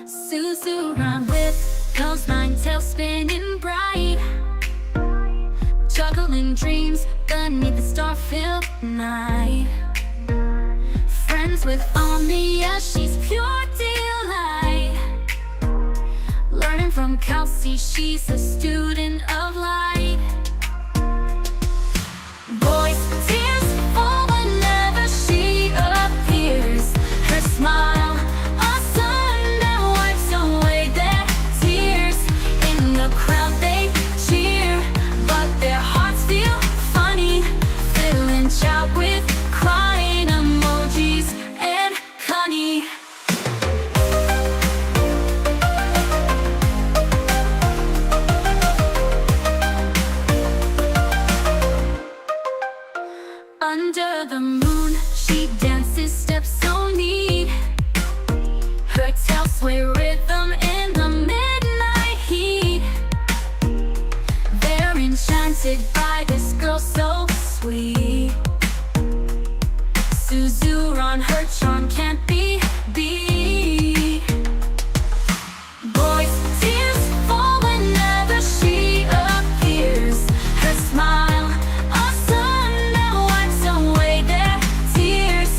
Suzu run with those nine tails spinning bright, juggling dreams beneath the star-filled night. Friends with Omnia, she's pure delight. Learning from Kelsey, she's a student of light. Boys' tears fall whenever she appears. Her smile, a sun that wipes away their tears. In the crowd they cheer, but their hearts feel funny, filling chat with crying emojis and honey. Under the moon, she dances steps so neat. Her tail sway rhythm in the midnight heat. They're enchanted by this girl so sweet. Suzu on her charm can't be beat. Boys' tears fall whenever she appears. Her smile, a sun that wipes away their tears.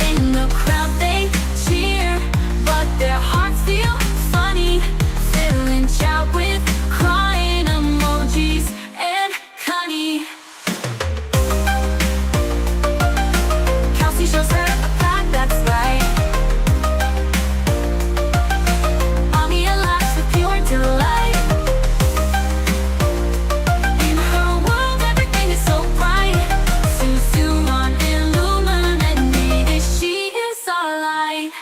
In the crowd they cheer, but their hearts feel funny, filling chat with crying emojis and honey. Kelsey shows her a path that's right. Amia laughs with pure delight. In her world everything is so bright. Suzu on illuminated, she is our light.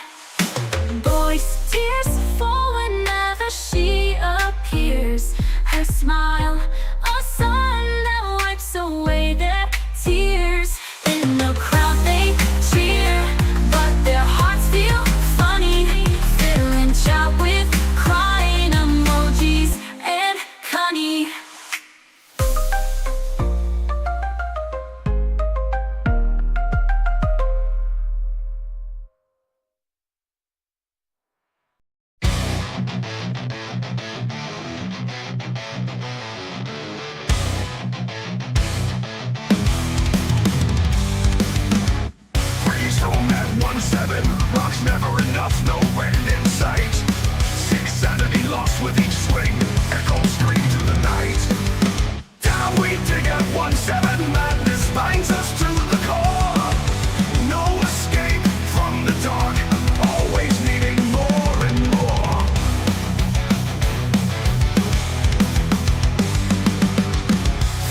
Boys' tears fall whenever she appears. Her smile, a sun that wipes away their tears. In the crowd they cheer, but their hearts feel funny, filling chat with crying emojis and honey. Freeze home at 1-7. Rocks never enough, no end in sight. Six sanity lost with each swing. Echoes scream through the night. Down we dig at 1-7. Madness binds us to the core. No escape from the dark. Always needing more and more.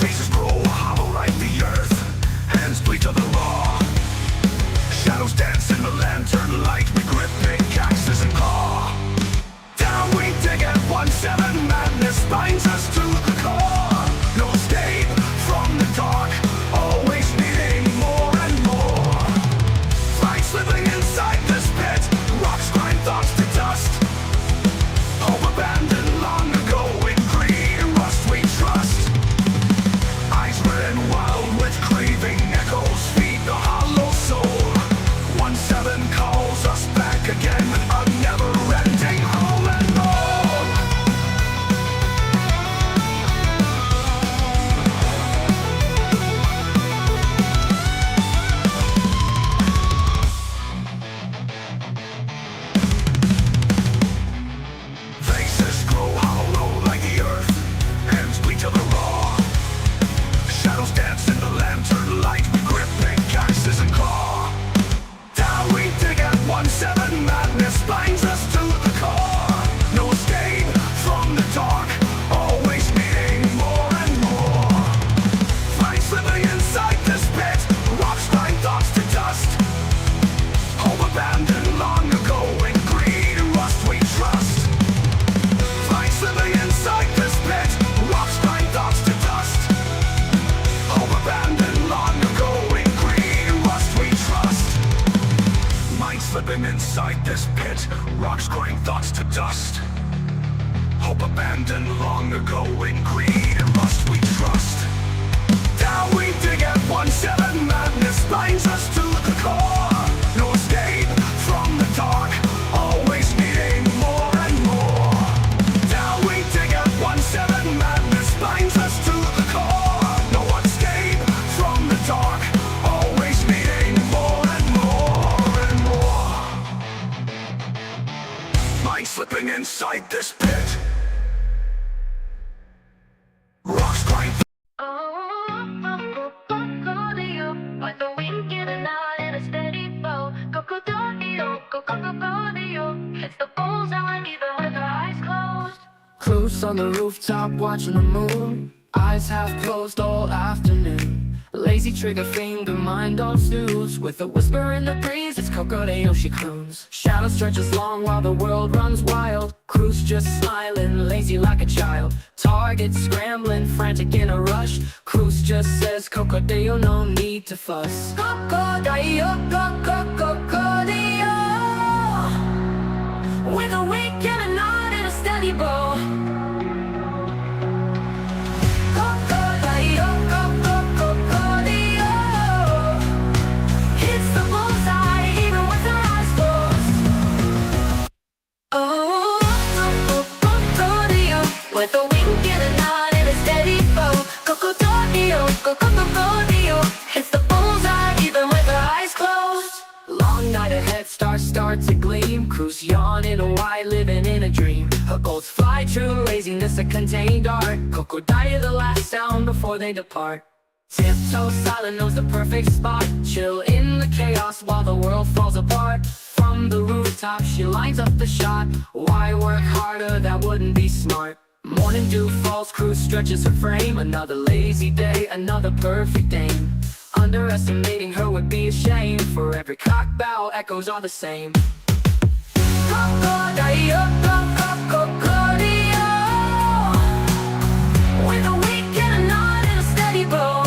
Faces grow hollow like the earth. Hands bleed to the raw. Shadows dance in the lantern light. We grip pickaxes and claw. Down we dig at 1-7. Madness binds us to the core. No escape from the dark. Always needing more and more. Fights living inside this pit. Rocks grind thoughts to dust. Hope abandoned long ago. In greed and rust we trust. Eyes red and wild with craving. Echoes feed the hollow soul. 1-7 calls us back again. A never-ending home and roll. Faces grow hollow like the earth. Hands bleed to the raw. Shadows dance in the lantern light. We grip pickaxes and claw. Down we dig at 1-7. Madness binds us to the core. No escape from the dark. Always needing more and more. Fights living inside this pit. Rocks grind thoughts to dust. Hope abandoned long ago. In greed and rust we trust. Fights living inside this pit. Rocks grind thoughts to dust. Hope abandoned long ago. In greed and rust we trust. Mind slipping inside this pit. Rocks grind thoughts to dust. Hope abandoned long ago. In greed and rust we trust. Down we dig at 1-7. Madness binds us to the core. No escape from the dark. Always needing more and slipping inside this pit. Rocks grind. Like the wind in a knot in a steady bow. Crocodile, crocodile. It's the bullseye even with our eyes closed. Cruise on the rooftop watching the moon, eyes half closed all afternoon. Lazy trigger finger, mind on snooze. With a whisper in the breeze, it's Crocodile she croons. Shadow stretches long while the world runs wild. Cruise just smiling, lazy like a child. Target scrambling, frantic in a rush. Cruise just says Crocodile, no need to fuss. Crocodile, crocodile. With a wink and a nod and a steady bow. With a wink and a nod and a steady bow. Crocodile, crocodile. Hits the bullseye even with her eyes closed. Long night ahead, stars start to gleam. Cruise yawning wide, living in a dream. Her goals fly true, raising this a contained art. Crocodile, the last sound before they depart. Tiptoe silent knows the perfect spot. Chill in the chaos while the world falls apart. From the rooftop she lines up the shot. Why work harder, that wouldn't be smart. Morning dew falls, Cruise stretches her frame. Another lazy day, another perfect aim. Underestimating her would be a shame. For every cock bow, echoes are the same. Crocodile, crocodile. With a wink and a nod and a steady bow.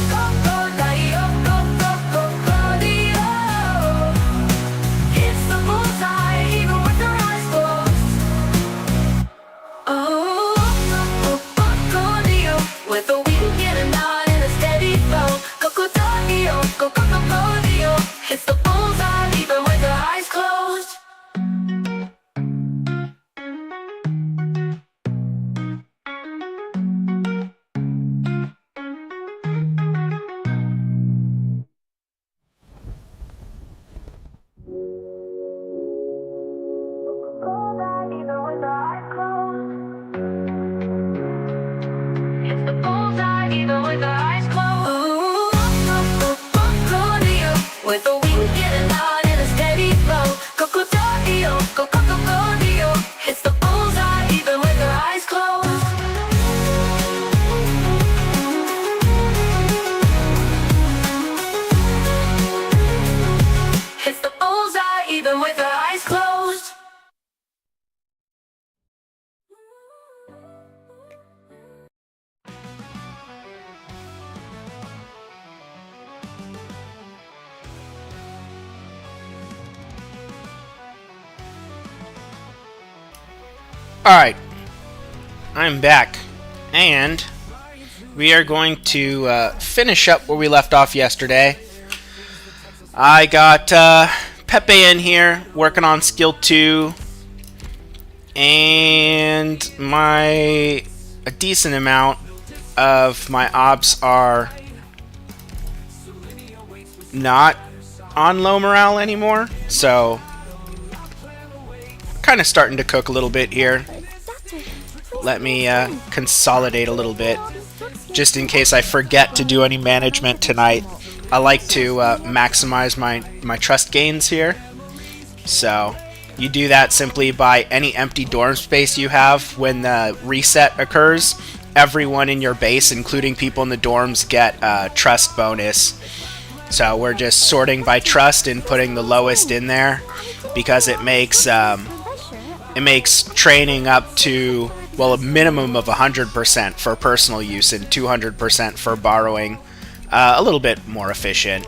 Crocodile, crocodile. Hits the bullseye even with her eyes closed. Oh, crocodile. With a wink and a nod and a steady bow. Crocodile, crocodile. Hits the bullseye even with her eyes closed. It's the bullseye even with her eyes closed. Oh, crocodile. With a wink and a nod and a steady bow. Crocodile, crocodile. Hits the bullseye even with her eyes closed. Hits the bullseye even with her eyes closed. Alright, I'm back, and we are going to finish up where we left off yesterday. I got Pepe in here, working on skill 2, and a decent amount of my ops are not on low morale anymore, so kind of starting to cook a little bit here. Let me consolidate a little bit, just in case I forget to do any management tonight. I like to maximize my trust gains here. So you do that simply by any empty dorm space you have. When the reset occurs, everyone in your base, including people in the dorms, get a trust bonus. So we're just sorting by trust and putting the lowest in there, because it makes training up to, well, a minimum of 100% for personal use and 200% for borrowing a little bit more efficient.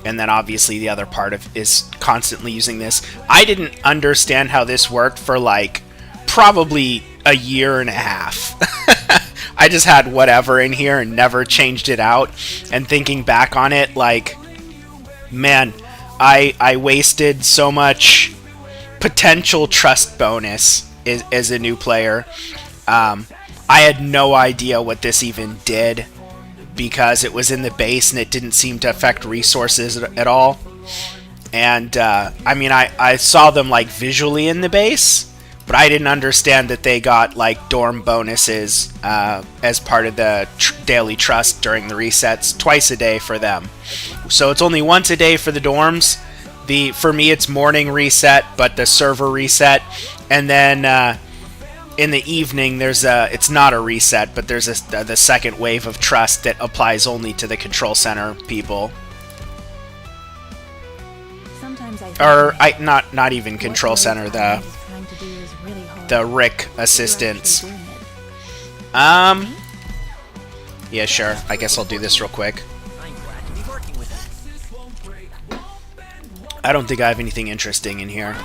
And then obviously the other part is constantly using this. I didn't understand how this worked for like probably a year and a half. I just had whatever in here and never changed it out. And thinking back on it, like, man, I wasted so much potential trust bonus as a new player. I had no idea what this even did, because it was in the base and it didn't seem to affect resources at all. And I mean, I saw them like visually in the base, but I didn't understand that they got like dorm bonuses as part of the daily trust during the resets, twice a day for them. So it's only once a day for the dorms. For me, it's morning reset, but the server reset, and then in the evening it's not a reset, but there's the second wave of trust that applies only to the control center people. Or not even control center, the Rick assistants. Yeah, sure. I guess I'll do this real quick. I don't think I have anything interesting in here.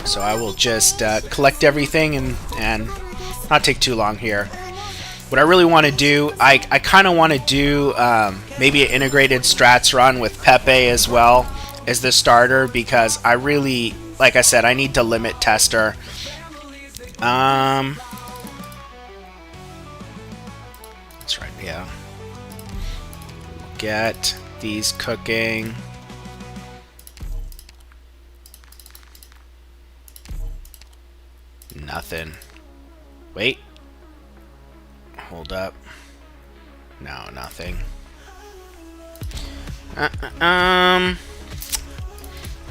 So I will just collect everything and not take too long here. What I really want to do, I kind of want to do maybe an integrated strats run with Pepe as well as the starter, because I really, like I said, I need to limit tester. That's right, yeah. Get these cooking. Nothing. Wait. Hold up. No, nothing. I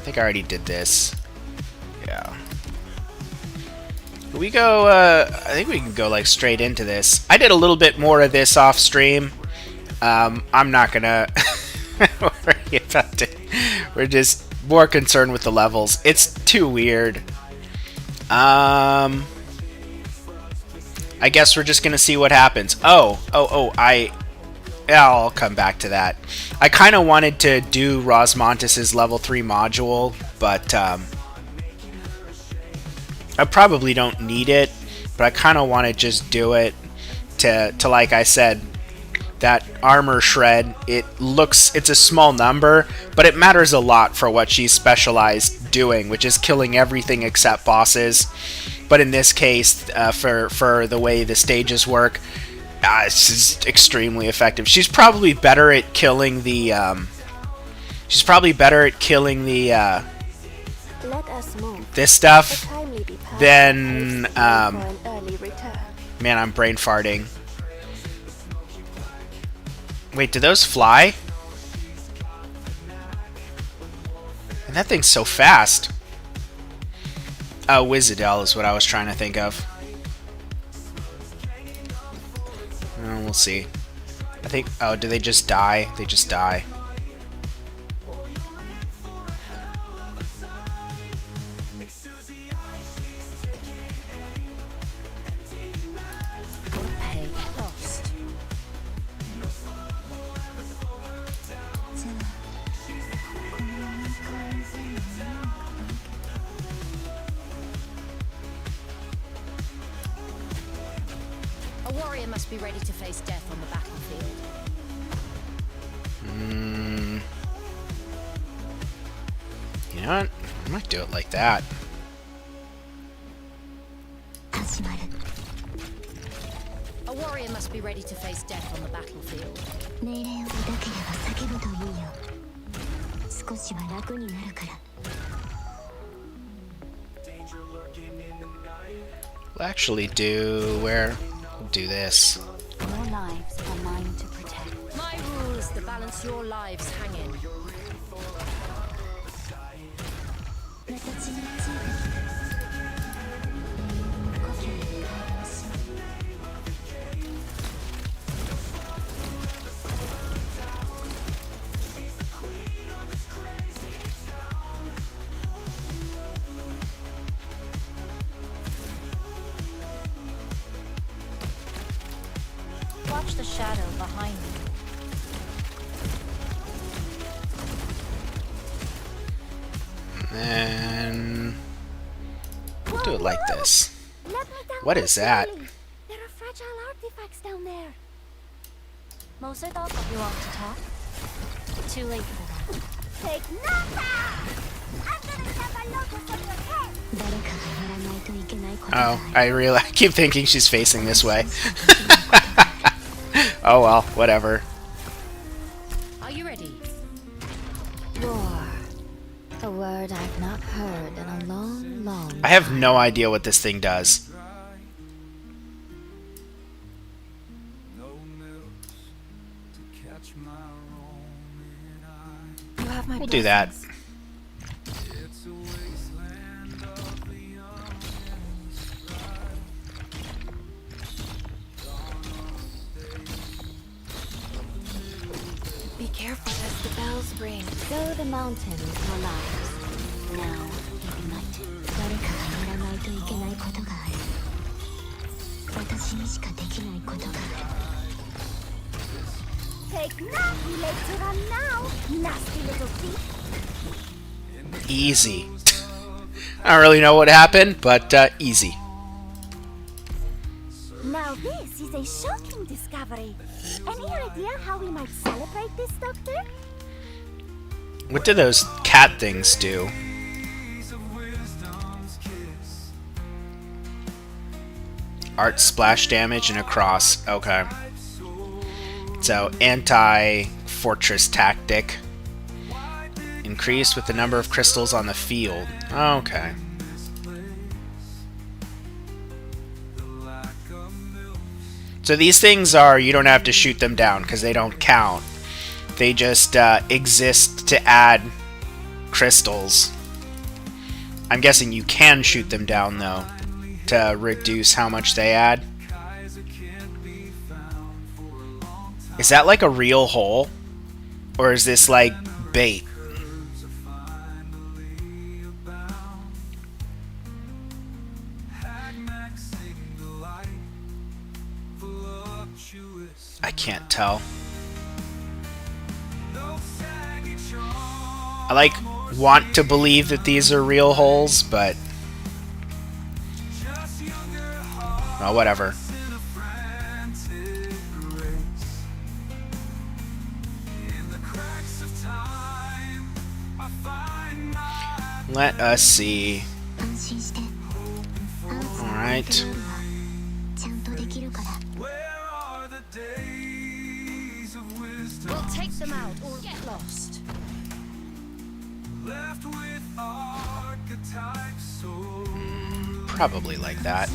think I already did this. Yeah. We go, I think we can go like straight into this. I did a little bit more of this off stream. I'm not gonna worry about it. We're just more concerned with the levels. It's too weird. I guess we're just gonna see what happens. I'll come back to that. I kind of wanted to do Rosmontis' level 3 module, but I probably don't need it. But I kind of want to just do it to like I said, that armor shred. It's a small number, but it matters a lot for what she's specialized doing, which is killing everything except bosses. But in this case, for the way the stages work, it's just extremely effective. She's probably better at killing the. This stuff than. Man, I'm brain farting. Wait, do those fly? And that thing's so fast. Oh, Wizardell is what I was trying to think of. We'll see. I think... Oh, do they just die? They just die. A warrior must be ready to face death on the battlefield. You know what? I might do it like that. A warrior must be ready to face death on the battlefield. We'll actually do... We'll do this. Your lives are mine to protect. My rules, the balance your lives hang in. Watch the shadow behind you. And we'll do it like this. What is that? There are fragile artifacts down there. Moser thought that you want to talk. Too late for that. Take nota! I'm gonna have a lotus on your head! Oh, I keep thinking she's facing this way. Oh well, whatever. Are you ready? Roar. A word I've not heard in a long, long I have no idea what this thing does. You have my We'll do that. blessings. Be careful as the bells ring. So the mountains are lives. Now, ignite. 誰かがやらないといけないことがある。私にしかできないことがある。Take that, later on now, nasty little thief. Easy. I don't really know what happened, but easy. Now this is a shocking discovery. Any idea how we might celebrate this, Doctor? What do those cat things do? Art splash damage and a cross. Okay. So, anti-fortress tactic. Increased with the number of crystals on the field. Okay. So these things are, you don't have to shoot them down because they don't count. They just exist to add crystals. I'm guessing you can shoot them down though, to reduce how much they add. Is that like a real hole? Or is this like bait? I can't tell. I like want to believe that these are real holes, but well, whatever. Let us see. 安心して。Alright. ちゃんとできるから。 We'll take them out or get lost. Probably like that.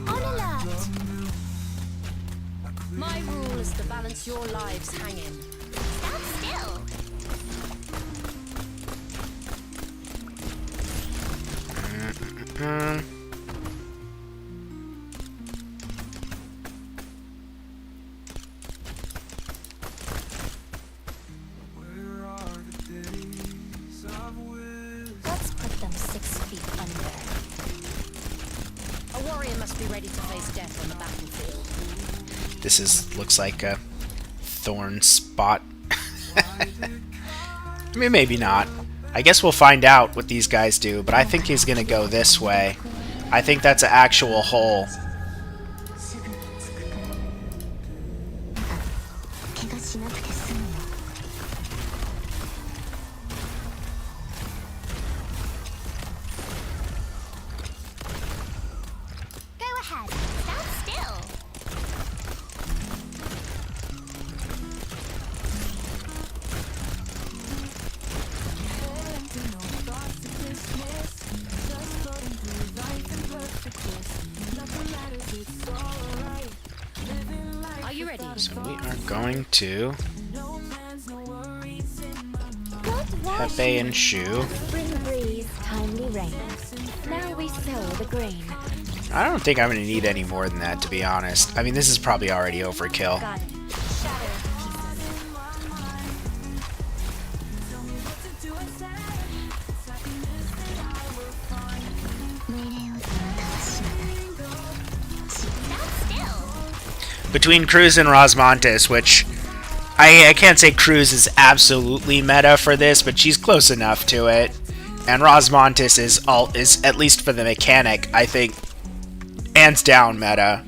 On alert! My rule is to balance your lives hanging. Stand still! Let's put them 6 feet under. A warrior must be ready to face death on the battlefield. This looks like a thorn spot. I mean, maybe not. I guess we'll find out what these guys do, but I think he's gonna go this way. I think that's an actual hole. すぐに着くから。怪我しなくて済むよ。 Go ahead, stand still! Are you ready? So we are going to Good wash, Pepe and Shu. spring breeze, timely rain. Now we sow the grain. I don't think I'm gonna need any more than that, to be honest. I mean, this is probably already overkill. Got it. Shatter pieces. 命令をあなたは知らない。 Stand still! Between Cruz and Rosmontes, which I can't say Cruz is absolutely meta for this, but she's close enough to it. And Rosmontes is at least for the mechanic, I think, hands down meta.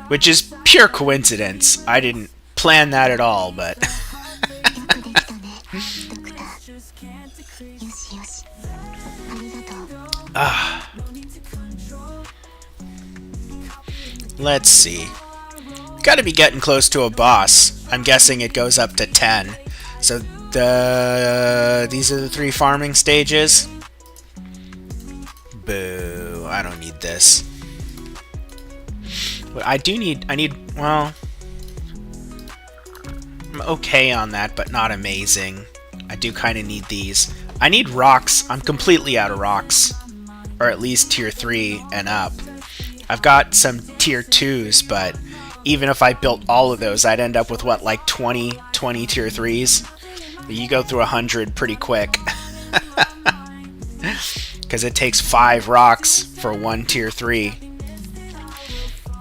Which is pure coincidence. I didn't plan that at all, but よくできたね、ドクター。よしよし。ありがとう。Let's see. Gotta be getting close to a boss. I'm guessing it goes up to 10. So these are the 3 farming stages. Boo. I don't need this. But I need, well, I'm okay on that, but not amazing. I do kind of need these. I need rocks. I'm completely out of rocks. Or at least tier 3 and up. I've got some tier 2s, but even if I built all of those, I'd end up with, what, like 20 tier 3s? You go through 100 pretty quick. Because it takes 5 rocks for 1 tier 3.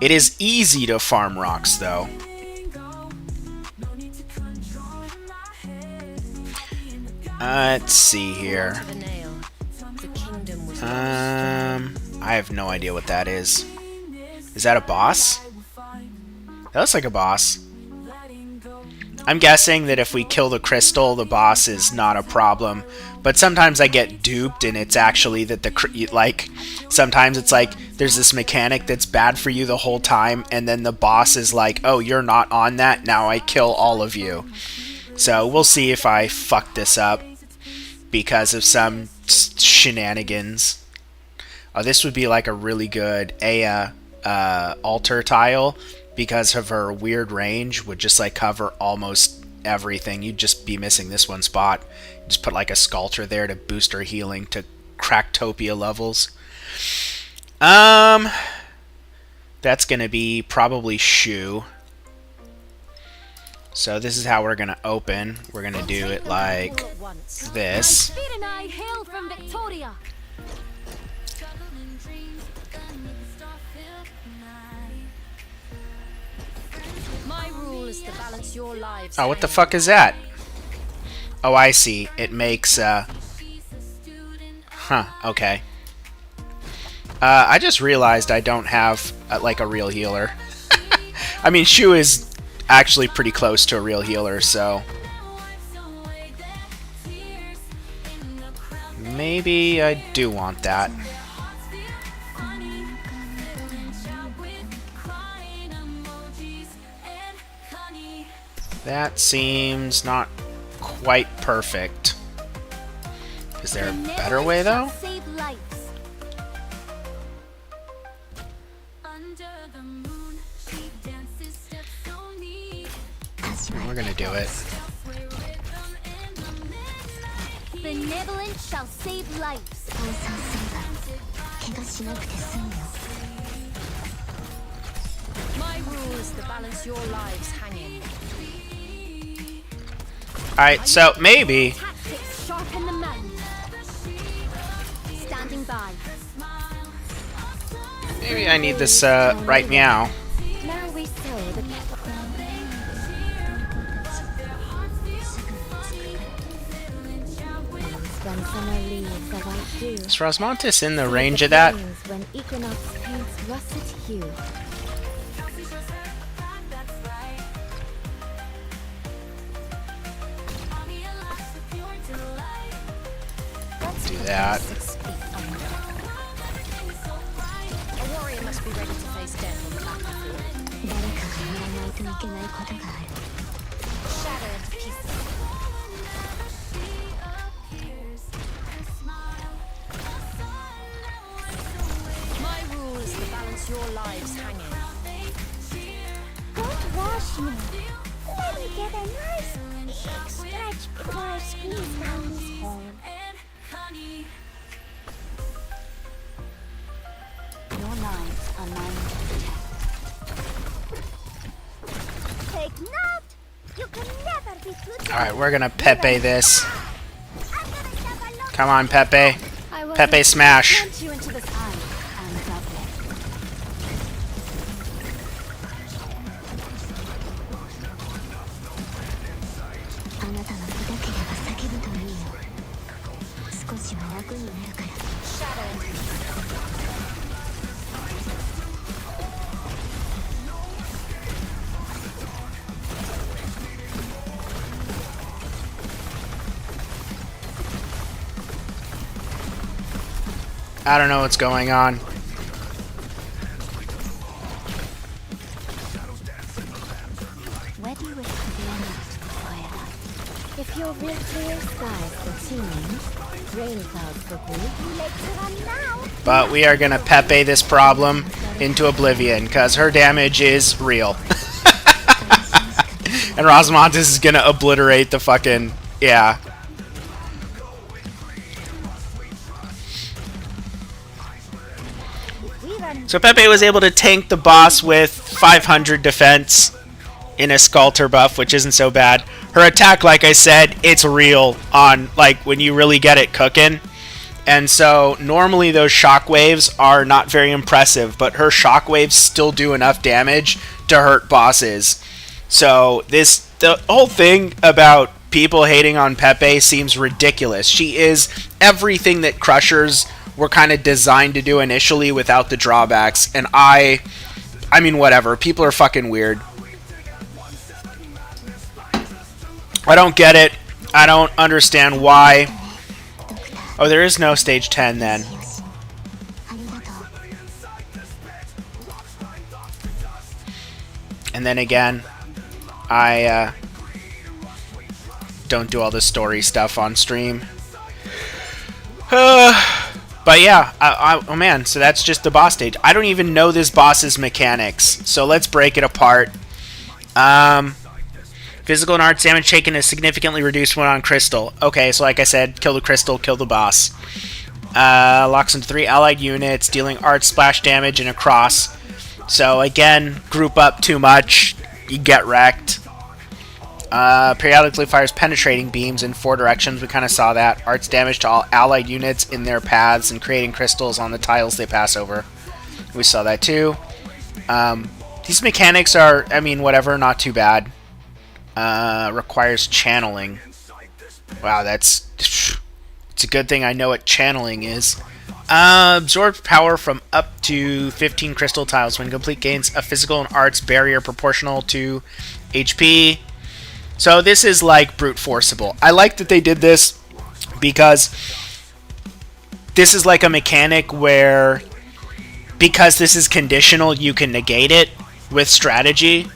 It is easy to farm rocks, though. Let's see here. I have no idea what that is. Is that a boss? That looks like a boss. I'm guessing that if we kill the crystal, the boss is not a problem. But sometimes I get duped, and it's actually that sometimes it's like there's this mechanic that's bad for you the whole time, and then the boss is like, oh, you're not on that, now I kill all of you. So we'll see if I fuck this up because of some shenanigans. Oh, this would be like a really good Aya altar tile, because of her weird range would just like cover almost everything. You'd just be missing this one spot. Just put like a sculpture there to boost her healing to Cracktopia levels. That's gonna be probably Shu. So this is how we're gonna open. We're gonna do it like this. Speed and I hail from Victoria. My rule is to balance your lives. Oh, what the fuck is that? Oh, I see. It makes, okay. I just realized I don't have, like, a real healer. I mean, Shu is actually pretty close to a real healer, so... maybe I do want that. That seems not quite perfect. Is there a better way, though? We're gonna do it. Benevolence shall save lives. My rule is to balance your lives hanging. Alright, so maybe... Tactics sharpen the mind. Standing by. maybe I need this, right meow. Now we sow the when summer leaves the white dew. Is Rosmontis in the range of that? When equinox paints russet hue. Do that. 6 feet under. A warrior must be ready to face death on the battlefield. 誰かがやらないといけないことがある。 Shatter into pieces. My rule is to balance your lives hanging. Don't rush me. Let me get a nice big stretch before I squeeze down this hole. Your lives are mine to protect. Take note. You can never be too Alright, we're gonna Pepe this. I'm gonna have a look. Come on, Pepe. I will Pepe smash. plant you into the sun. I'm lovely. あなたの気だければ叫ぶといいよ。少しは楽になるから。 Shatter into pieces. I don't know what's going on. Where do you wish to be next, Twilight? If your real clear skies for seeing, rain clouds for blue, Let's run now. But we are gonna Pepe this problem into oblivion, because her damage is real. And Rosamontes is gonna obliterate the fucking... yeah. So Pepe was able to tank the boss with 500 defense in a Sculptor buff, which isn't so bad. Her attack, like I said, it's real on, like, when you really get it cooking. And so normally those shockwaves are not very impressive, but her shockwaves still do enough damage to hurt bosses. So the whole thing about people hating on Pepe seems ridiculous. She is everything that Crushers were kind of designed to do initially without the drawbacks. And I mean, whatever. People are fucking weird. I don't get it. I don't understand why. Oh, there is no stage 10 then. And then again, I don't do all the story stuff on stream. But yeah, oh man, so that's just the boss stage. I don't even know this boss's mechanics, so let's break it apart. Physical and arts damage taken is significantly reduced when on crystal. Okay, so like I said, kill the crystal, kill the boss. Locks into 3 allied units, dealing art splash damage and a cross. So again, group up too much, you get wrecked. Periodically fires penetrating beams in 4 directions. We kind of saw that. Arts damage to all allied units in their paths and creating crystals on the tiles they pass over. We saw that too. These mechanics are, I mean, whatever, not too bad. Requires channeling. Wow, it's a good thing I know what channeling is. Absorbs power from up to 15 crystal tiles. When complete, gains a physical and arts barrier proportional to HP. So this is like brute forcible. I like that they did this because this is like a mechanic where, because this is conditional, you can negate it with strategy,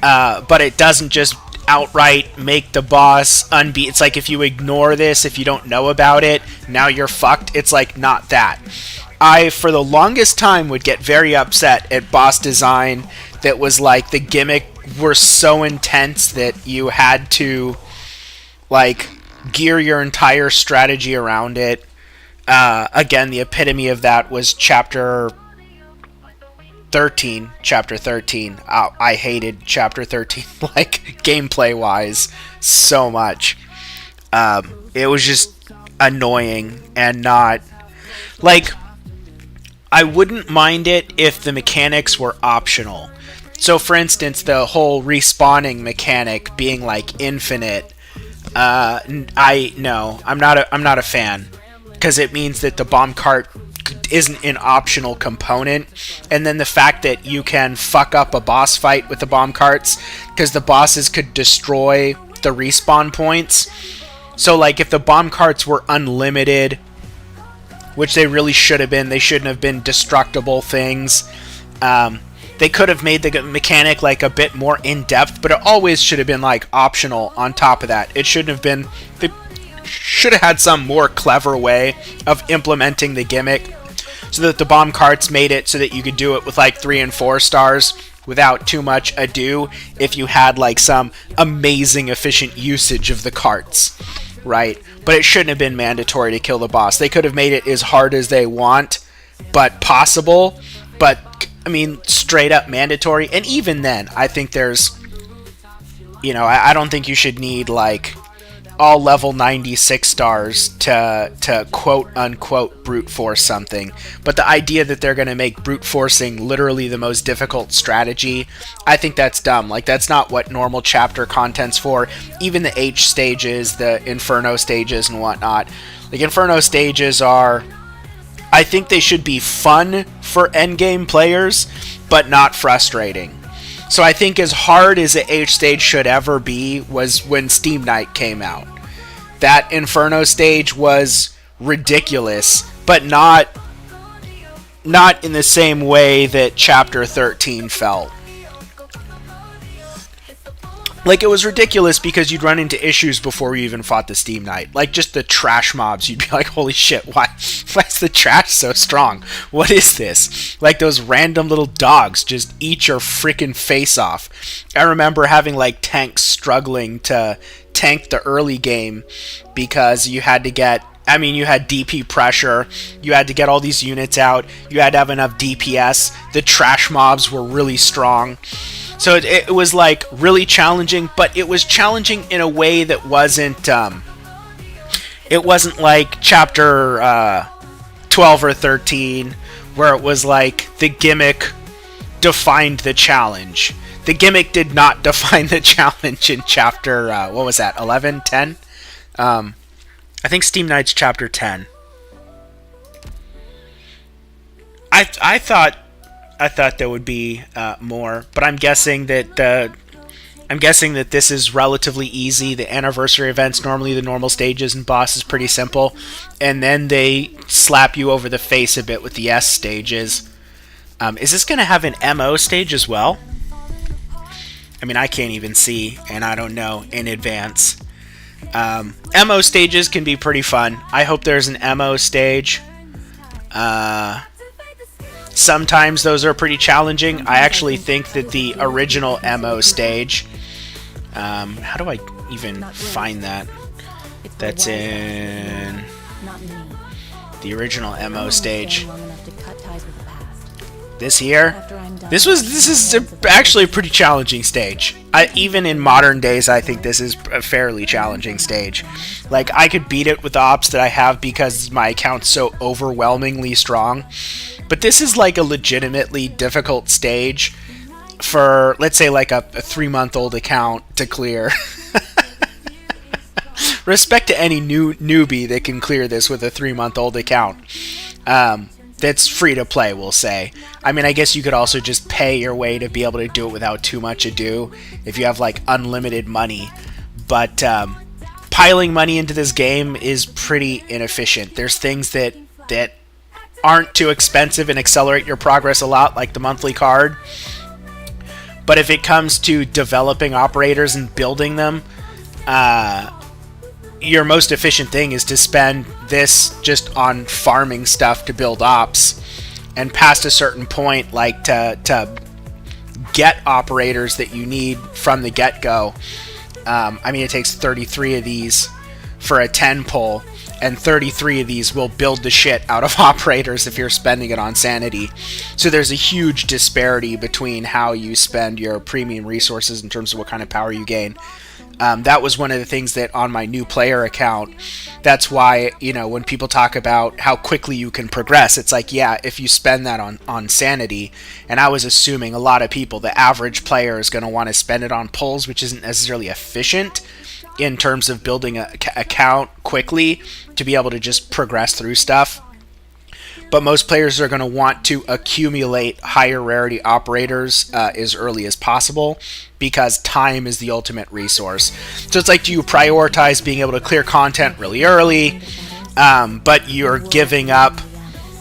but it doesn't just outright make the boss unbeat. It's like if you ignore this, if you don't know about it, now you're fucked. It's like not that. I, for the longest time, would get very upset at boss design that was like the gimmick were so intense that you had to like gear your entire strategy around it. Again, the epitome of that was chapter 13. I hated chapter 13, like gameplay wise, so much. It was just annoying and not like, I wouldn't mind it if the mechanics were optional. So for instance, the whole respawning mechanic being like infinite, I'm not a fan, because it means that the bomb cart isn't an optional component, and then the fact that you can fuck up a boss fight with the bomb carts because the bosses could destroy the respawn points. So like if the bomb carts were unlimited, which they really should have been, they shouldn't have been destructible things. They could have made the mechanic like a bit more in-depth, but it always should have been like optional on top of that. It shouldn't have been, they should have had some more clever way of implementing the gimmick so that the bomb carts made it so that you could do it with like 3 and 4 stars without too much ado if you had like some amazing efficient usage of the carts, right? But it shouldn't have been mandatory to kill the boss. They could have made it as hard as they want, but possible, but I mean, straight up mandatory. And even then, I think there's, you know, I don't think you should need like all level 96 stars to quote unquote brute force something. But the idea that they're going to make brute forcing literally the most difficult strategy, I think that's dumb. Like, that's not what normal chapter content's for. Even the H stages, the Inferno stages and whatnot. Like, Inferno stages are, I think they should be fun for endgame players, but not frustrating. So I think as hard as the H stage should ever be was when Steam Night came out. That Inferno stage was ridiculous, but not not in the same way that Chapter 13 felt. Like, it was ridiculous because you'd run into issues before you even fought the Steam Knight. Like, just the trash mobs, you'd be like, holy shit, why is the trash so strong? What is this? Like, those random little dogs just eat your freaking face off. I remember having, like, tanks struggling to tank the early game because you had to get... I mean, you had DP pressure, you had to get all these units out, you had to have enough DPS, the trash mobs were really strong. So it was like really challenging, but it was challenging in a way that wasn't like Chapter 12 or 13, where it was like the gimmick defined the challenge. The gimmick did not define the challenge in Chapter, what was that, 11, 10? I think Steam Knight's Chapter 10. I thought there would be more, but I'm guessing that this is relatively easy. The anniversary events, normally the normal stages and boss is pretty simple, and then they slap you over the face a bit with the S stages. Is this going to have an MO stage as well? I mean, I can't even see, and I don't know in advance. MO stages can be pretty fun. I hope there's an MO stage. Sometimes those are pretty challenging. I actually think that the original MO stage... how do I even find that? That's in... the original MO stage. This here? This is actually a pretty challenging stage. Even in modern days, I think this is a fairly challenging stage. Like, I could beat it with the ops that I have because my account's so overwhelmingly strong. But this is like a legitimately difficult stage for, let's say, like a 3-month-old account to clear. Respect to any newbie that can clear this with a 3-month-old account. That's free to play, we'll say. I mean, I guess you could also just pay your way to be able to do it without too much ado if you have like unlimited money. But piling money into this game is pretty inefficient. There's things that aren't too expensive and accelerate your progress a lot, like the monthly card. But if it comes to developing operators and building them, your most efficient thing is to spend this just on farming stuff to build ops, and past a certain point, like to get operators that you need from the get-go. I mean, it takes 33 of these for a 10 pull, and 33 of these will build the shit out of operators if you're spending it on sanity. So there's a huge disparity between how you spend your premium resources in terms of what kind of power you gain. That was one of the things that on my new player account, that's why, you know, when people talk about how quickly you can progress, it's like, yeah, if you spend that on sanity, and I was assuming a lot of people, the average player is going to want to spend it on pulls, which isn't necessarily efficient in terms of building an account quickly to be able to just progress through stuff. But most players are going to want to accumulate higher rarity operators as early as possible, because time is the ultimate resource. So it's like, do you prioritize being able to clear content really early, but you're giving up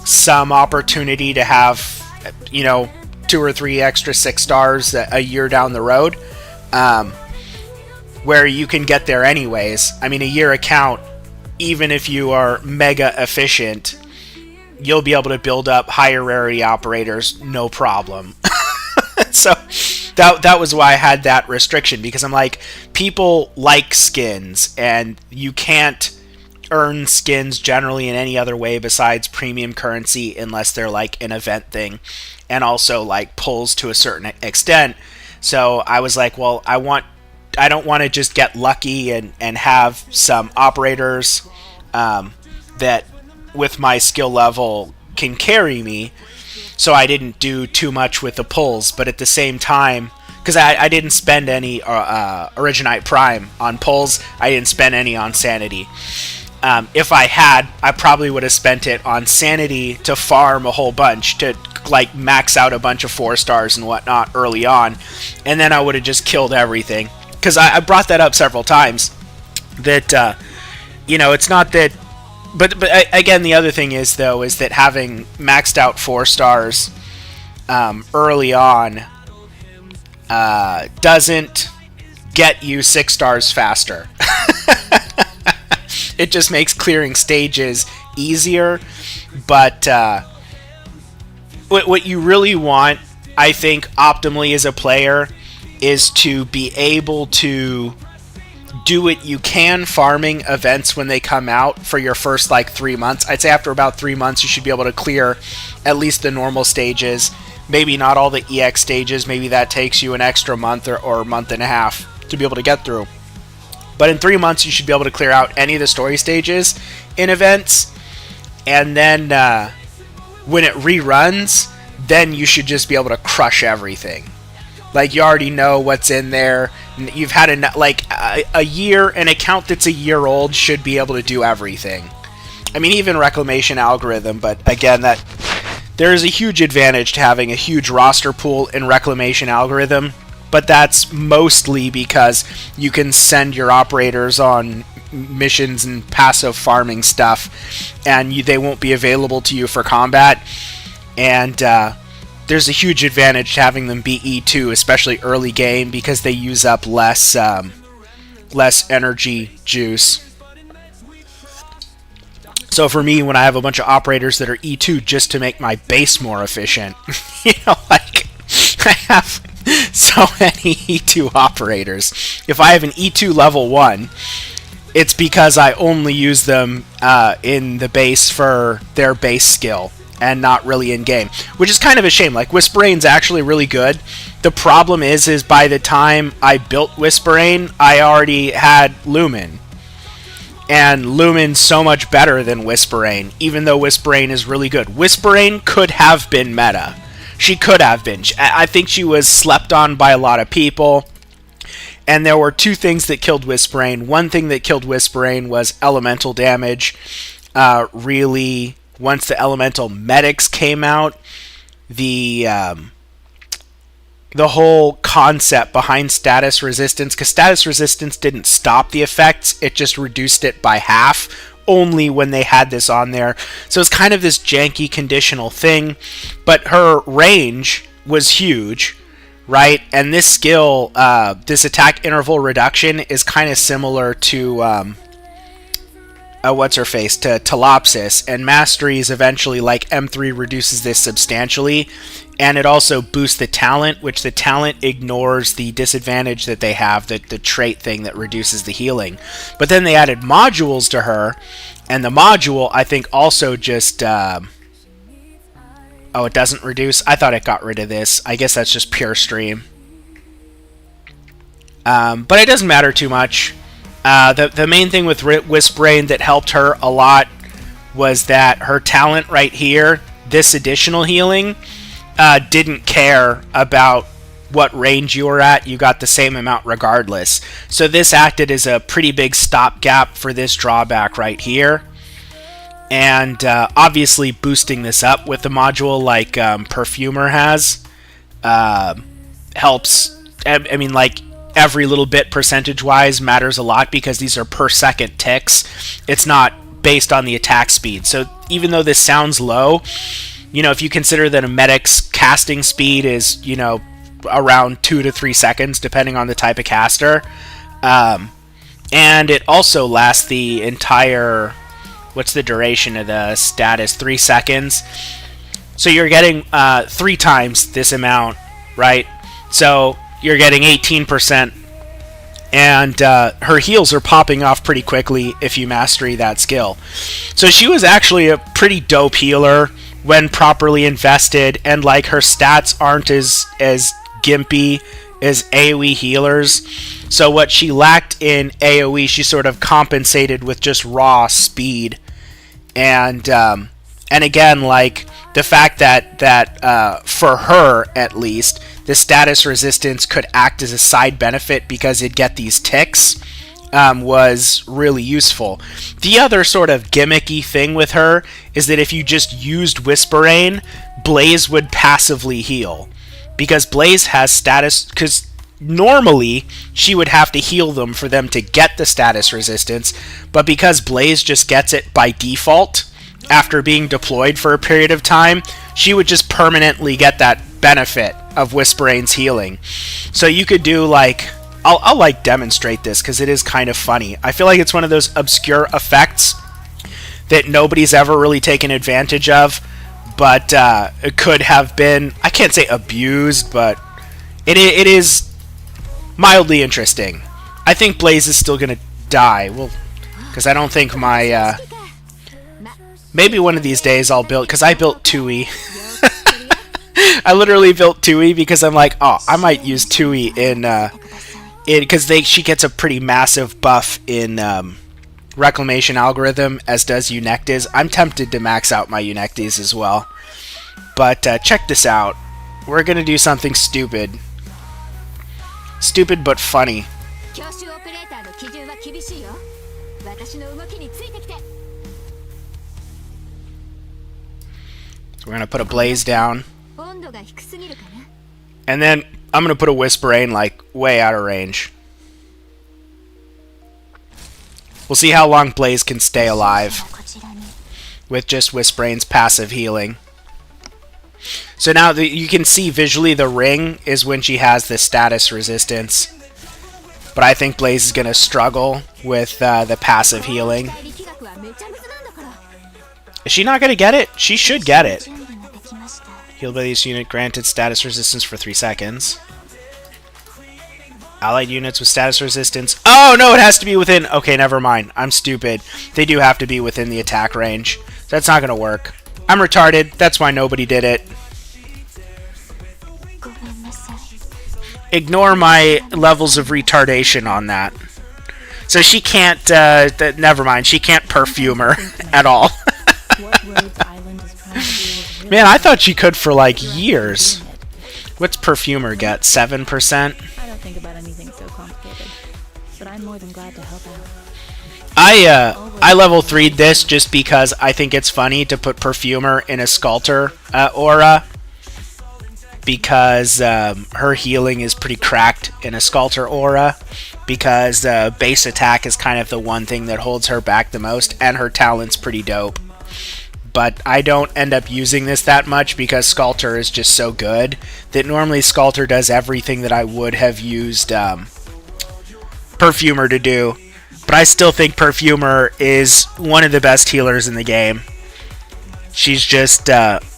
some opportunity to have, you know, 2 or 3 extra 6 stars a year down the road, where you can get there anyways? I mean, a year account, even if you are mega efficient, you'll be able to build up higher rarity operators, no problem. So that was why I had that restriction, because I'm like, people like skins, and you can't earn skins generally in any other way besides premium currency unless they're like an event thing, and also like pulls to a certain extent. So I was like, well, I don't want to just get lucky and have some operators that with my skill level can carry me. So I didn't do too much with the pulls, but at the same time, because I didn't spend any Arknight Prime on pulls, I didn't spend any on sanity. If I had, I probably would have spent it on sanity to farm a whole bunch, to like max out a bunch of 4 stars and whatnot early on, and then I would have just killed everything. Because I brought that up several times, that you know, it's not that Again, the other thing is though is that having maxed out 4 stars early on doesn't get you 6 stars faster. It just makes clearing stages easier, but what you really want, I think, optimally as a player, is to be able to do what you can farming events when they come out for your first 3 months. I'd say after about 3 months you should be able to clear at least the normal stages, maybe not all the EX stages. Maybe that takes you an extra month or a month and a half to be able to get through. But in 3 months you should be able to clear out any of the story stages in events, and then when it reruns, then you should just be able to crush everything. You already know what's in there. You've had a year, an account that's a year old should be able to do everything. I mean, even Reclamation Algorithm, but again, that there is a huge advantage to having a huge roster pool in Reclamation Algorithm, but that's mostly because you can send your operators on missions and passive farming stuff, and they won't be available to you for combat. And there's a huge advantage to having them be E2, especially early game, because they use up less energy juice. So for me, when I have a bunch of operators that are E2 just to make my base more efficient, I have so many E2 operators. If I have an E2 level 1, it's because I only use them in the base for their base skill and not really in game, which is kind of a shame. Whisperain's actually really good. The problem is by the time I built Whisperain, I already had Lumen. And Lumen's so much better than Whisperain, even though Whisperain is really good. Whisperain could have been meta. She could have been. I think she was slept on by a lot of people. And there were 2 things that killed Whisperain. One thing that killed Whisperain was elemental damage. Really, once the elemental medics came out, the whole concept behind status resistance, because status resistance didn't stop the effects, it just reduced it by half, only when they had this on there. So it's kind of this janky conditional thing, but her range was huge, right? And this skill, this attack interval reduction, is kind of similar to what's-her-face, to Telopsis, and Masteries eventually, M3 reduces this substantially, and it also boosts the talent, which the talent ignores the disadvantage that they have, the trait thing that reduces the healing. But then they added modules to her, and the module, I think, also just... it doesn't reduce? I thought it got rid of this. I guess that's just pure stream. But it doesn't matter too much. The main thing with Whisperain that helped her a lot was that her talent right here, this additional healing, didn't care about what range you were at. You got the same amount regardless. So this acted as a pretty big stopgap for this drawback right here. And obviously boosting this up with the module like Perfumer has helps. I mean, every little bit percentage-wise matters a lot because these are per second ticks. It's not based on the attack speed. So even though this sounds low, if you consider that a medic's casting speed is, around 2 to 3 seconds, depending on the type of caster, and it also lasts the entire, what's the duration of the status? 3 seconds. So you're getting 3 times this amount, right? So you're getting 18%, and her heals are popping off pretty quickly if you mastery that skill. So she was actually a pretty dope healer when properly invested, and her stats aren't as gimpy as AoE healers. So what she lacked in AoE, she sort of compensated with just raw speed. And again, the fact that for her at least, the status resistance could act as a side benefit because it'd get these ticks, was really useful. The other sort of gimmicky thing with her is that if you just used Whisperain, Blaze would passively heal. Because Blaze has status... Because normally she would have to heal them for them to get the status resistance, but because Blaze just gets it by default after being deployed for a period of time, she would just permanently get that benefit of Whisperane's healing. So you could do like, I'll like demonstrate this because it is kind of funny. I feel like it's one of those obscure effects that nobody's ever really taken advantage of, but it could have been, I can't say abused, but it is mildly interesting. I think Blaze is still gonna die. Well, because I don't think my maybe one of these days I'll build, because I built Tui. I literally built Tui because I'm like, oh, I might use Tui in because she gets a pretty massive buff in Reclamation Algorithm, as does Eunectes. I'm tempted to max out my Eunectes as well. But check this out. We're gonna do something stupid. Stupid but funny. 教習オペレーターの基準は厳しいよ。私の動きについてきて。 So we're gonna put a Blaze down. 温度が低すぎるかな。 And then I'm gonna put a Whisperane like way out of range. We'll see how long Blaze can stay alive with just Whisperane's passive healing. So now you can see visually the ring is when she has the status resistance. But I think Blaze is going to struggle with the passive healing. Is she not going to get it? She should get it. Healed by this unit granted status resistance for 3 seconds. Allied units with status resistance. Oh, no, it has to be within... Okay, never mind. I'm stupid. They do have to be within the attack range. That's not going to work. I'm retarded. That's why nobody did it. Ignore my levels of retardation on that. So she can't... never mind. She can't perfumer at all. Man, I thought she could for, like, years. What's perfumer get? 7%? I don't think about anything so complicated, but I'm more than glad to help out. I level 3'd this just because I think it's funny to put Perfumer in a Sculptor aura, because her healing is pretty cracked in a Sculptor aura, because base attack is kind of the one thing that holds her back the most, and her talent's pretty dope. But I don't end up using this that much because Sculptor is just so good that normally Sculptor does everything that I would have used Perfumer to do. But I still think Perfumer is one of the best healers in the game. She's just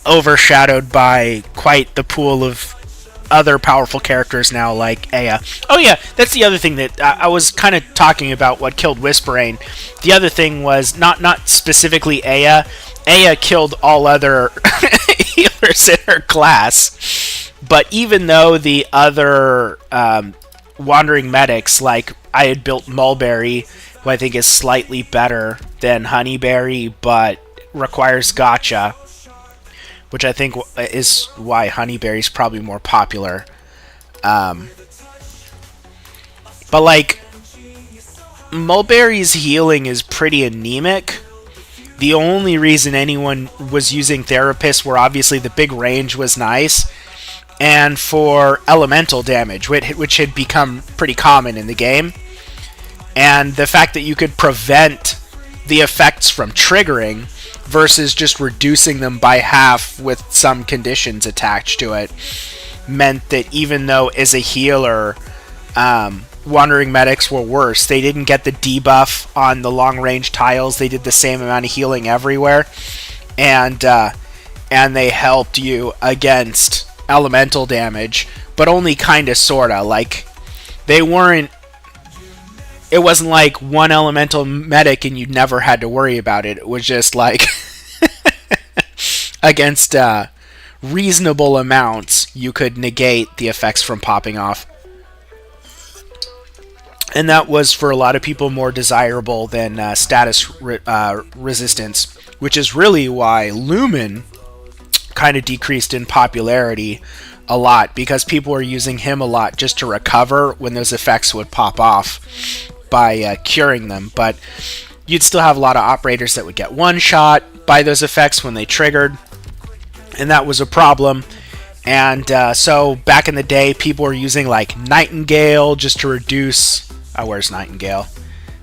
overshadowed by quite the pool of other powerful characters now, like Aya. Oh yeah, that's the other thing that I was kind of talking about what killed Whisperane. The other thing was not specifically Aya. Aya killed all other healers in her class. But even though the other wandering medics, like I had built Mulberry, who I think is slightly better than Honeyberry, but requires Gotcha, which I think is why Honeyberry's probably more popular. But like, Mulberry's healing is pretty anemic. The only reason anyone was using Therapists were obviously the big range was nice, and for elemental damage, which had become pretty common in the game. And the fact that you could prevent the effects from triggering versus just reducing them by half with some conditions attached to it meant that even though as a healer Wandering Medics were worse, they didn't get the debuff on the long range tiles. They did the same amount of healing everywhere, and they helped you against elemental damage, but only kinda sorta. Like, they weren't, it wasn't like one elemental medic and you never had to worry about it. It was just like against reasonable amounts you could negate the effects from popping off. And that was for a lot of people more desirable than status resistance, which is really why Lumen kind of decreased in popularity a lot, because people were using him a lot just to recover when those effects would pop off by curing them. But you'd still have a lot of operators that would get one shot by those effects when they triggered, and that was a problem. And so back in the day, people were using like Nightingale just to reduce. Oh, where's Nightingale?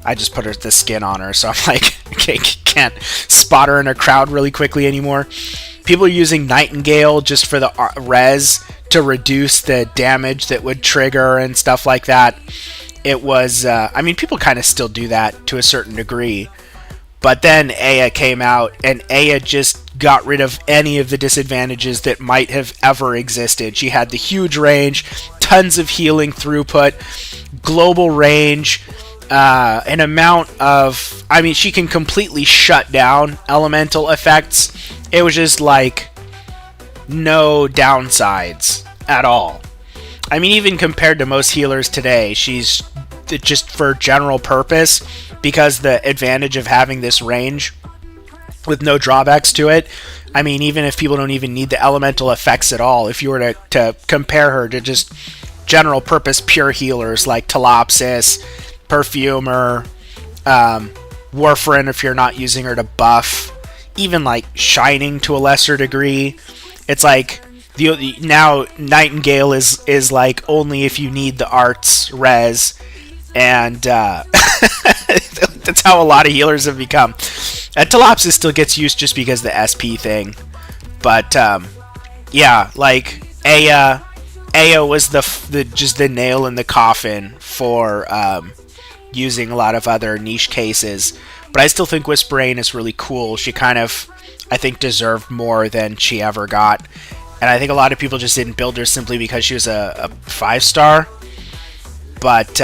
I just put the skin on her, so I'm like, okay, can't spot her in a crowd really quickly anymore. People are using Nightingale just for the res to reduce the damage that would trigger and stuff like that. It was, I mean, people kind of still do that to a certain degree. But then Aya came out, and Aya just got rid of any of the disadvantages that might have ever existed. She had the huge range, tons of healing throughput, global range, an amount of... I mean, she can completely shut down elemental effects. It was just like no downsides at all. I mean, even compared to most healers today, she's just for general purpose, because the advantage of having this range with no drawbacks to it. I mean, even if people don't even need the elemental effects at all, if you were to compare her to just general purpose pure healers like Talopsis, Perfumer, Warfarin if you're not using her to buff, even like Shining to a lesser degree, it's like now Nightingale is like only if you need the arts res, and that's how a lot of healers have become. Talopsis still gets used just because the SP thing, but yeah, like Aya was the nail in the coffin for using a lot of other niche cases. But I still think Whisperain is really cool. She kind of, I think, deserved more than she ever got. And I think a lot of people just didn't build her simply because she was a 5-star. But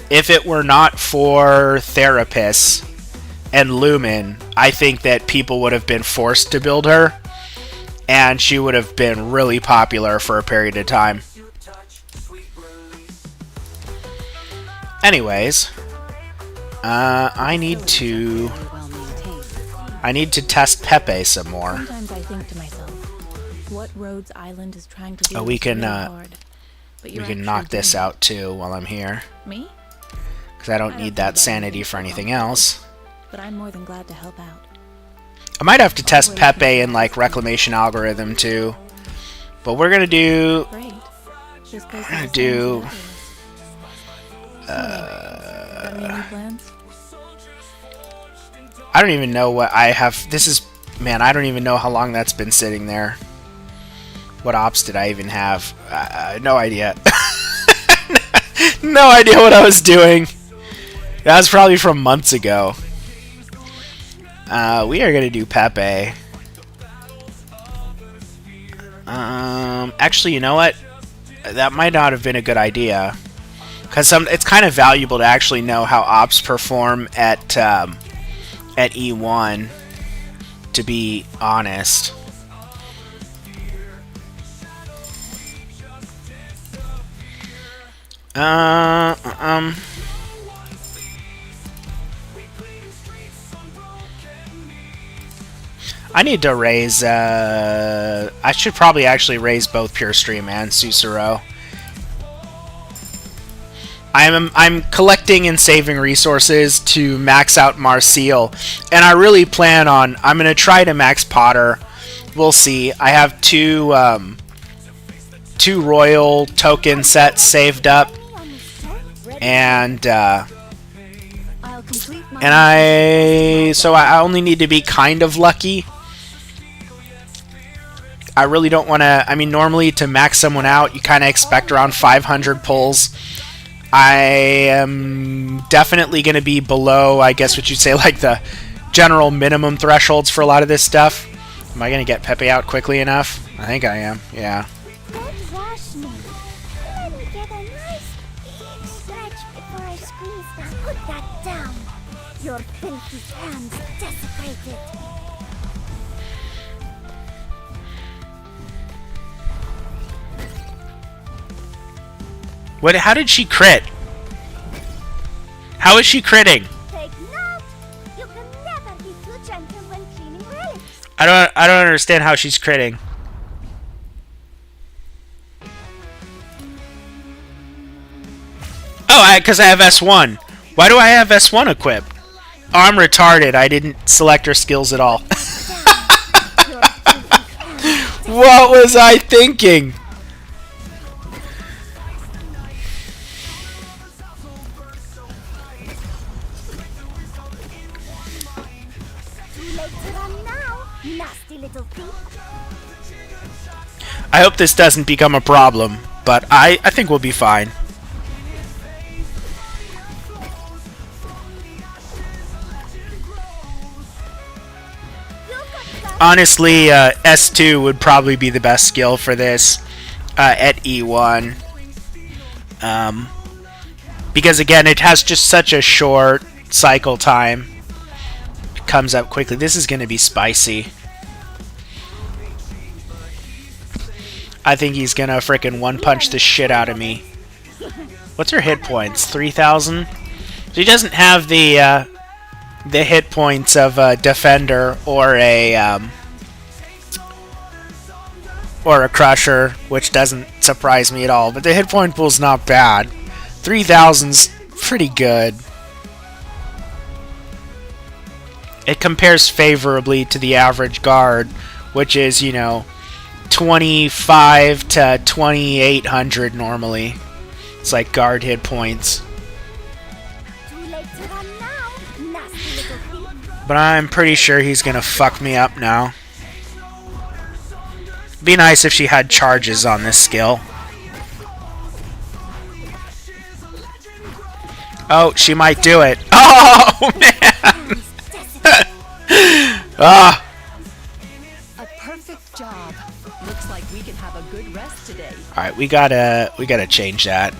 if it were not for Therapists and Lumen, I think that people would have been forced to build her. And she would have been really popular for a period of time. Anyways, I need to test Pepe some more. Sometimes I think to myself, what Rhodes Island is trying to do. We can really hard, but we you're can actually knock this doing out too while I'm here, it. Me? because I don't need that sanity for anything else. But I'm more than glad to help out. I might have to test Pepe in like Reclamation Algorithm too, but we're gonna do. Great. This place gonna is do, fabulous. Got any new plans? I don't even know what I have. This is, man, I don't even know how long that's been sitting there. What ops did I even have? No idea. No idea what I was doing. That was probably from months ago. We are gonna do Pepe. Actually, you know what? That might not have been a good idea, because it's kind of valuable to actually know how ops perform at E1. To be honest. I need to raise, I should probably actually raise both Pure Stream and Susuro. I'm collecting and saving resources to max out Marseille, and I really plan on, I'm going to try to max Potter. We'll see. I have two Royal token sets saved up, and I only need to be kind of lucky. I really don't want to, I mean, normally to max someone out, you kind of expect around 500 pulls. I am definitely going to be below, I guess what you'd say, like the general minimum thresholds for a lot of this stuff. Am I going to get Pepe out quickly enough? I think I am, yeah. Don't rush me. Let me get a nice big stretch before I squeeze that. Put that down. Your filthy hands desecrated. What? How did she crit? How is she critting? Take note. You can never be too gentle when cleaning relics. I don't understand how she's critting. Oh, because I have S1. Why do I have S1 equipped? Oh, I'm retarded. I didn't select her skills at all. What was I thinking? Too late to run now, nasty little thief. I hope this doesn't become a problem, but I think we'll be fine. Honestly, S2 would probably be the best skill for this at E1. Because again, it has just such a short cycle time. It comes up quickly. This is going to be spicy. I think he's going to frickin' one-punch the shit out of me. What's her hit points? 3,000? She doesn't have the hit points of a defender or a crusher, which doesn't surprise me at all. But the hit point pool's not bad. 3,000's pretty good. It compares favorably to the average guard, which is, you know, 25 to 2,800 normally. It's like guard hit points. Too late to run now, nasty little thief. But I'm pretty sure he's gonna fuck me up now. Be nice if she had charges on this skill. Oh, she might do it. Oh, man! Ah! A perfect job. Looks like we can have a good rest today. Alright, we gotta change that.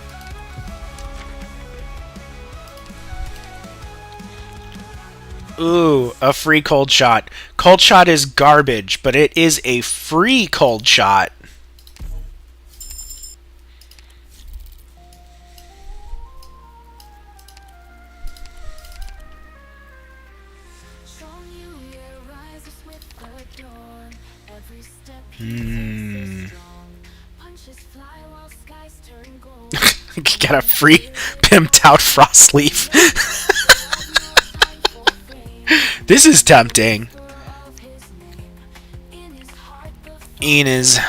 Ooh, a free cold shot. Cold shot is garbage, but it is a free cold shot. Get a free pimped out frost leaf. This is tempting. Ina's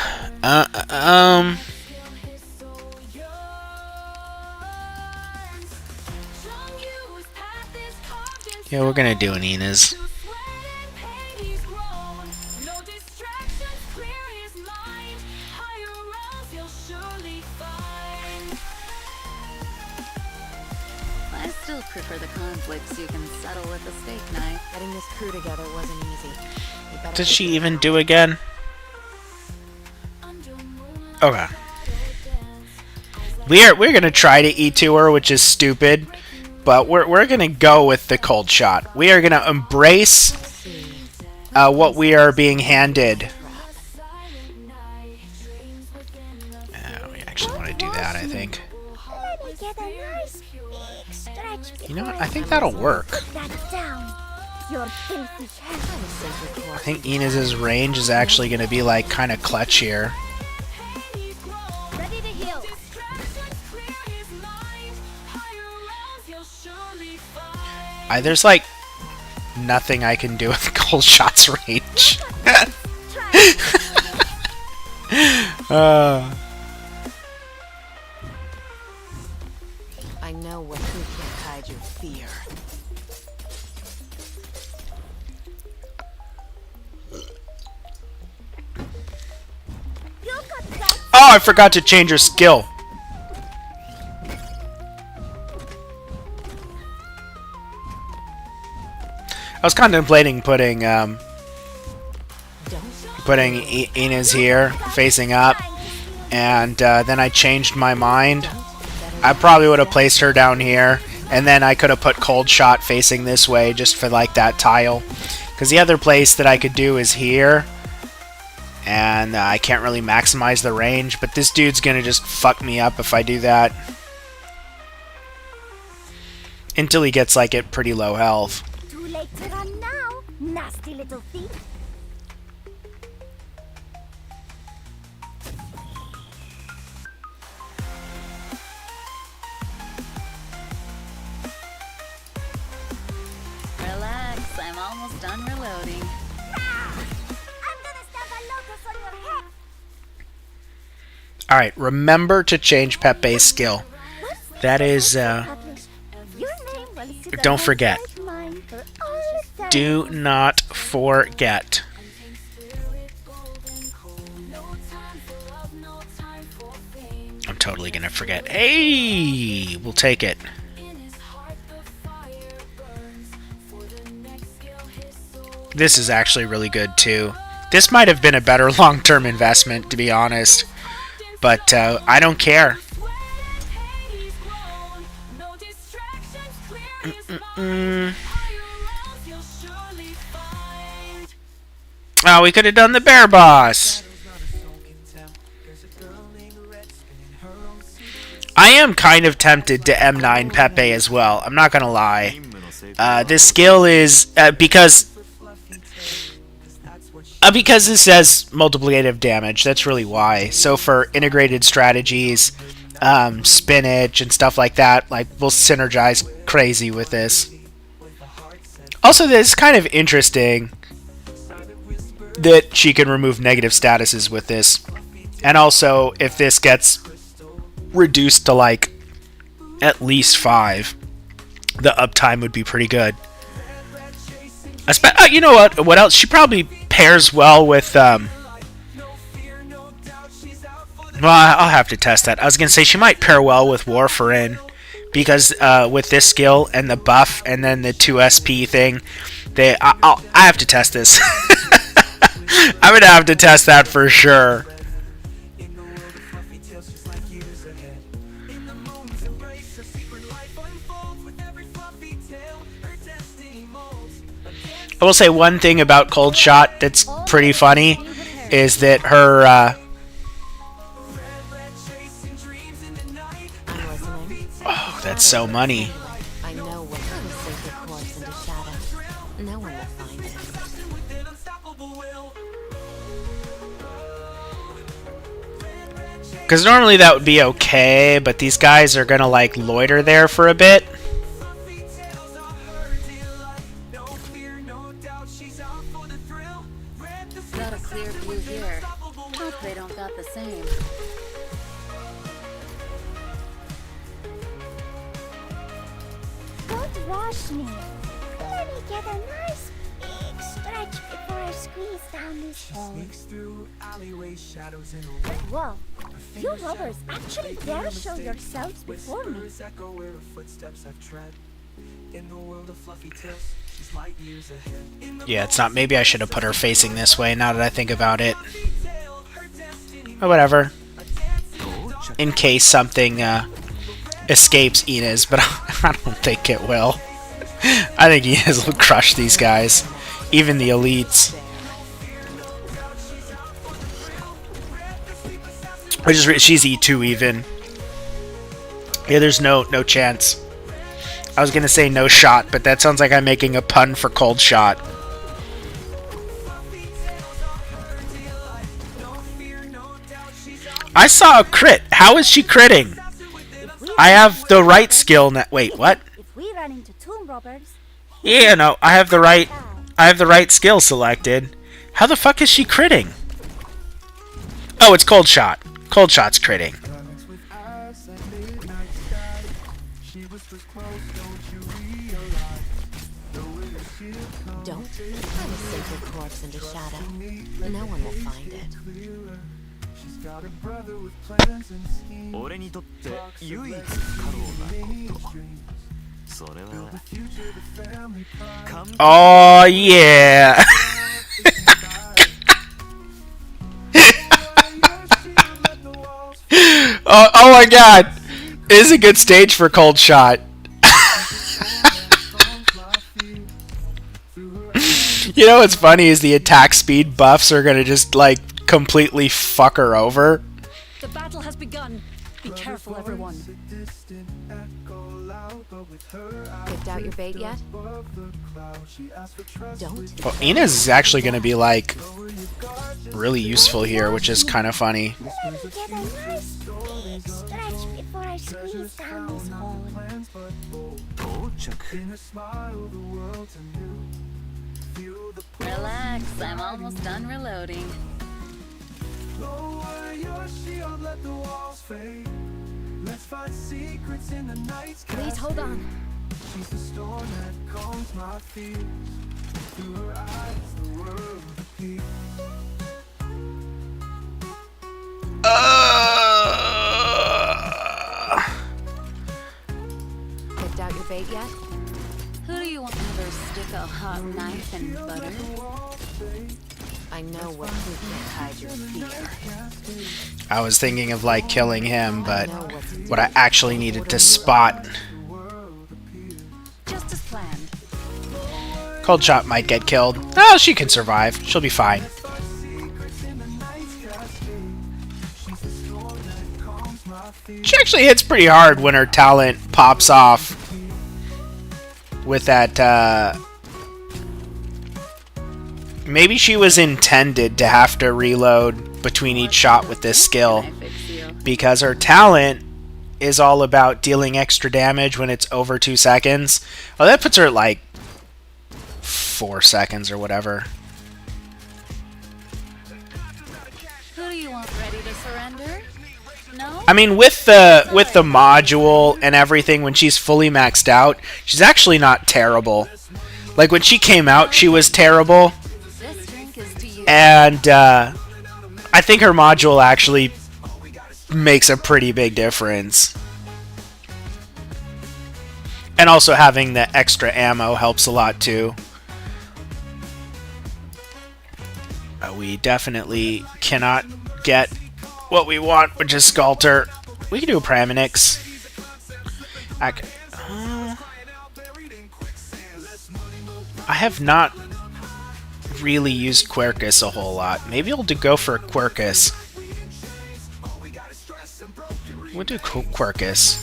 yeah, we're gonna do an Ina's. I still prefer the conflicts you can settle with a steak knife. Getting this crew together wasn't easy. Does she even do again? Okay. We're gonna try to E2 her, which is stupid, but we're gonna go with the cold shot. We are gonna embrace what we are being handed. We actually want to do that, I think. Let me get a nice big stretch. You know what? I think that'll work. Put that down. Your filthy hands. I think Inez's range is actually going to be like kind of clutch here. Ready to heal. There's like nothing I can do with cold shot's range. I know what who can hide your fear. You got that. Oh, I forgot to change her skill. I was contemplating putting Inez here, facing up, and then I changed my mind. I probably would have placed her down here, and then I could have put cold shot facing this way just for like that tile. Because the other place that I could do is here, and I can't really maximize the range, but this dude's gonna just fuck me up if I do that. Until he gets like at pretty low health. Too late to run now, nasty little thief. Relax, I'm almost done reloading. I'm gonna stab a lotus on your head. Alright, remember to change Pepe's skill. That is, don't forget. Do not forget. I'm totally gonna forget. Hey! We'll take it. This is actually really good, too. This might have been a better long-term investment, to be honest. But, I don't care. Oh, we could have done the bear boss. I am kind of tempted to M9 Pepe as well. I'm not gonna lie. This skill is because this says multiplicative damage. That's really why. So for integrated strategies, spinach and stuff like that, like we'll synergize crazy with this. Also, it's kind of interesting that she can remove negative statuses with this, and also if this gets reduced to like at least 5, the uptime would be pretty good. You know what else? She probably pairs well with well, I'll have to test that. I was gonna say she might pair well with Warfarin, because with this skill and the buff and then the 2 SP thing, I have to test this. I'm gonna have to test that for sure. I will say one thing about Cold Shot that's pretty funny is that her oh, that's so money. I know what will save your corpse into shadow. No one will find it. Because normally that would be okay, but these guys are gonna like loiter there for a bit. Got a clear view here. Hope they don't got the same. Don't rush me. Let me get a nice big stretch before I squeeze down this hole. Whoa, you robbers actually dare show yourselves before me. Yeah, it's not. Maybe I should have put her facing this way now that I think about it. Or whatever. In case something escapes Inez, but I don't think it will. I think Inez will crush these guys. Even the elites. She's E2 even. Yeah, there's no chance. I was gonna say no shot, but that sounds like I'm making a pun for Cold Shot. I saw a crit. How is she critting? I have the right skill now. Wait, what? If we run into tomb robbers, Yeah, no, I have the right skill selected. How the fuck is she critting? Oh, it's Cold Shot. Cold Shot's critting. Don't try to save your corpse into shadow. No one will find it. 俺にとって唯一不可能なことそれは Oh yeah. Oh my god. It is a good stage for Cold Shot. You know what's funny is the attack speed buffs are gonna just like completely fuck her over. The battle has begun. Be careful, everyone. Picked out your bait yet? Don't. Well, Inez is actually gonna be like really useful here, which is kind of funny. let me get a nice big stretch before I squeeze down this hole. Relax, I'm almost done reloading. your shield, let the walls fade. Let's find secrets in the night's Please hold on. She's the storm that calms my fears. Through her eyes, the world repeats. Picked out your bait yet? Who do you want to ever stick a hot knife in butter? I know what you can hide your fear. I was thinking of like killing him, but what I actually needed to spot. Just as planned. Cold shot might get killed. Oh, she can survive. She'll be fine. She actually hits pretty hard when her talent pops off with that, maybe she was intended to have to reload between each shot with this skill, because her talent is all about dealing extra damage when it's over 2 seconds. Oh, that puts her at like 4 seconds or whatever. Who do you want ready to surrender? No? I mean, with the module and everything, when she's fully maxed out, she's actually not terrible. Like when she came out, she was terrible, This drink is to you. and I think her module actually makes a pretty big difference. And also having the extra ammo helps a lot too. We definitely cannot get what we want, which is Sculptor. We can do a Praminix. I have not really used Quercus a whole lot. Maybe I'll go for Quercus. We'll do Quercus.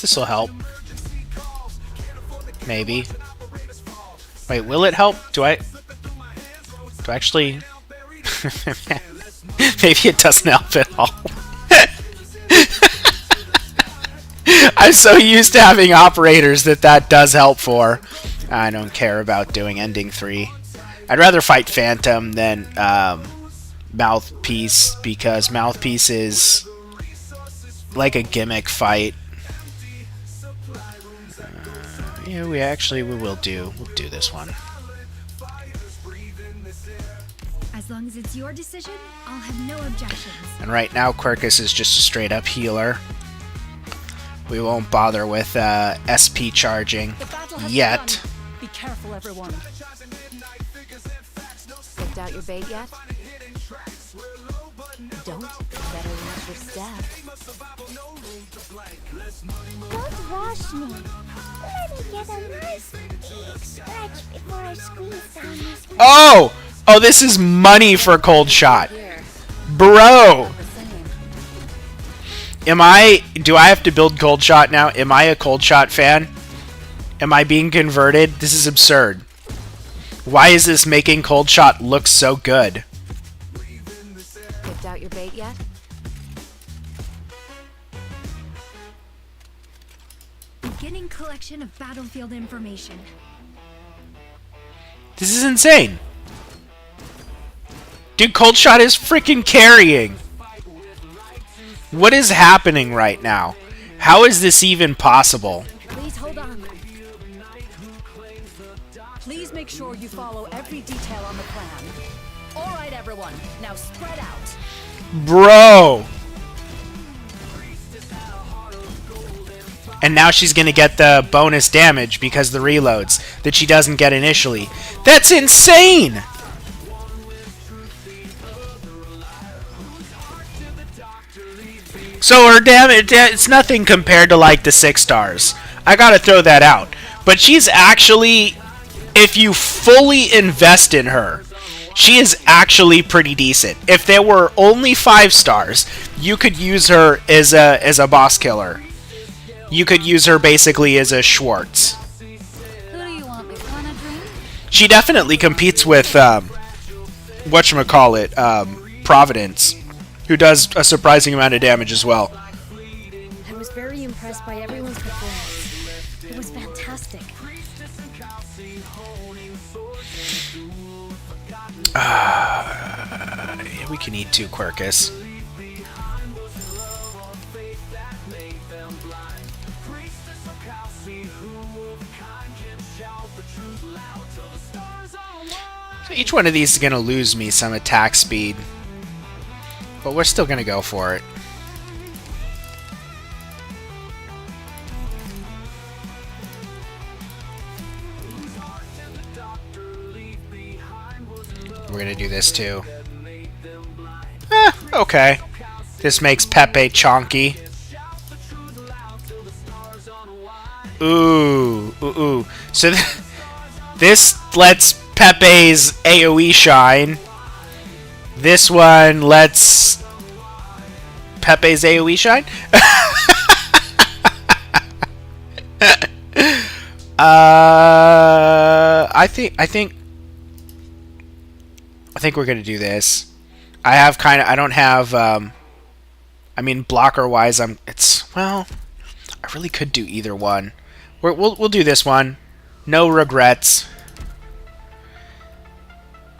This will help. Maybe. Wait, will it help? Do I actually... Maybe it doesn't help at all. I'm so used to having operators that does help for. I don't care about doing ending 3. I'd rather fight Phantom than Mouthpiece, because Mouthpiece is like a gimmick fight. Yeah, we will do this one. As long as it's your decision, I'll have no objections. And right now, Quercus is just a straight up healer. We won't bother with SP charging yet. Be careful, everyone. Picked out your bait yet? Don't. Better watch your step. Don't rush me. Let me get a nice big stretch before I squeeze down this. Oh! Oh, this is money for Cold Shot. Here. Bro! The same. Do I have to build Cold Shot now? Am I a Cold Shot fan? Am I being converted? This is absurd. Why is this making Cold Shot look so good? Picked out your bait yet? Beginning collection of battlefield information. This is insane. Dude, Cold Shot is freaking carrying. What is happening right now? How is this even possible? Please hold on. Please make sure you follow every detail on the plan. All right, everyone. Now spread out. Bro! And now she's gonna get the bonus damage because the reloads that she doesn't get initially. That's insane! So her damage, it's nothing compared to like the 6 stars. I gotta throw that out. But she's actually, if you fully invest in her, she is actually pretty decent. If there were only 5 stars, you could use her as a boss killer. You could use her basically as a Schwartz. Who do you want me on a drink? She definitely competes with whatchamacallit, Providence, who does a surprising amount of damage as well. I was very impressed by everyone's performance. It was fantastic. We can eat 2 Quercus. So each one of these is going to lose me some attack speed, but we're still going to go for it. We're going to do this too. Okay. This makes Pepe chonky. Ooh, ooh, ooh. So this lets Pepe's AoE shine. This one lets Pepe's AoE shine. I think we're gonna do this. I don't have. I mean, blocker wise, well. I really could do either one. We'll do this one. No regrets.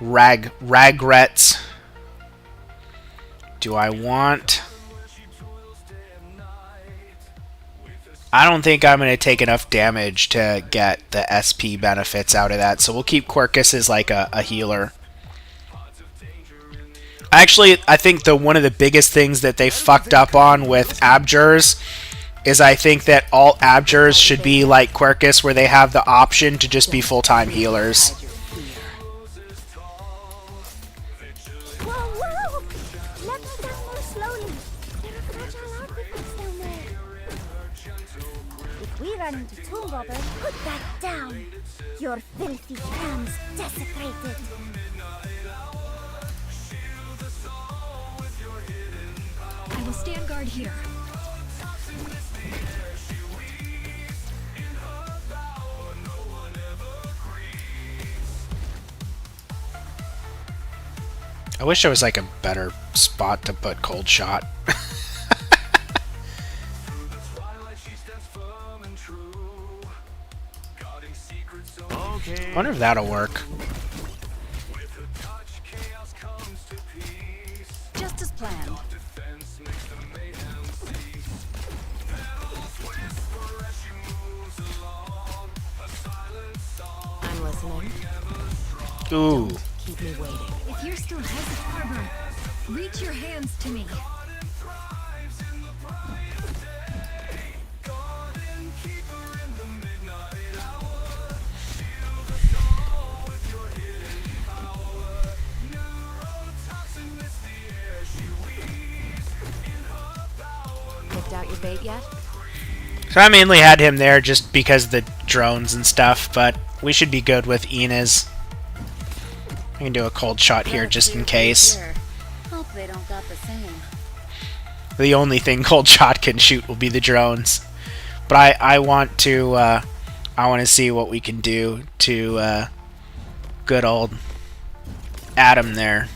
Regrets. Do I want? I don't think I'm going to take enough damage to get the SP benefits out of that, so we'll keep Quercus as like a healer. Actually, I think one of the biggest things that they fucked up on with Abjurs is I think that all Abjurs should be like Quercus, where they have the option to just be full-time healers. Whoa, whoa! Let me down more slowly. There are fragile artifacts down there. If we run into Tomb Robber, put that down. Your filthy hands desecrated. I will stand guard here. I wish there was like a better spot to put Cold Shot. I wonder if that'll work. Just as planned. I'm listening. Ooh. Keep me waiting. If you're still hesitant, reach your hands to me. Picked out your bait yet? So I mainly had him there just because of the drones and stuff, but we should be good with Ena's. I can do a Cold Shot here just in case. Hope they don't got the same. The only thing Cold Shot can shoot will be the drones. But I want to see what we can do to good old Adam there.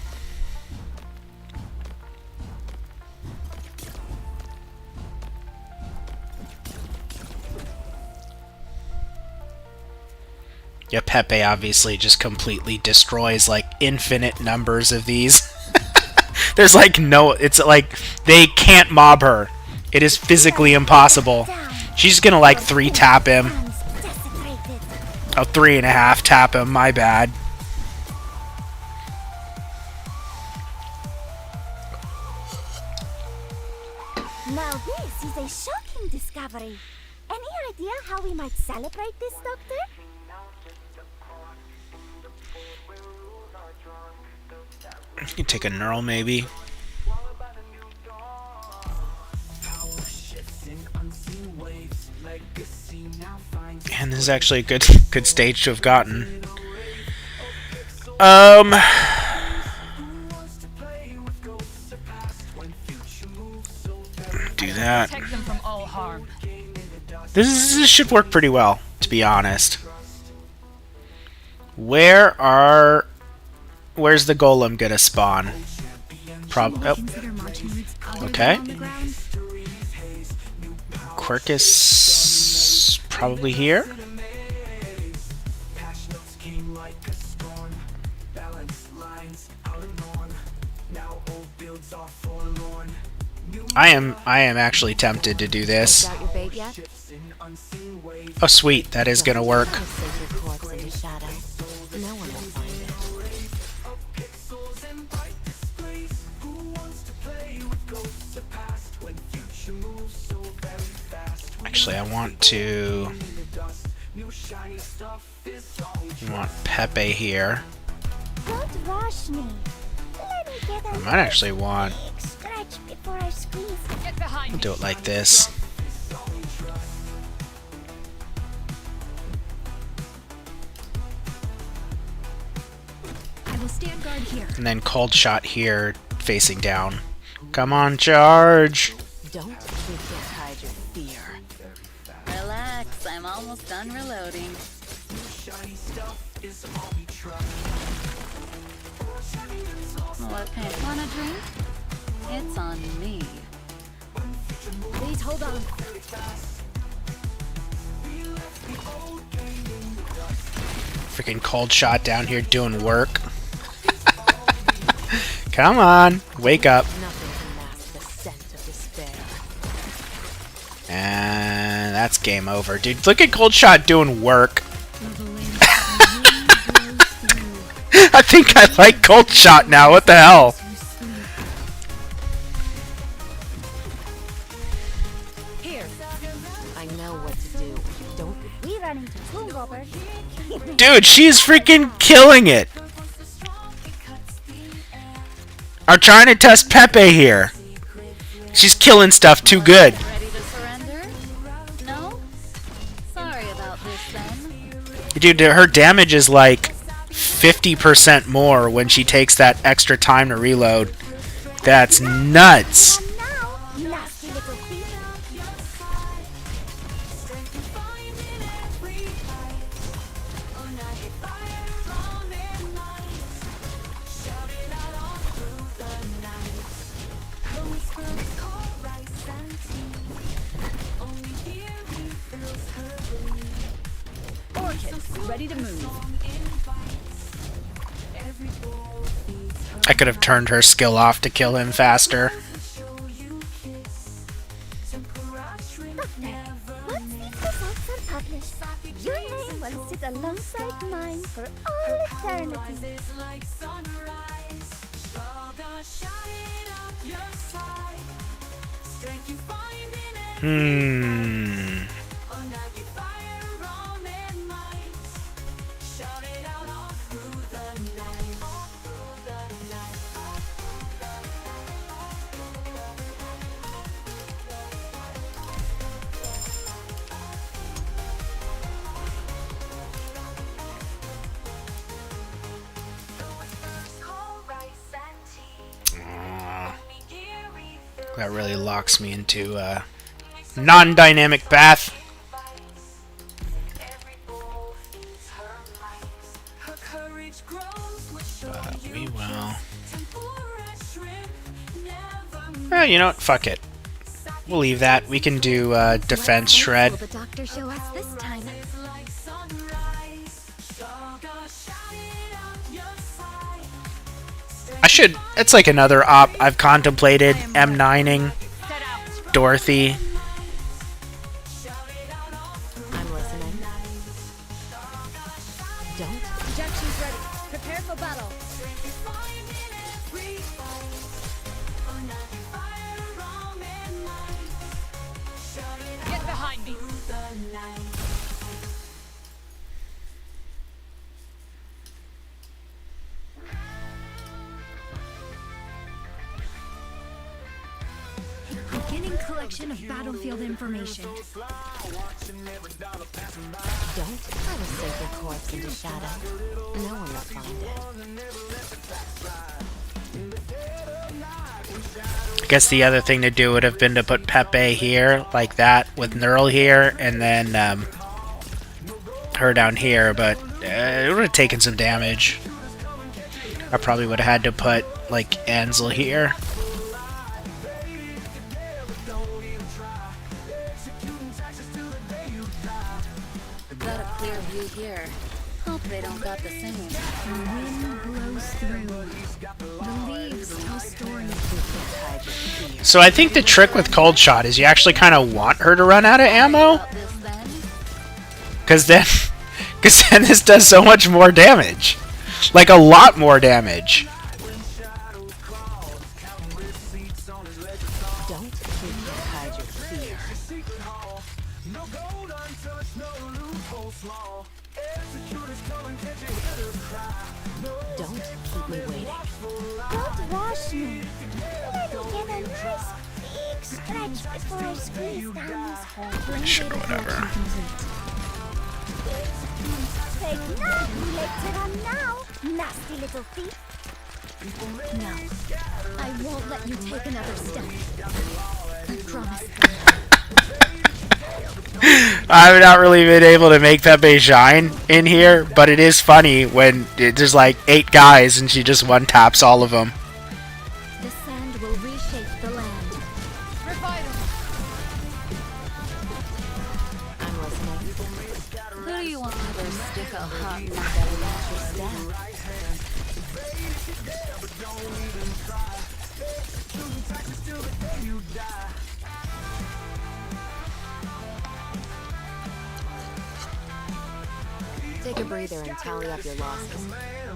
Yeah, Pepe obviously just completely destroys like infinite numbers of these. There's like it's like they can't mob her. It is physically impossible. She's gonna like 3-tap him. Oh, 3.5 tap him, my bad. Now this is a shocking discovery. Any idea how we might celebrate this, Doctor? You can take a neural maybe. And this is actually a good stage to have gotten. Do that. Protect them from all harm. This should work pretty well, to be honest. Where's the golem gonna spawn? Okay. Quercus Probably here. I am actually tempted to do this. Got your bait yet? Oh sweet, that is gonna work. I'll sink your corpse into shadow. No one will find it. Actually, I want to... I want Pepe here. Don't rush me. Let me get I a might actually want... big stretch before I squeeze. Get behind I'll me. do it like this. I will stand guard here. And then cold shot here, facing down. Come on, charge! Don't you can't hide your fear. Relax, I'm almost done reloading. What kind? Want a drink? It's on me. Please hold on. Freaking cold shot down here doing work. Come on, wake up. Nothing can mask the scent of despair. And that's game over. Dude, look at cold shot doing work. I think I like cold shot now. What the hell? Here. I know what to do. Don't We run into tomb robbers. Dude, she's freaking killing it. I'm trying to test Pepe here. She's killing stuff too good. Ready to surrender? No? Sorry about this then. Dude, her damage is like 50% more when she takes that extra time to reload. That's nuts. Now, you nasty little thief. Orchid, ready to move. I could have turned her skill off to kill him faster. Once these results are published, your name will sit alongside mine for all eternity. That really locks me into non-dynamic bath. But we will. You know what? Fuck it. We'll leave that. We can do defense shred. Will the doctor show us this time? I should. It's like another op I've contemplated. M9ing Dorothy. I'm listening. Don't. Projections ready. Prepare for battle. Get behind me. Beginning collection of battlefield information. Don't try to sink your corpse into shadow. No one will find it. I guess the other thing to do would have been to put Pepe here, like that, with Neural here, and then her down here, but it would have taken some damage. I probably would have had to put, like, Ansel here. clear view here. Hope they don't got the same. The wind blows through. The leaves tell stories. So I think the trick with Cold Shot is you actually kind of want her to run out of ammo, About this then? because then this does so much more damage, like a lot more damage. Don't think you hide your fear. Don't keep me waiting. Don't rush me. Let me get a nice big stretch before I squeeze down this whole Sure, whatever. Take now, you like to run now, nasty little thief. No, I won't let you take another step. I promise. I've not really been able to make Pepe shine in here, but it is funny when there's like 8 guys and she just one taps all of them. The sand will reshape the land. I'm listening. Who do you want to stick a hot knife at your staff? Take a breather and tally up your losses.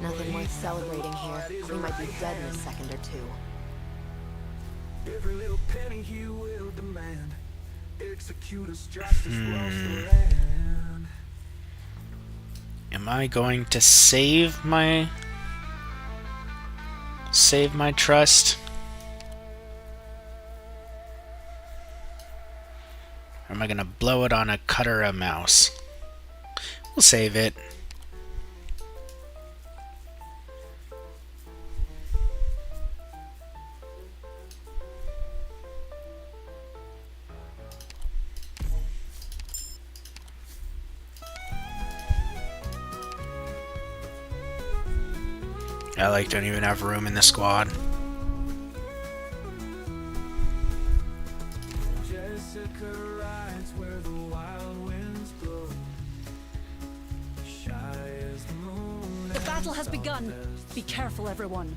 Nothing worth celebrating here. We might be dead in a second or two. Every little penny he will demand. Execute us justice across the land. Am I going to save my trust? Or am I gonna blow it on a cutter a mouse? We'll save it. I like don't even have room in the squad. Jessica rides where the wild winds blow. Shy as the moon. The battle has begun. Be careful, everyone.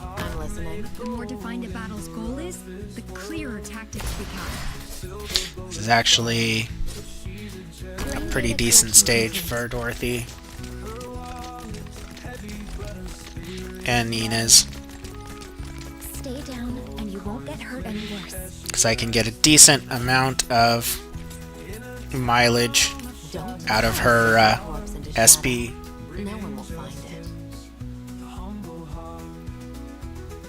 I'm listening. The more defined a battle's goal is, the clearer tactics become. This is actually a pretty decent stage for Dorothy and Nina's, Stay down and you won't get hurt any worse. because I can get a decent amount of mileage Don't out of her corpse into SP. shadow. No one will find it.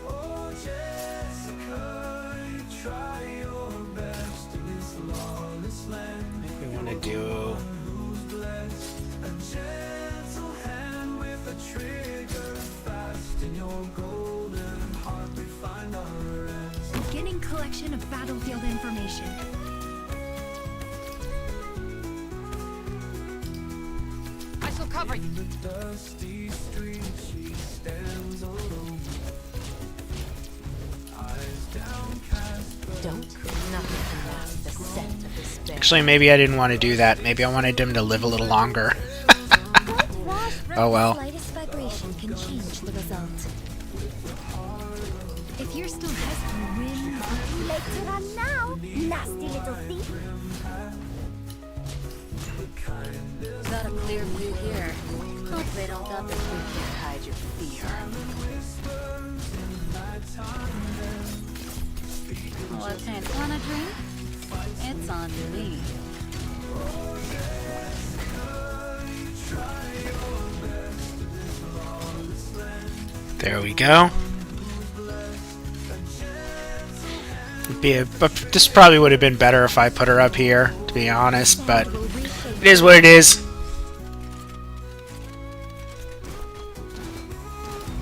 Oh, Jessica, you try your best in this lawless land. We want to do Who's blessed? A gentle hand with a trigger fast in your golden heart. We find our rest. Beginning collection of battlefield information. I shall cover you. The dusty street, she stands alone. Eyes downcast, but Don't. Nothing can mask the scent of despair. Actually, maybe I didn't want to do that. Maybe I wanted him to live a little longer. Don't rush. Oh well. The slightest vibration can change the result. If you're still hesitant, win. You like to run now, nasty little thief. Got a clear view here. Hope they don't got the we can't hide your fear. What's it? Want a drink? It's on me. There we go. This probably would have been better if I put her up here, to be honest, but it is what it is.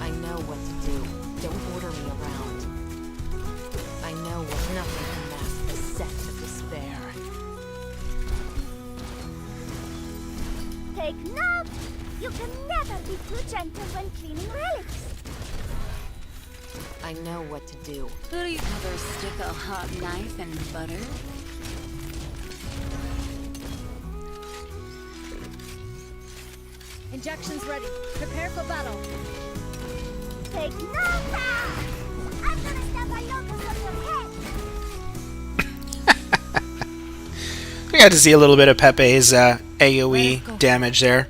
I know what to do. Don't order me around. I know what nothing can mask the scent of despair. Take note. You can never be too gentle when cleaning relics. I know what to do. Who do you ever stick a hot knife in butter? Injections ready. Prepare for battle. Take nota! I'm gonna stab my locus on your head! We got to see a little bit of Pepe's AoE damage there.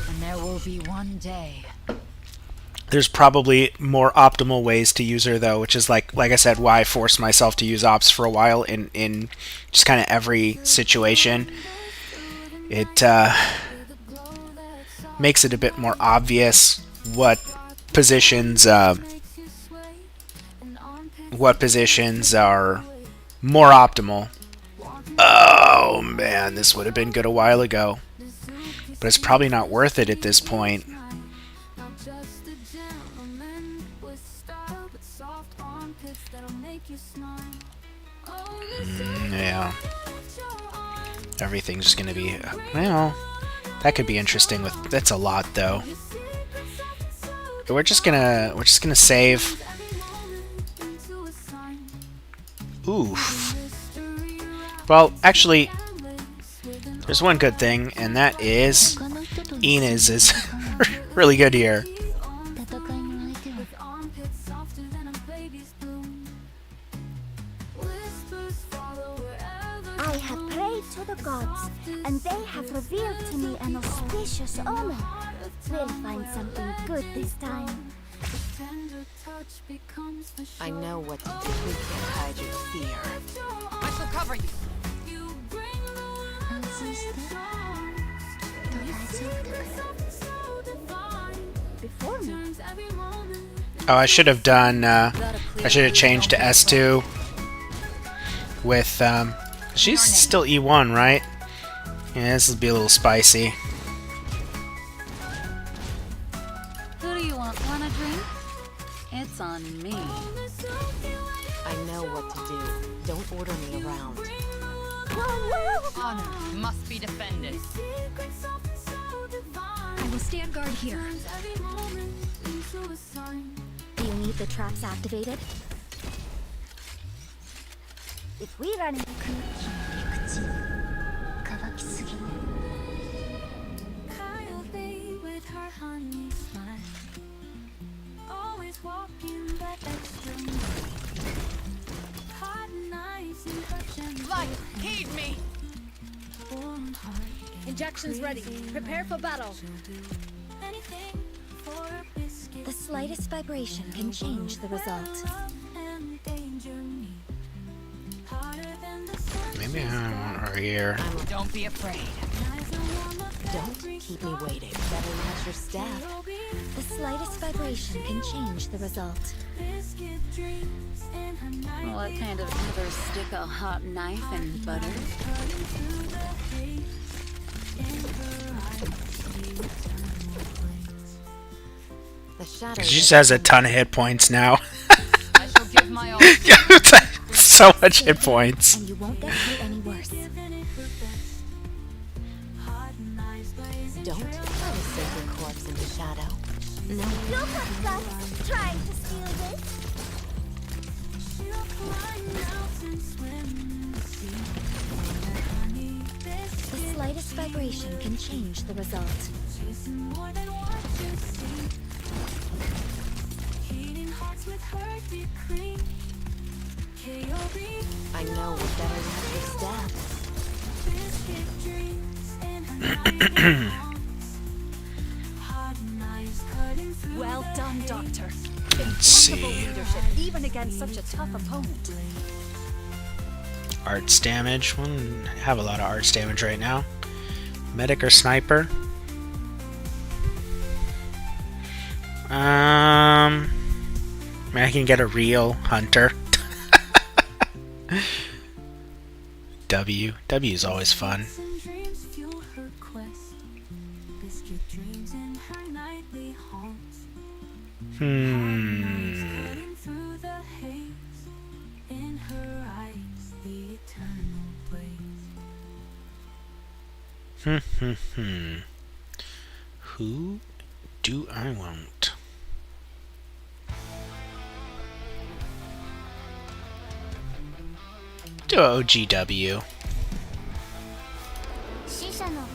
And there will be one day. There's probably more optimal ways to use her though, which is like I said, why I forced myself to use ops for a while in just kind of every situation. It makes it a bit more obvious what positions are more optimal. Oh man, this would have been good a while ago, but it's probably not worth it at this point. Yeah. Everything's just gonna be, well, that could be interesting with, that's a lot though. We're just gonna save. Oof. Well, actually, there's one good thing, and that is Inez is really good here. I have prayed to the gods, and they have revealed to me an auspicious omen. We'll find something good this time. I know what to do. We can't hide your fear. I shall cover you. 安心して大丈夫だから Before me, Oh, I should have done. I should have changed to S2 with. She's still E1, right? Yeah, this will be a little spicy. Who do you want? Want a drink? It's on me. I know what to do. Don't order me around. Honor must be defended. I will stand guard here. do you need the traps activated? If we run into 乾きすぎ Light, heed me. Injections ready. Prepare for battle. the slightest vibration can change the result. Maybe I don't want her here. Don't be afraid. Don't keep me waiting. Better watch your step. The slightest vibration can change the result. What kind of ever stick a hot knife in butter? The shadow. She just has a ton of hit points now. I shall give my all. So much hit points. And you won't get hurt any worse. Don't try to sink your corpse into shadow. No. You'll have guts trying to steal this. The slightest vibration can change the result. I know what better watch your step. Well done, Doctor. Let's see. Leadership, even against such a tough opponent. Arts damage. Well, I have a lot of arts damage right now. Medic or sniper? I mean, I can get a real hunter. W is always fun. Who do I want? Do a OGW. 死者の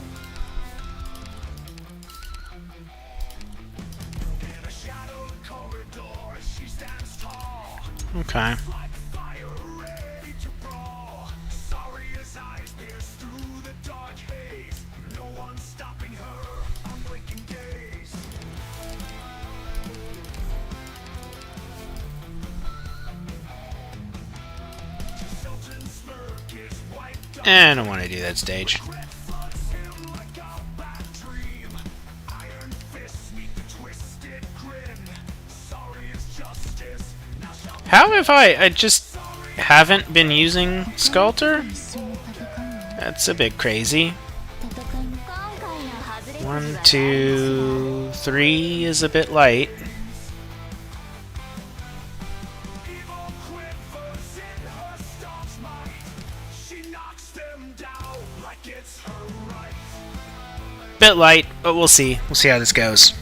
Okay. I don't want to do that stage. How have I just haven't been using Sculptor? That's a bit crazy. 1, 2, 3 is a bit light. Bit light, but we'll see. We'll see how this goes.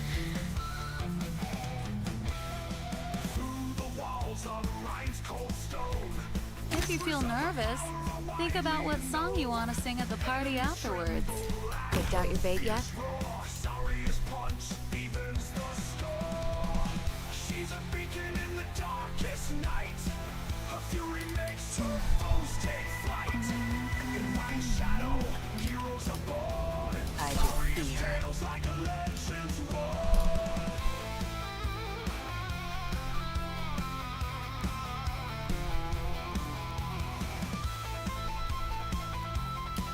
If you feel nervous, think about what song you want to sing at the party afterwards. Picked out your bait yet? Hide your fear.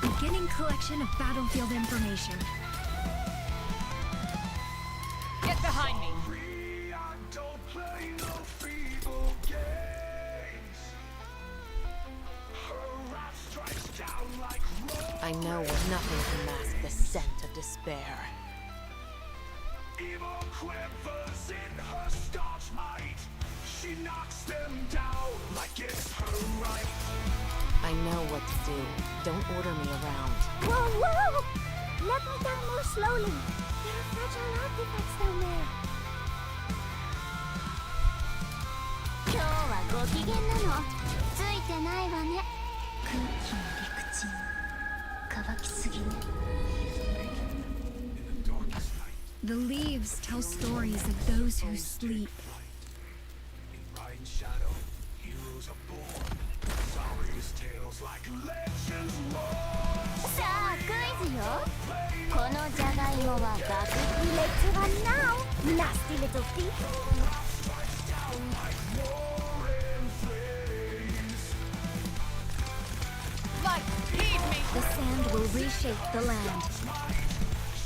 Beginning collection of battlefield information. Get behind me. I know what nothing can mask the scent of despair. Evil quivers in her staunch might. She knocks them down like it's her right. I know what to do. Don't order me around. Whoa, whoa! Let me down more slowly. There are fragile artifacts down there. 今日はご機嫌なの。ついてないわね。空気の陸地に乾きすぎね。The leaves tell stories of those who sleep. In shadow, heroes are born. Sorry's tales like legends roar. さあクイズよ。このじゃがいもは爆裂。Let's run now, nasty little thief. The sand will reshape the land.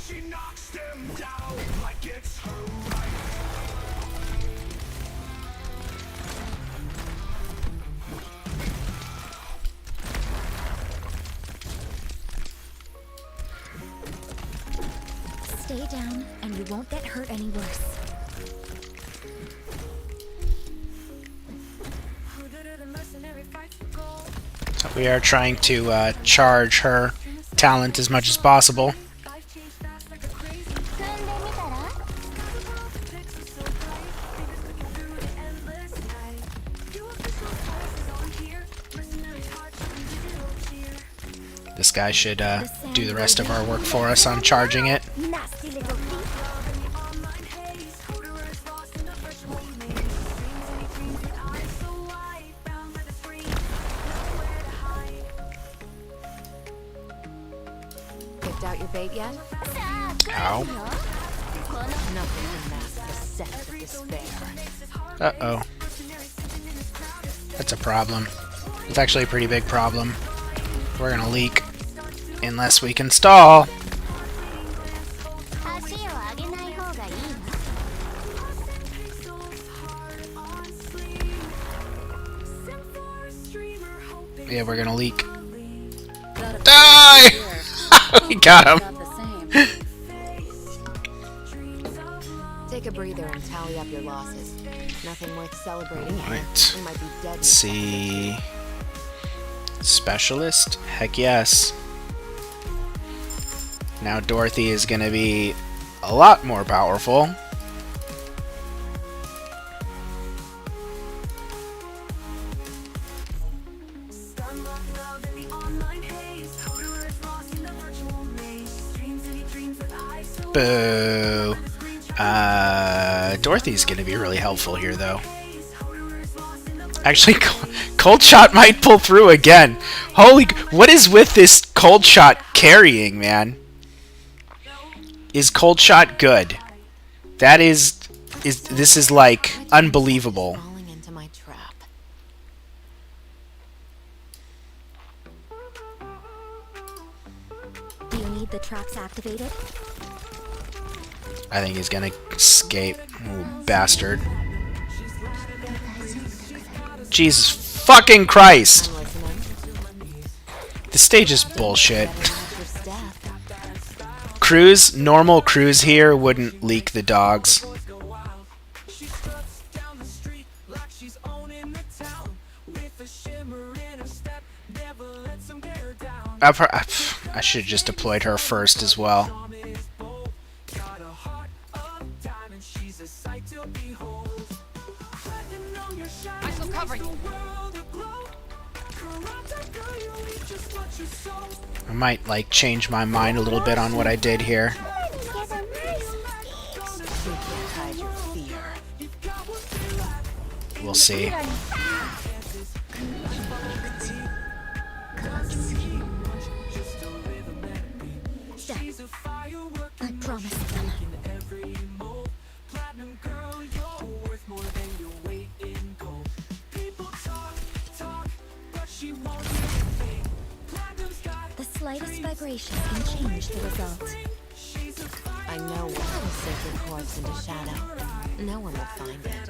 She knocks them down like it's her right. Stay down and you won't get hurt any worse. We are trying to charge her talent as much as possible. This guy should do the rest of our work for us on charging it. Nasty little thief. Picked out your bait yet? Ow. Nothing can mask the scent of despair. Uh-oh. That's a problem. It's actually a pretty big problem. We're gonna leak. Unless we can stall. Yeah, we're gonna leak. Die! We got him. Take a breather and tally up your losses. Nothing worth celebrating. Right. We might be dead. Let's see. Specialist? Heck yes. Now Dorothy is gonna be a lot more powerful. Boo. Dorothy's gonna be really helpful here, though. Actually, cold shot might pull through again. Holy, what is with this cold shot carrying, man? Is cold shot good? That is this is like unbelievable. Falling into my trap. Do you need the traps activated? I think he's gonna escape. Oh, bastard. Jesus fucking Christ! I'm listening. The stage is bullshit. Watch your step. Cruise, normal cruise here wouldn't leak the dogs. I should have just deployed her first as well. I shall cover you. I might like change my mind a little bit on what I did here. You can't hide your fear. We'll see. I promise them. The slightest vibration can change the result. I know what the sacred course into shadow. No one will find it.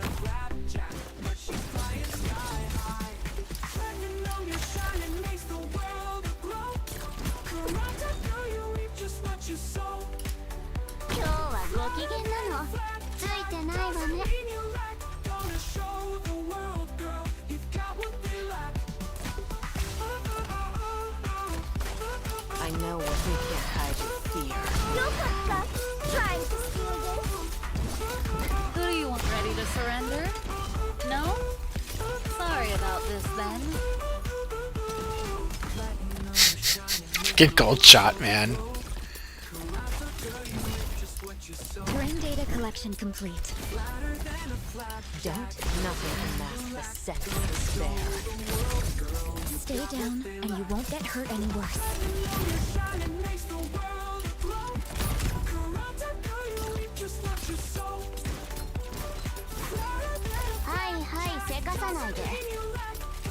I know what you can't hide your fear. Trying to steal this? Who do you want ready to surrender? No? Sorry about this then. Fucking gold shot, man. Terrain data collection complete. Nothing can mask the scent of despair. Stay down, and you won't get hurt any worse.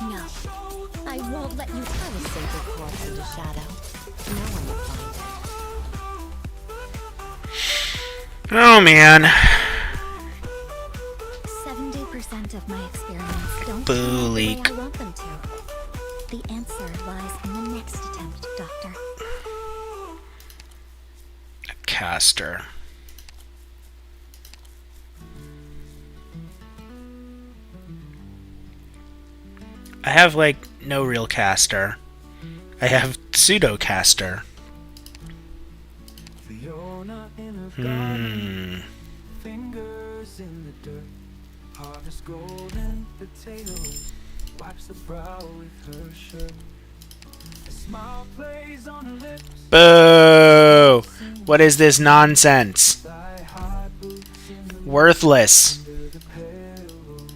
No, I won't let you Have a sacred course into shadow. No one will find it. Oh man. 70% of my experiments don't Boo go the way leak. I want them to. The answer lies in the next attempt, Doctor. Caster. I have like no real caster. I have pseudo caster. Fingers in the dirt, harvest golden potatoes, wipes the brow with her shirt. A smile plays on her lips, Boo! What is this nonsense? thigh high boots in the Worthless. under the pale.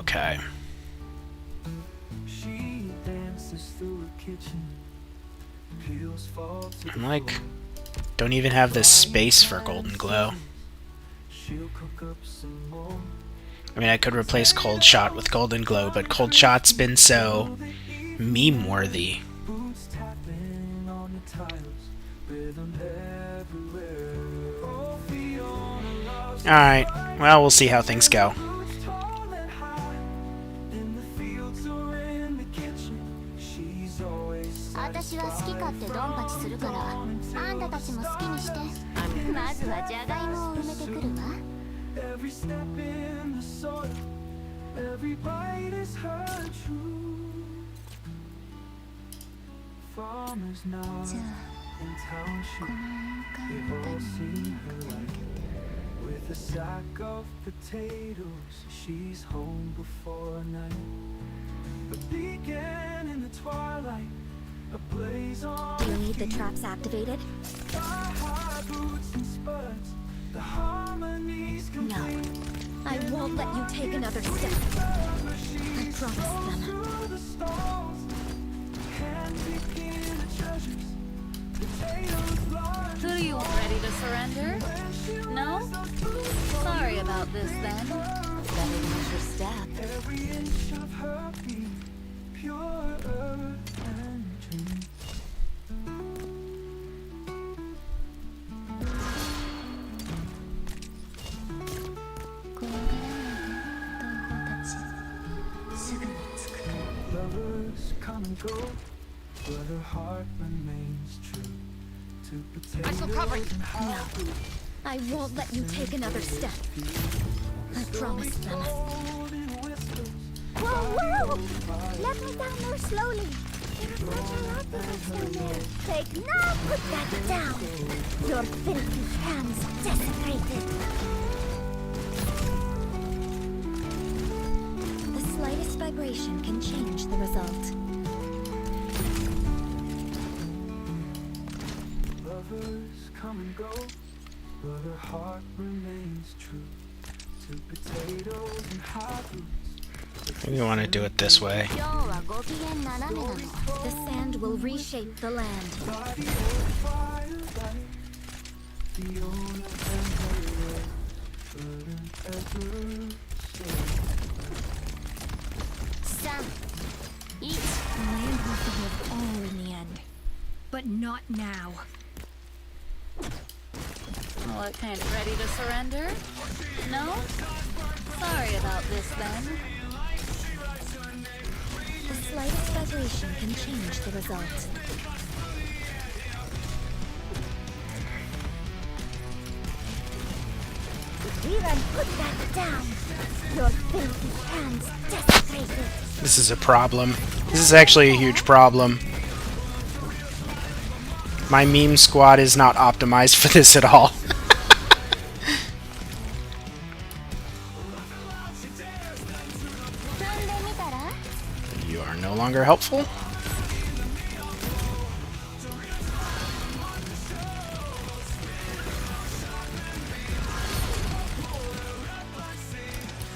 Okay. She dances through a kitchen, peels fall to I'm the like, floor. don't even have the space for Golden Glow. She'll cook up some more. I mean, I could replace Cold Shot with Golden Glow, but Cold Shot's been so meme-worthy. Boots tapping on the tiles, rhythm everywhere. Oh, Fiona loves Alright, well, we'll see how things go. boots tall and high. In the fields or in the kitchen, she's always 私は好き勝手ドンパチするからあんたたちも好きにしてまずはじゃがいもを埋めてくるわ every step in the soil, every bite is her truth. Farmers now じゃ in あ township, この they've 簡単 all seen に her life. With a sack of potatoes, she's home before night. A beacon in the twilight, a blaze on Do you need the traps activated? high boots and spuds. No, I won't let you take another step. I promise them. Who do you want ready to surrender? No? Sorry about this then. Better watch your step. Every inch of her being pure earth and dream. Lovers come and go, but her heart remains true to potatoes and hot No, I won't let you take another step. I promise them. golden whistles. Whoa, whoa! Let me down more slowly. There are fragile artifacts down there. Take now, put that down. Your filthy hands desecrated. The slightest vibration can change the result. Lovers come and go, but her heart remains true to potatoes and hot roots. Maybe you want to do it this way. The sand will reshape the land. By the old firelight, Fiona and her burden ever so. Sam, eat. The land will forgive all in the end, but not now. What kind ready to surrender? No? Sorry about this then. The slightest vibration can change the result. Viren, put that down. Your filthy hands desecrated. This is a problem. This is actually a huge problem. My meme squad is not optimized for this at all. You are no longer helpful.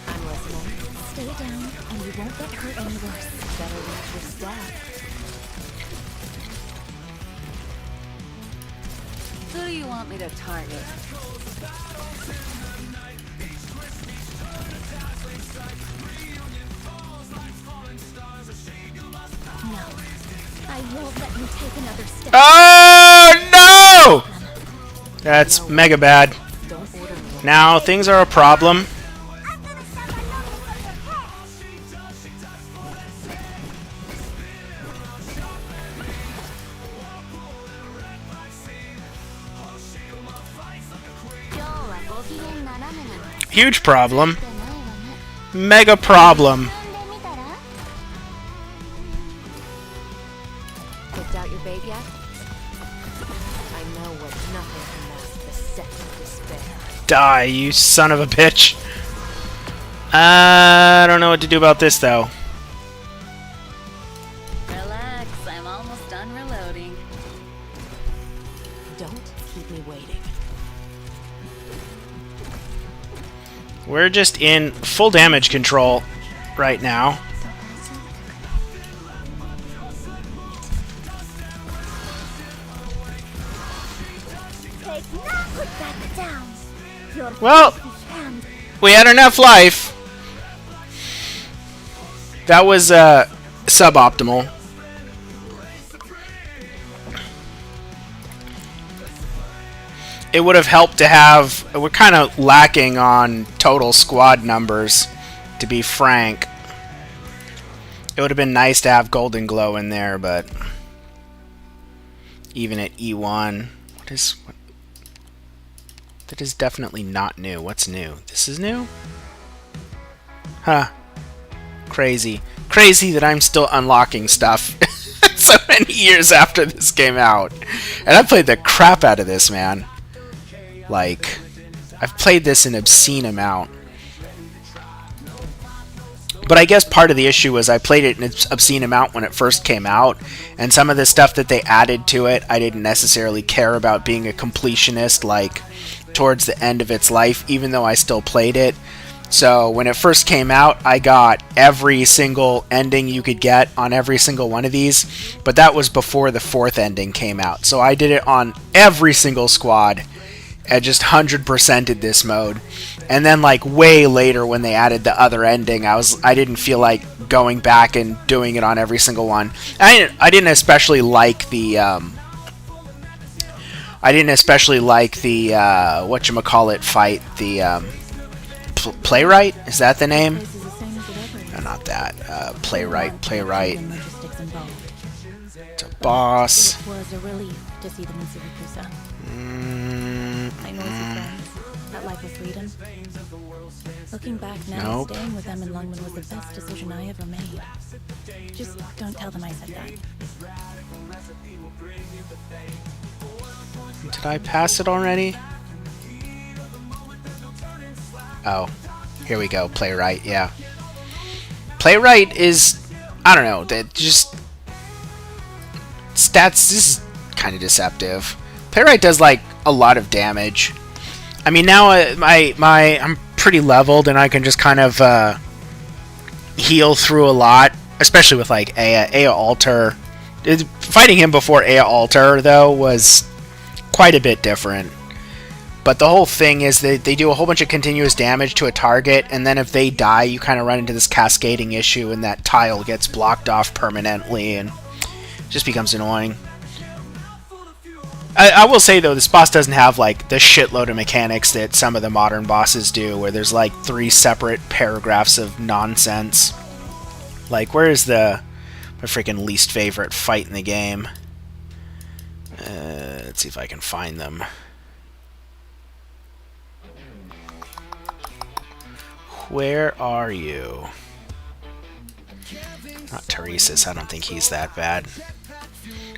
I'm listening. Stay down and you won't get hurt any worse. Better watch your step. Who do you want me to target? No, I won't let you take another step. Oh no! That's mega bad. Don't order me. Now things are a problem. I'm gonna stab my nose from your head. Huge problem. Mega problem. Picked out your bait yet? I know what nothing can mask the scent of despair. Die, you son of a bitch. I don't know what to do about this though. Relax, I'm almost done reloading. Don't keep me waiting. We're just in full damage control right now. Take now, put that down. Your Well, filthy hands. we had enough life. That was suboptimal. It would have helped to have... We're kind of lacking on total squad numbers, to be frank. It would have been nice to have Golden Glow in there, but... Even at E1... That is definitely not new. What's new? This is new? Huh. Crazy. Crazy that I'm still unlocking stuff so many years after this came out. And I played the crap out of this, man. Like, I've played this an obscene amount. But I guess part of the issue was I played it an obscene amount when it first came out, and some of the stuff that they added to it, I didn't necessarily care about being a completionist, like towards the end of its life, even though I still played it. So when it first came out, I got every single ending you could get on every single one of these, but that was before the 4th ending came out. So I did it on every single squad and just 100%ed this mode. And then like way later when they added the other ending, I didn't feel like going back and doing it on every single one. I didn't especially like the whatchamacallit fight, the Playwright? Is that the name? No, not that. Playwright. It's a boss. It was a relief to see them in Siracusa. I know friends. That life of freedom. Looking back now, Nope. staying with them in Lungman was the best decision I ever made. Just don't tell them I said that. Did I pass it already? Oh, here we go. Playwright, yeah. Playwright is, I don't know, that just stats. This is kind of deceptive. Playwright does like a lot of damage. I mean, now I'm pretty leveled and I can just kind of heal through a lot, especially with like Aya Alter. Fighting him before Aya Alter though was quite a bit different. But the whole thing is they do a whole bunch of continuous damage to a target, and then if they die, you kind of run into this cascading issue, and that tile gets blocked off permanently, and it just becomes annoying. I will say, though, this boss doesn't have, like, the shitload of mechanics that some of the modern bosses do, where there's, like, 3 separate paragraphs of nonsense. Like, where is my freaking least favorite fight in the game? Let's see if I can find them. Where are you? Not Teresis, I don't think he's that bad.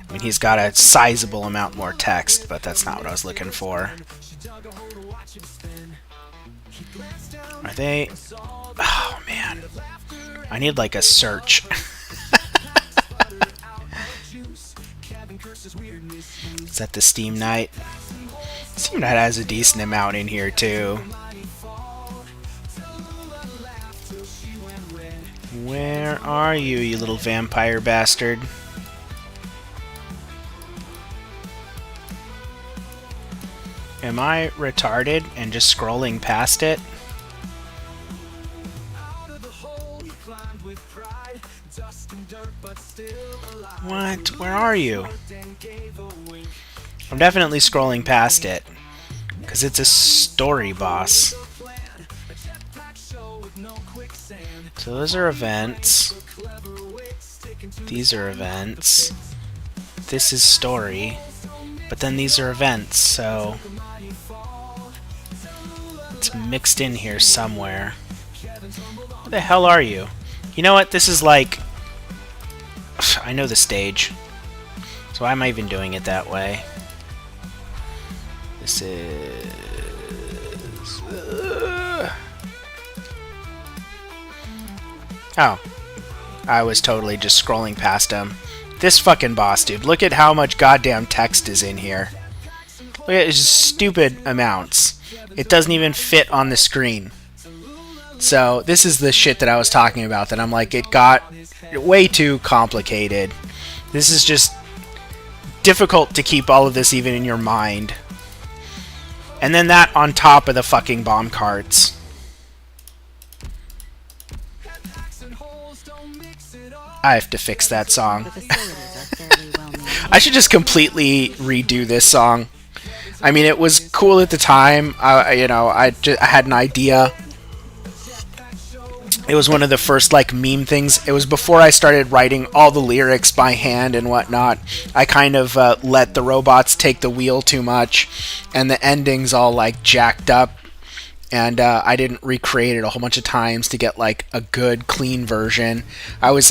I mean, he's got a sizable amount more text, but that's not what I was looking for. Are they... Oh, man. I need, like, a search. Is that the Steam Night? Steam Night has a decent amount in here, too. Where are you, you little vampire bastard? Am I retarded and just scrolling past it? What? Where are you? I'm definitely scrolling past it, because it's a story boss. So those are events. These are events. This is story. But then these are events, so... it's mixed in here somewhere. Where the hell are you? You know what? This is like... I know the stage. So why am I even doing it that way? This is... Oh. I was totally just scrolling past him. This fucking boss, dude. Look at how much goddamn text is in here. Look at his stupid amounts. It doesn't even fit on the screen. So, this is the shit that I was talking about. That I'm like, it got way too complicated. This is just difficult to keep all of this even in your mind. And then that on top of the fucking bomb carts. I have to fix that song. I should just completely redo this song. I mean, it was cool at the time. I had an idea. It was one of the first like meme things. It was before I started writing all the lyrics by hand and whatnot. I kind of let the robots take the wheel too much, and the endings all like jacked up. And I didn't recreate it a whole bunch of times to get like a good, clean version. I was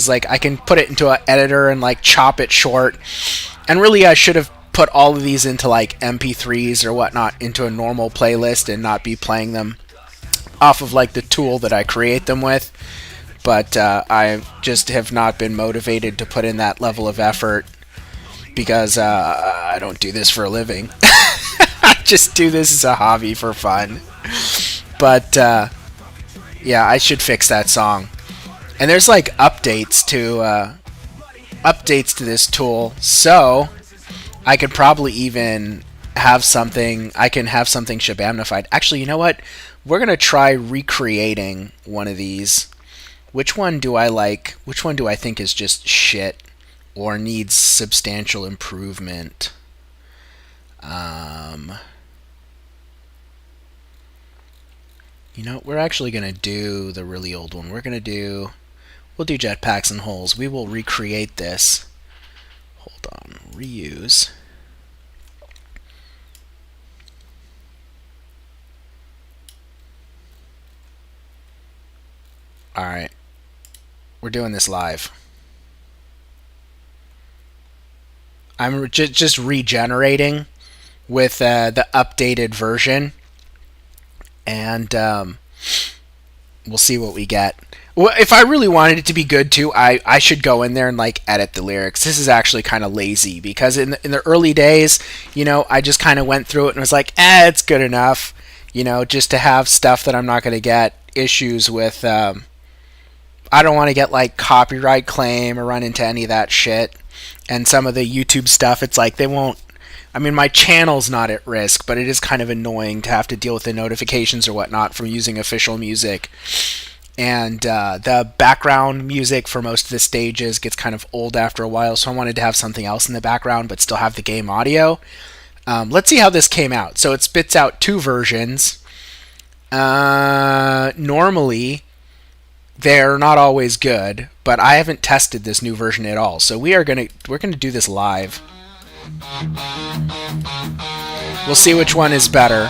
like, I can put it into an editor and like chop it short. And really, I should have put all of these into like MP3s or whatnot into a normal playlist and not be playing them off of like the tool that I create them with. But I just have not been motivated to put in that level of effort because I don't do this for a living. just do this as a hobby for fun. But yeah, I should fix that song. And there's like updates to this tool, so I could probably even have something. I can have something Shabamnified. Actually, you know what? We're gonna try recreating one of these. Which one do I like? Which one do I think is just shit or needs substantial improvement? You know, we're actually gonna do the really old one. We'll do jetpacks and holes. We will recreate this. Hold on, reuse. Alright. We're doing this live. I'm just regenerating with the updated version. And we'll see what we get. Well, if I really wanted it to be good too, I should go in there and like edit the lyrics. This is actually kind of lazy because in the early days, you know, I just kind of went through it and was like, it's good enough, you know, just to have stuff that I'm not going to get issues with. I don't want to get like copyright claim or run into any of that shit. And some of the YouTube stuff, it's like they won't. I mean, my channel's not at risk, but it is kind of annoying to have to deal with the notifications or whatnot from using official music. And the background music for most of the stages gets kind of old after a while, so I wanted to have something else in the background but still have the game audio. Let's see how this came out. So it spits out two versions. Normally, they're not always good, but I haven't tested this new version at all. So we're gonna do this live. We'll see which one is better.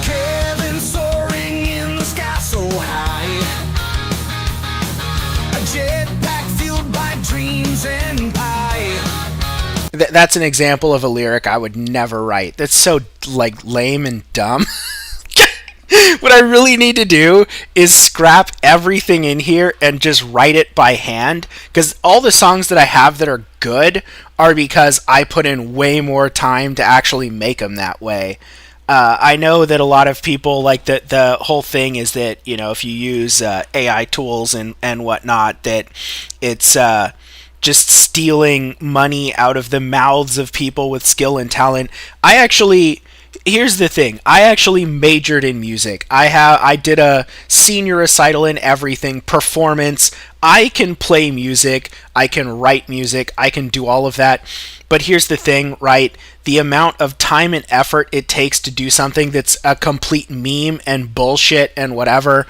Kevin soaring in the sky so high. A jetpack fueled by dreams and pie. That's an example of a lyric I would never write. That's so like lame and dumb. What I really need to do is scrap everything in here and just write it by hand, because all the songs that I have that are good are because I put in way more time to actually make them that way. I know that a lot of people, like, the whole thing is that, you know, if you use AI tools and whatnot, that it's just stealing money out of the mouths of people with skill and talent. Here's the thing. I actually majored in music. I did a senior recital in everything, performance. I can play music. I can write music. I can do all of that. But here's the thing, right? The amount of time and effort it takes to do something that's a complete meme and bullshit and whatever,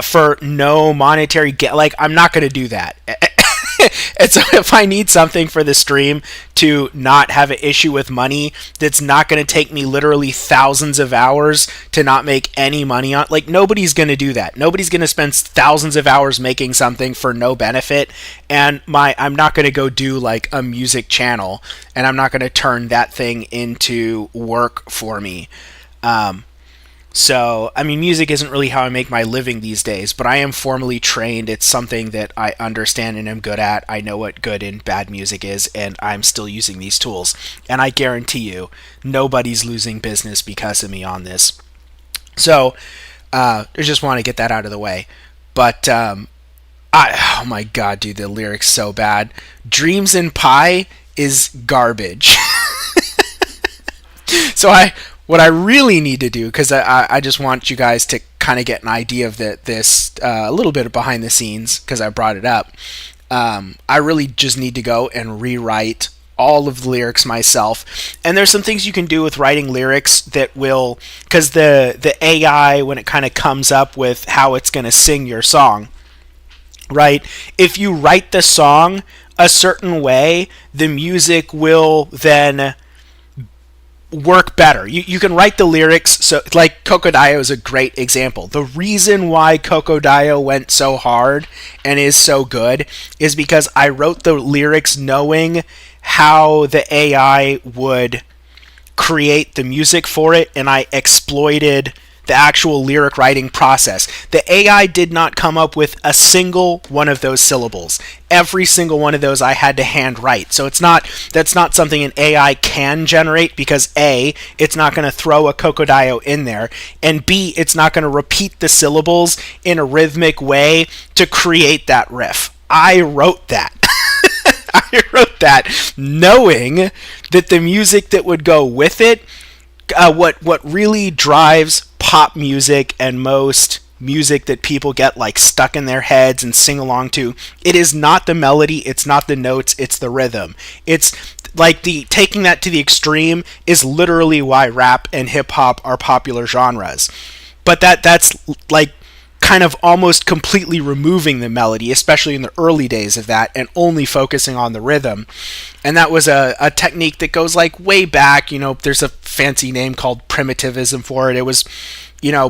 for no monetary like, I'm not going to do that. And so if I need something for the stream to not have an issue with money that's not going to take me literally thousands of hours to not make any money on, like, nobody's going to do that. Nobody's going to spend thousands of hours making something for no benefit. And I'm not going to go do like a music channel, and I'm not going to turn that thing into work for me. So, I mean, music isn't really how I make my living these days, but I am formally trained. It's something that I understand and am good at. I know what good and bad music is, and I'm still using these tools. And I guarantee you, nobody's losing business because of me on this. So, I just want to get that out of the way. But, oh my god, dude, the lyrics so bad. Dreams and Pie is garbage. So what I really need to do, because I just want you guys to kind of get an idea of this a little bit behind the scenes, because I brought it up. I really just need to go and rewrite all of the lyrics myself. And there's some things you can do with writing lyrics that will, because the AI, when it kind of comes up with how it's going to sing your song, right? If you write the song a certain way, the music will then work better. You can write the lyrics, so like Kokodayo is a great example. The reason why Kokodayo went so hard and is so good is because I wrote the lyrics knowing how the AI would create the music for it, and I exploited the actual lyric writing process. The AI did not come up with a single one of those syllables. Every single one of those I had to hand write. So that's not something an AI can generate, because A, it's not going to throw a Kokodayo in there, and B, it's not going to repeat the syllables in a rhythmic way to create that riff. I wrote that. I wrote that knowing that the music that would go with it, what really drives pop music and most music that people get like stuck in their heads and sing along to, it is not the melody, it's not the notes, it's the rhythm. It's like taking that to the extreme is literally why rap and hip hop are popular genres. But that's like kind of almost completely removing the melody, especially in the early days of that, and only focusing on the rhythm. And that was a technique that goes like way back. There's a fancy name called primitivism for it. It was,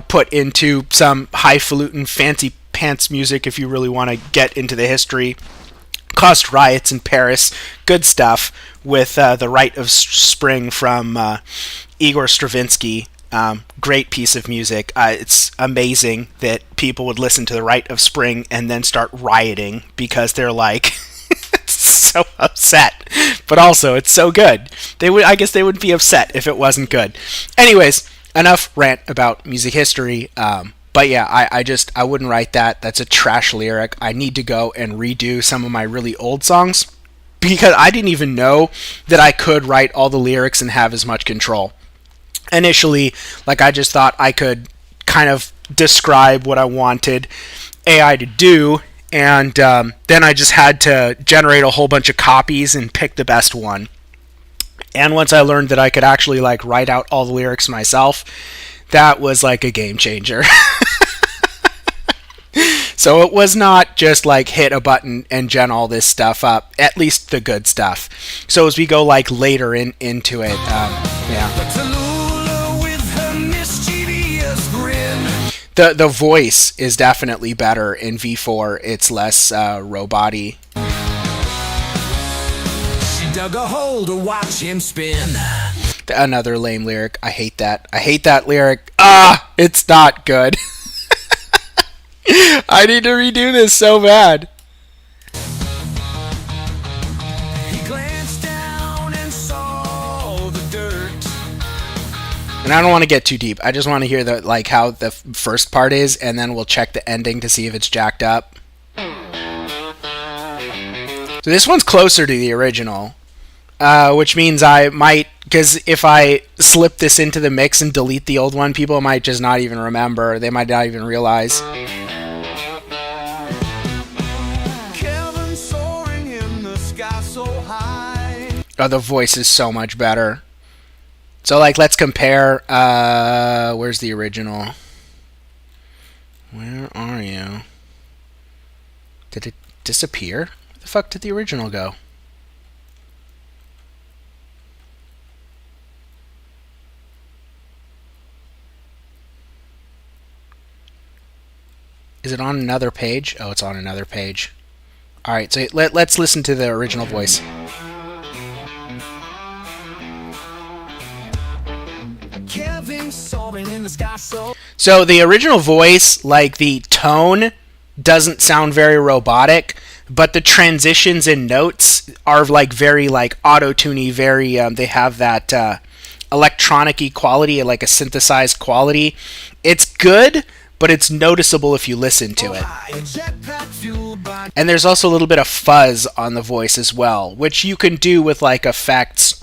put into some highfalutin fancy pants music, if you really want to get into the history. Caused riots in Paris. Good stuff with the Rite of Spring from Igor Stravinsky. Great piece of music. It's amazing that people would listen to the Rite of Spring and then start rioting because they're like so upset. But also, it's so good. I guess they would be upset if it wasn't good. Anyways, enough rant about music history. But yeah, I wouldn't write that. That's a trash lyric. I need to go and redo some of my really old songs, because I didn't even know that I could write all the lyrics and have as much control. Initially, I just thought I could kind of describe what I wanted AI to do, and then I just had to generate a whole bunch of copies and pick the best one. And once I learned that I could actually write out all the lyrics myself, that was like a game changer. So it was not just hit a button and gen all this stuff up, at least the good stuff. So as we go later into it, The voice is definitely better in V4. It's less robot-y. She dug a hole to watch him spin. Another lame lyric. I hate that. I hate that lyric. It's not good. I need to redo this so bad. He glanced down and saw the dirt. And I don't want to get too deep. I just want to hear how the first part is, and then we'll check the ending to see if it's jacked up. So this one's closer to the original, which means I might, because if I slip this into the mix and delete the old one, people might just not even remember. They might not even realize. Kevin soaring in the sky so high. Oh, the voice is so much better. So, let's compare. Where's the original? Where are you? Did it disappear? Where the fuck did the original go? Is it on another page? Oh, it's on another page. Alright, so let's listen to the original voice. So the original voice, the tone doesn't sound very robotic, but the transitions and notes are very auto-tuney, very they have that electronic-y quality, like a synthesized quality. It's good, but it's noticeable if you listen to it. And there's also a little bit of fuzz on the voice as well, which you can do with effects.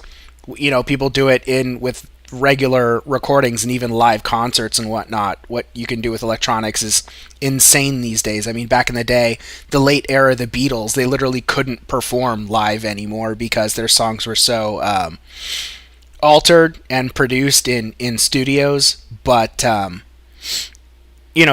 People do it with regular recordings and even live concerts and whatnot. What you can do with electronics is insane these days. I mean, back in the day, the late era of the Beatles, they literally couldn't perform live anymore because their songs were so altered and produced in studios. But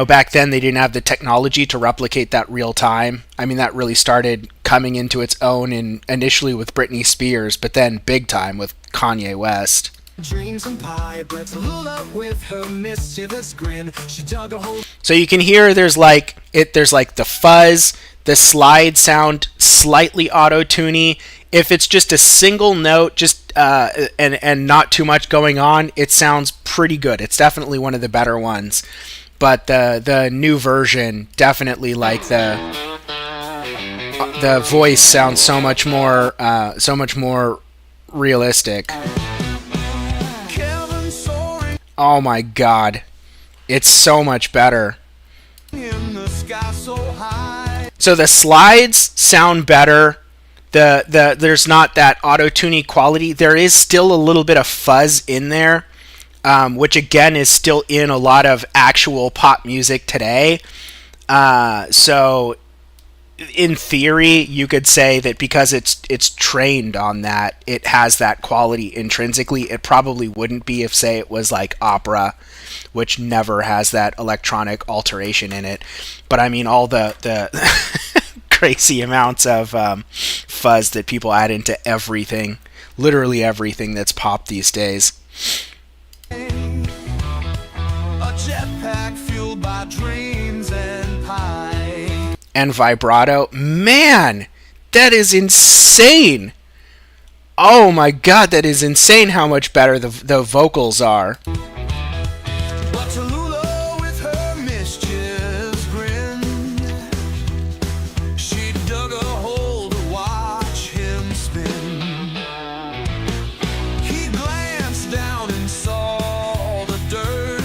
back then they didn't have the technology to replicate that real time. I mean, that really started coming into its own initially with Britney Spears, but then big time with Kanye West. Dreams and pie, but Lula with her mischievous grin. She dug a hole. So you can hear there's the fuzz, the slide sound slightly auto-tuney, if it's just a single note, just and not too much going on, it sounds pretty good. It's definitely one of the better ones. But the new version, definitely, like the voice sounds so much more realistic. Oh my god, it's so much better. So the slides sound better. There's not that auto-tuning quality. There is still a little bit of fuzz in there, which again is still in a lot of actual pop music today. So in theory, you could say that because it's trained on that, it has that quality intrinsically. It probably wouldn't be if, say, it was like opera, which never has that electronic alteration in it. But I mean, all the crazy amounts of fuzz that people add into everything, literally everything that's pop these days. A jetpack fueled by dreams and pie. And vibrato, man, that is insane. Oh my god, that is insane how much better the vocals are. But Tallulah with her mischievous grin, she dug a hole to watch him spin. He glanced down and saw the dirt,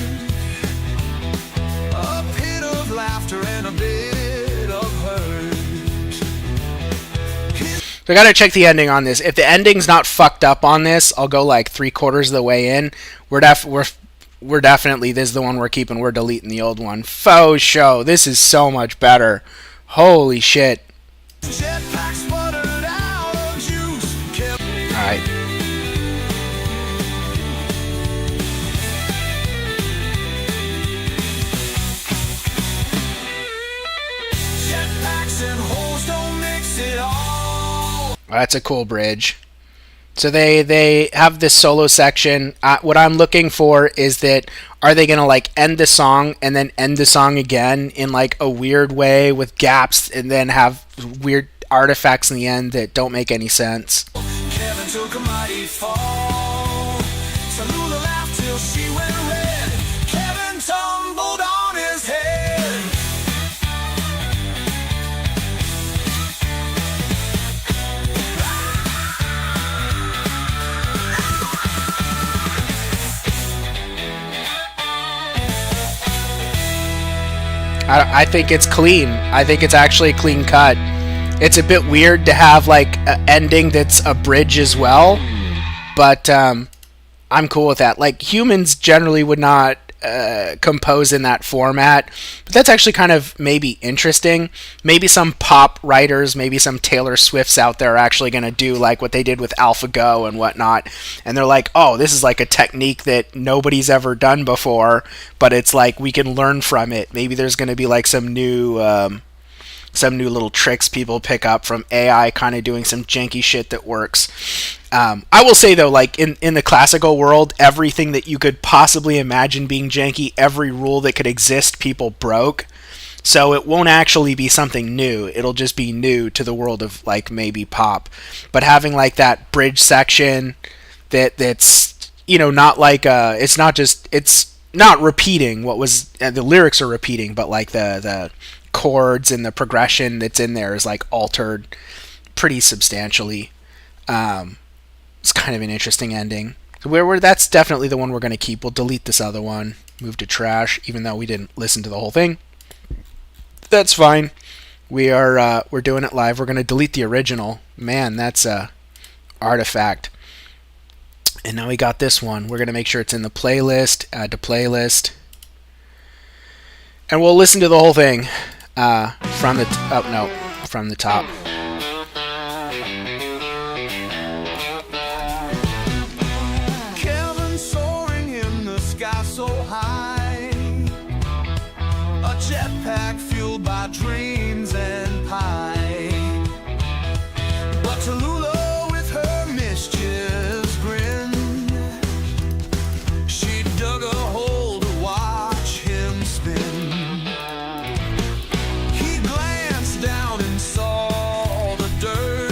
a pit of laughter and a bit of hurt. So I gotta check the ending on this. If the ending's not fucked up on this, I'll go like 3/4 of the way in. We're definitely, this is the one we're keeping. We're deleting the old one. Faux show. This is so much better. Holy shit. Jetpack sputtered out of juice. Alright. Jetpacks and holes don't mix it all. That's a cool bridge. So they have this solo section. What I'm looking for is that, are they gonna like end the song and then end the song again in like a weird way with gaps, and then have weird artifacts in the end that don't make any sense? Kevin took a mighty fall. Tallulah laughed till she went red. Kevin tumbled on his head. I think it's clean. I think it's actually a clean cut. It's a bit weird to have like an ending that's a bridge as well, but I'm cool with that. Like, humans generally would not compose in that format, but that's actually kind of maybe interesting. Maybe some pop writers, maybe some Taylor Swifts out there are actually going to do like what they did with AlphaGo and whatnot, and they're like, oh, this is like a technique that nobody's ever done before, but it's like we can learn from it. Maybe there's going to be like some new little tricks people pick up from AI kind of doing some janky shit that works. I will say though, like in the classical world, everything that you could possibly imagine being janky, every rule that could exist, people broke. So it won't actually be something new. It'll just be new to the world of like maybe pop. But having like that bridge section that's, you know, not like it's not repeating what was, the lyrics are repeating, but like the chords and the progression that's in there is like altered pretty substantially. It's kind of an interesting ending. That's definitely the one we're going to keep. We'll delete this other one, move to trash, even though we didn't listen to the whole thing. That's fine. We're doing it live. We're going to delete the original. Man, that's a artifact. And now we got this one. We're going to make sure it's in the playlist, add to playlist. And we'll listen to the whole thing from the top. Kevin soaring in the sky so high, a jetpack fueled by dreams and pie. But Tallulah with her mischievous grin, she dug a hole to watch him spin. He glanced down and saw the dirt,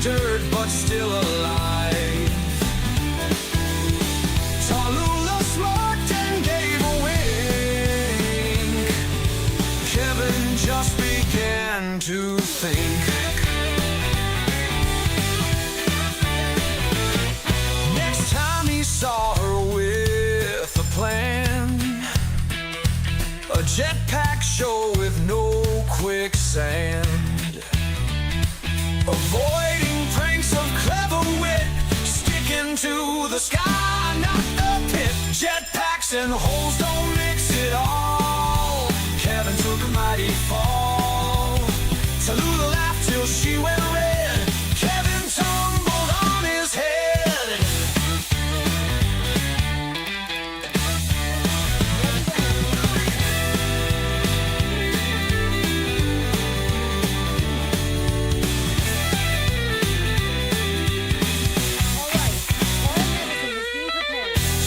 dirt but still alive. Tallulah smirked and gave a wink. Kevin just began to think. Next time he saw her with a plan, a jetpack show with no quicksand, avoiding pranks of clever wit, sticking to the sky, not the pit. Jetpacks and holes don't mix it all. Kevin took a mighty fall. Tallulah laughed till she went red. Kevin tumbled on his head.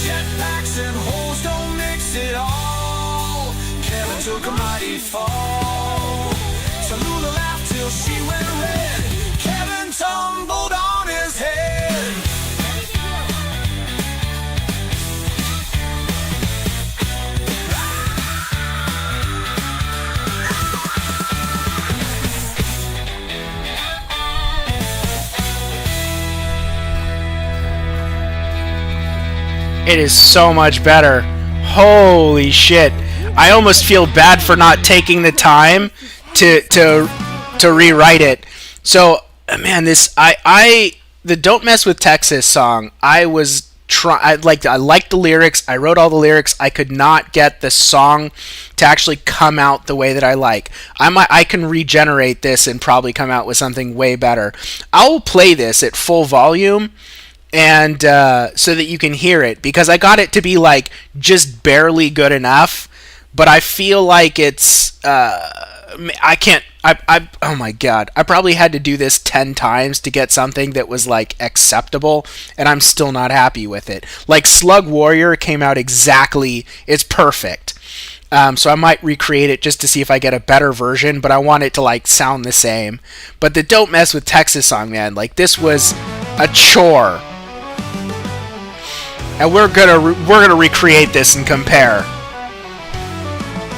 Jetpacks and holes don't mix it all. Kevin took a mighty fall. Tallulah laughed till she went red. Kevin tumbled on his head. It is so much better. Holy shit. I almost feel bad for not taking the time to rewrite it. So, man, the Don't Mess with Texas song, I liked the lyrics. I wrote all the lyrics. I could not get the song to actually come out the way that I like. I can regenerate this and probably come out with something way better. I'll play this at full volume, and so that you can hear it, because I got it to be like just barely good enough, but I feel like it's oh my god, I probably had to do this 10 times to get something that was like acceptable, and I'm still not happy with it. Like Slug Warrior came out exactly, it's perfect. So I might recreate it just to see if I get a better version, but I want it to like sound the same. But the Don't Mess with Texas song, man, like this was a chore. And we're gonna recreate this and compare,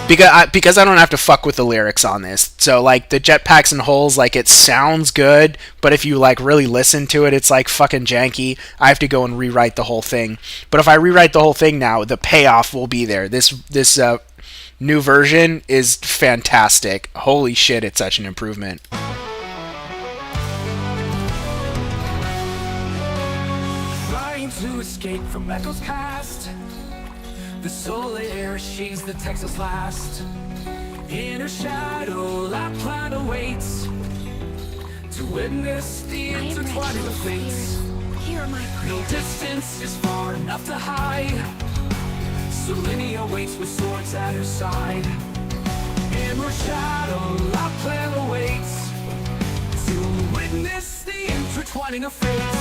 because I don't have to fuck with the lyrics on this. So like the jetpacks and holes, like it sounds good, but if you like really listen to it, it's like fucking janky. I have to go and rewrite the whole thing. But if I rewrite the whole thing now, the payoff will be there. This new version is fantastic. Holy shit, it's such an improvement. To escape from Echo's past, the Solaire, she's the Texas last. In her shadow, Lapland awaits to witness the intertwining of fates. Hear my prayer. No distance is far enough to hide. Selenia waits with swords at her side. In her shadow, Lapland awaits to witness the intertwining of fates.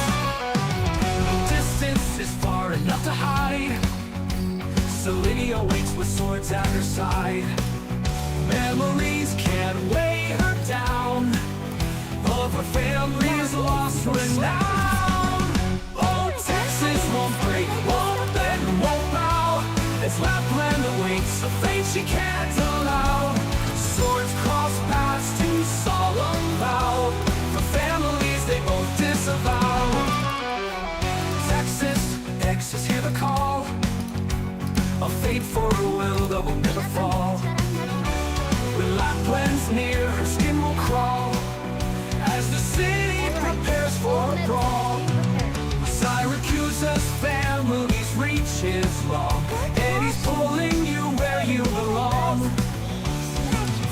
Distance is far enough to hide. Selenia waits with swords at her side. Memories can't weigh her down, of her family's lost renown. Oh, Texas won't break, won't bend, won't bow, as Lapland awaits a fate she can't allow. Swords cross paths to solemn vow, for families they both disavow. Texas, hear the call, a fate for her will that will never fall. When Lapland's near, her skin will crawl, as the city prepares for a brawl. Syracuse's family's reach is long, and he's pulling you where you belong.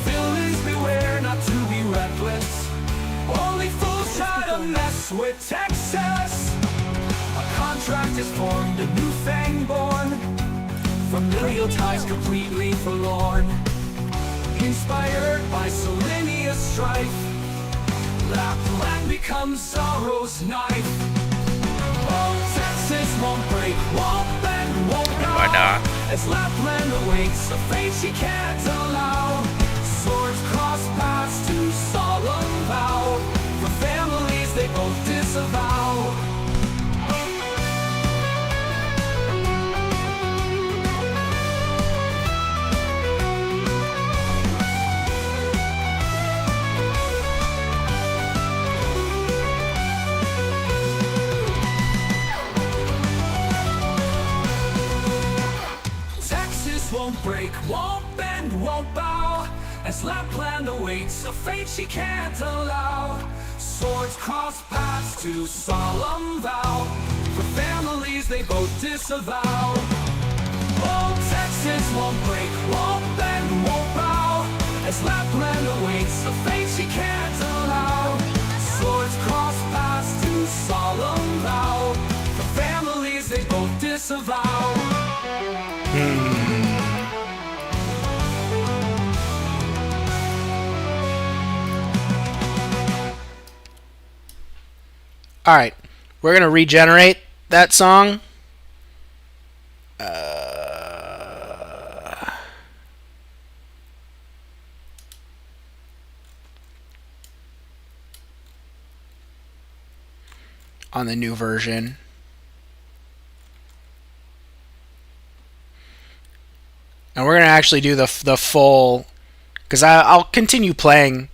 Villains beware not to be reckless, only fools try to mess with Texas. Contract is formed, a new fang born, familial ties completely forlorn. Inspired by Selenia's strife, Lapland becomes sorrow's knife. Oh, Texas won't break, won't bend, won't bow, as Lapland awaits a fate she can't allow. Swords cross paths to solemn vow, for families they both disavow. Texas won't break, won't bend, won't bow, as Lapland awaits a fate she can't allow. Swords cross paths to solemn vow, for families they both disavow. Oh, Texas won't break, won't bend, won't bow, as Lapland awaits a fate she can't allow. Swords cross paths to solemn vow, for families they both disavow. Alright, we're going to regenerate that song. On the new version. And we're going to actually do the full, because I'll continue playing,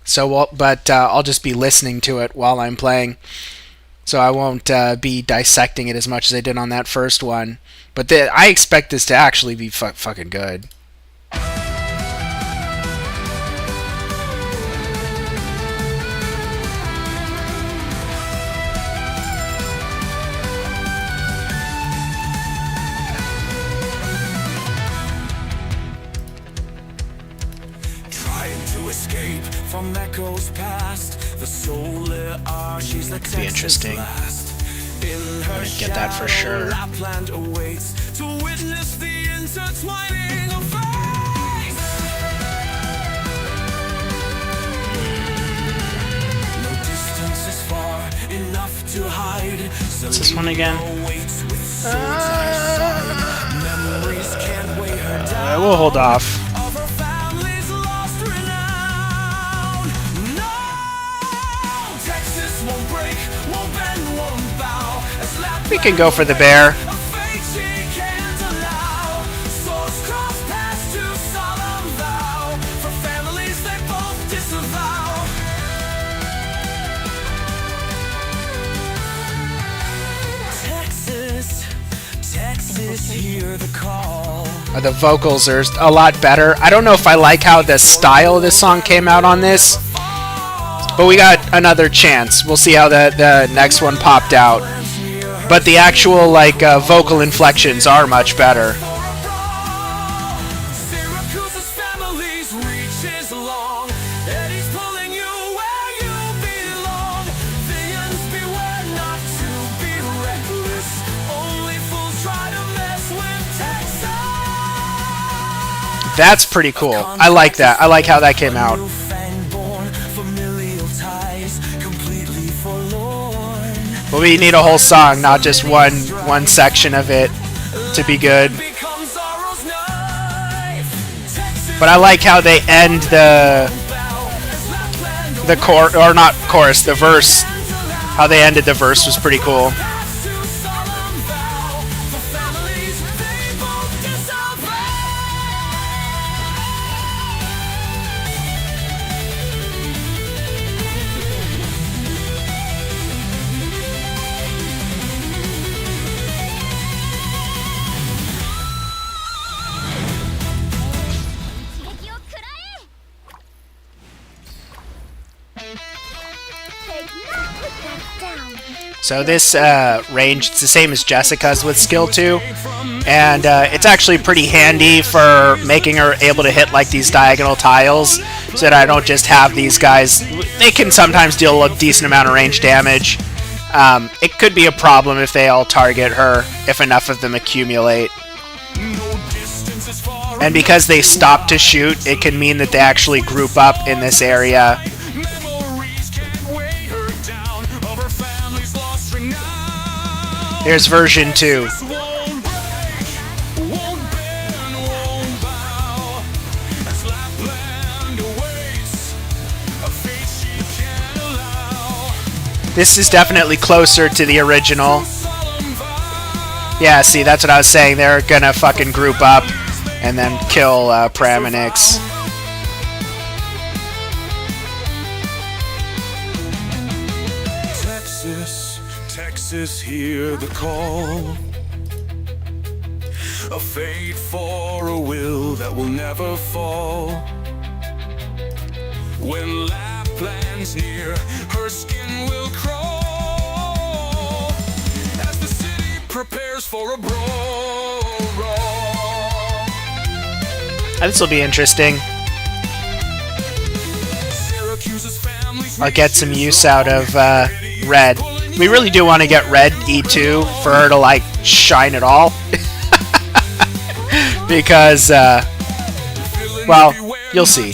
but I'll just be listening to it while I'm playing. So I won't be dissecting it as much as I did on that first one. But I expect this to actually be fucking good. Trying to escape from echoes past, the soul there are, she's the Be interesting. In her Get that for sure. Lapland awaits to witness the intertwining of fate. No distance is far enough to hide. What's this one again? Memories can't weigh her down. We'll hold off. Of her family's lost renown. No, Texas won't break, won't bend, won't bow. As We can go for the bear. a fate she can't allow. Swords cross paths to solemn vow. For families they both disavow. Texas, hear the call. The vocals are a lot better. I don't know if I like how the style of this song came out on this, but we got another chance. We'll see how the next one popped out. But the actual vocal inflections are much better. Syracuse's family's reach is long, and he's pulling you where you belong. Villains beware not to be reckless. Only fools try to mess with Texas. That's pretty cool. I like that. I like how that came out. But we need a whole song, not just one section of it to be good. But I like how they end the verse. How they ended the verse was pretty cool. So this range, it's the same as Jessica's with skill 2, and it's actually pretty handy for making her able to hit like these diagonal tiles, so that I don't just have these guys. They can sometimes deal a decent amount of range damage. It could be a problem if they all target her, if enough of them accumulate. And because they stop to shoot, it can mean that they actually group up in this area. Here's version 2. This is definitely closer to the original. Yeah, see, that's what I was saying. They're gonna fucking group up and then kill Praminix. Texas, hear the call. A fate for a will that will never fall. When Lapland's near, her skin will crawl as the city prepares for a brawl. This will be interesting. I'll get some use out of Red. We really do want to get Red E2 for her to like shine it all. Because, well, you'll see.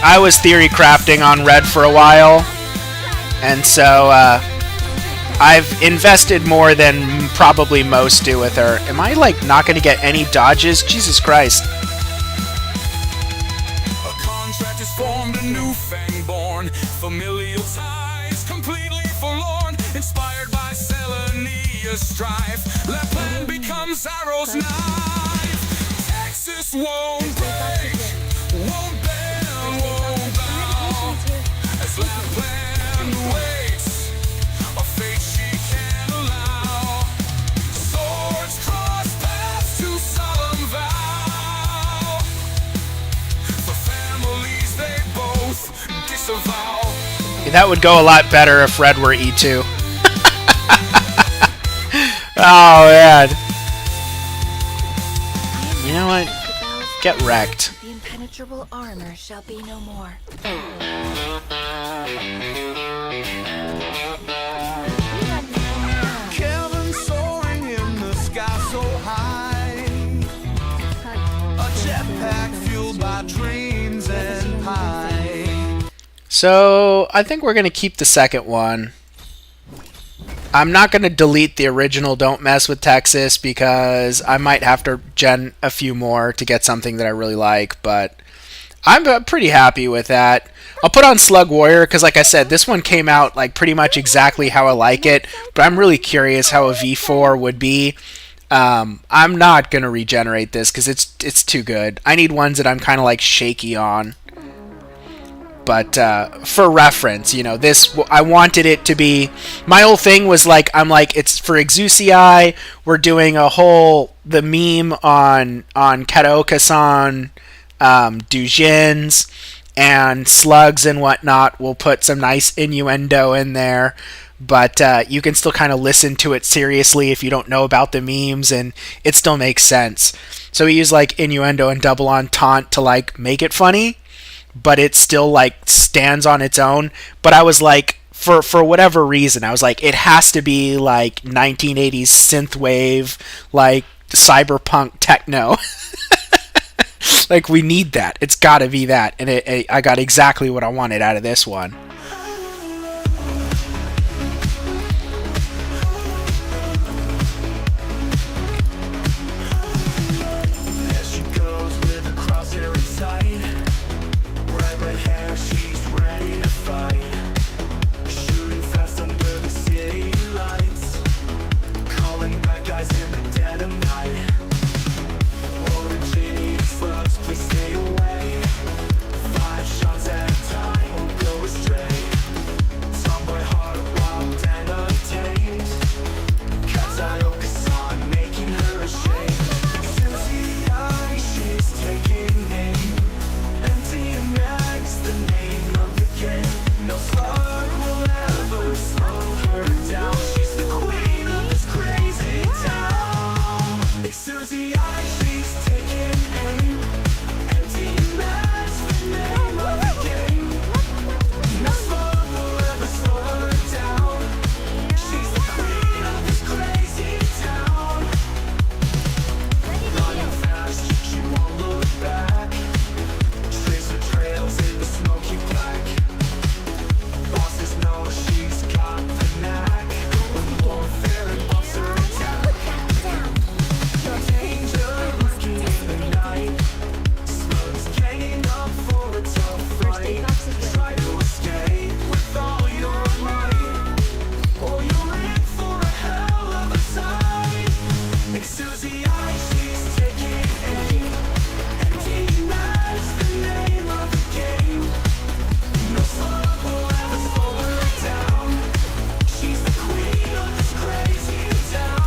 I was theory crafting on Red for a while, and so I've invested more than probably most do with her. Am I like not going to get any dodges? Jesus Christ. A contract is formed, a new fang born, familial ties completely forlorn, inspired by Selenia's strife. Lapland becomes Arrow's knife. Texas won't break, won't bend, won't bow, as Lapland waits a fate she can't allow. Swords cross paths to solemn vow. For families they both disavow. That would go a lot better if Red were E2. Oh, man. You know what? Get wrecked. The impenetrable armor shall be no more. Kevin soaring in the sky so high. A jetpack fueled by trains and pie. So, I think we're going to keep the second one. I'm not going to delete the original Don't Mess with Texas because I might have to gen a few more to get something that I really like, but I'm pretty happy with that. I'll put on Slug Warrior because, like I said, this one came out like pretty much exactly how I like it, but I'm really curious how a V4 would be. I'm not going to regenerate this because it's too good. I need ones that I'm kind of like shaky on. But for reference, you know, this, I wanted it to be, my whole thing was like, I'm like, it's for Exusii, we're doing the meme on Karaoke-san, Dujins, and Slugs and whatnot. We'll put some nice innuendo in there, but you can still kind of listen to it seriously if you don't know about the memes, and it still makes sense. So we use like innuendo and double entente to like make it funny, but it still like stands on its own. But I was like, for whatever reason, I was like, it has to be like 1980s synthwave, like cyberpunk techno. Like, we need that. It's got to be that, and I got exactly what I wanted out of this one. Danger. Susie, she's taking aim, and Tina's the name of the game. No slug will ever slow her down. She's the queen of this crazy town.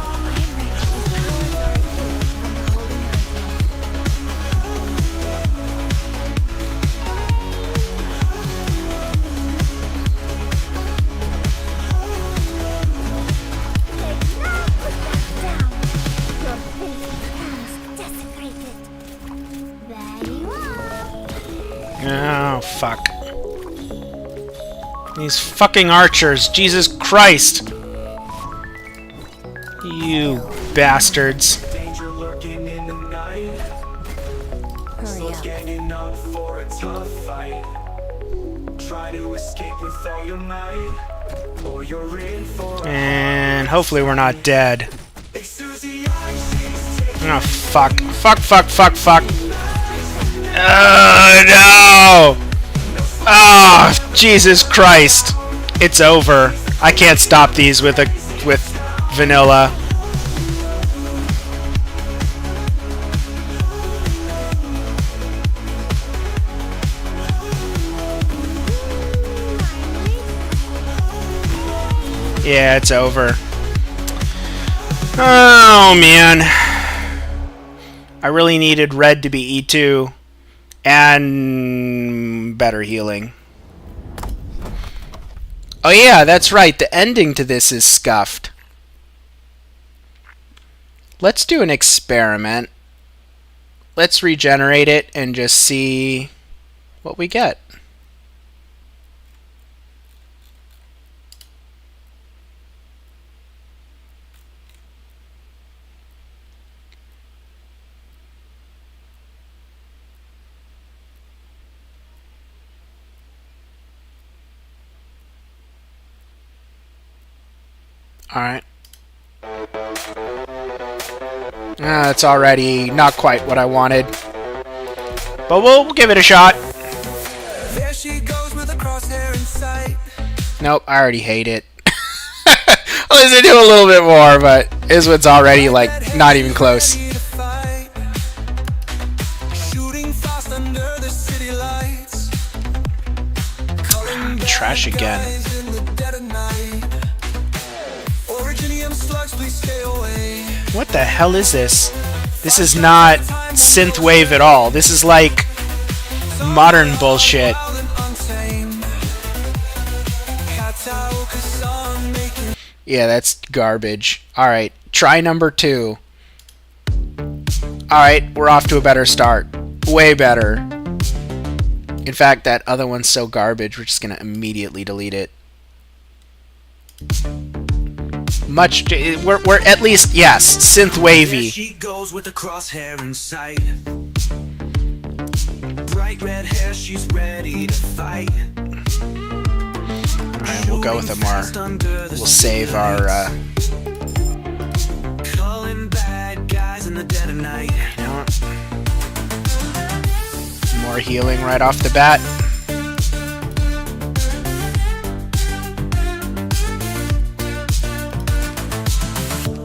Oh, fuck. These fucking archers, Jesus Christ! You bastards. Danger lurking in the night. Slugs ganging up for a tough fight. Try to escape with all your might, or you're in for And hopefully we're not dead. Hey, Susie, she's taking Oh, fuck. Fuck, fuck, fuck, fuck. Oh, no! Oh, Jesus Christ. It's over. I can't stop these with vanilla. Yeah, it's over. Oh, man. I really needed red to be E2 and better healing. Oh yeah, that's right. The ending to this is scuffed. Let's do an experiment. Let's regenerate it and just see what we get. Alright. It's already not quite what I wanted. But we'll give it a shot. There she goes with a crosshair in sight. Nope, I already hate it. At least I do a little bit more, but this one's already, like, not even close. Shooting fast under the city lights. Trash again. What the hell is this? This is not synthwave at all. This is like modern bullshit. Yeah, that's garbage. Alright, try number 2. Alright, we're off to a better start. Way better. In fact, that other one's so garbage, we're just gonna immediately delete it. We're at least, yes, synth-wavy. She goes with the crosshair in sight. Bright red hair, she's ready to fight. Alright, we'll go with a more... We'll save our, Calling bad guys in the dead of night. You know what? More healing right off the bat.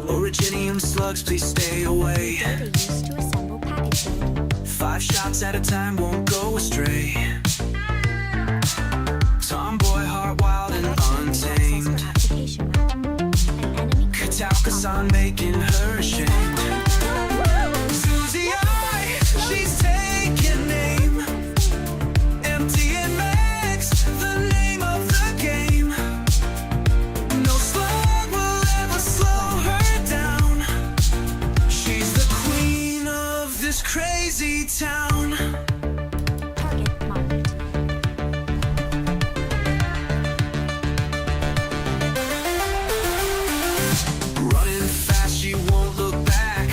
Originium slugs, please stay away. They used to assemble packaging. 5 shots at a time won't go astray. Tomboy, heart wild and untamed. Katao-san making her ashamed. Susie, she's taking aim. Empty and max, the name of the game. No slug will ever slow her down. She's the queen of this crazy town. Target marked. Running fast, she won't look back.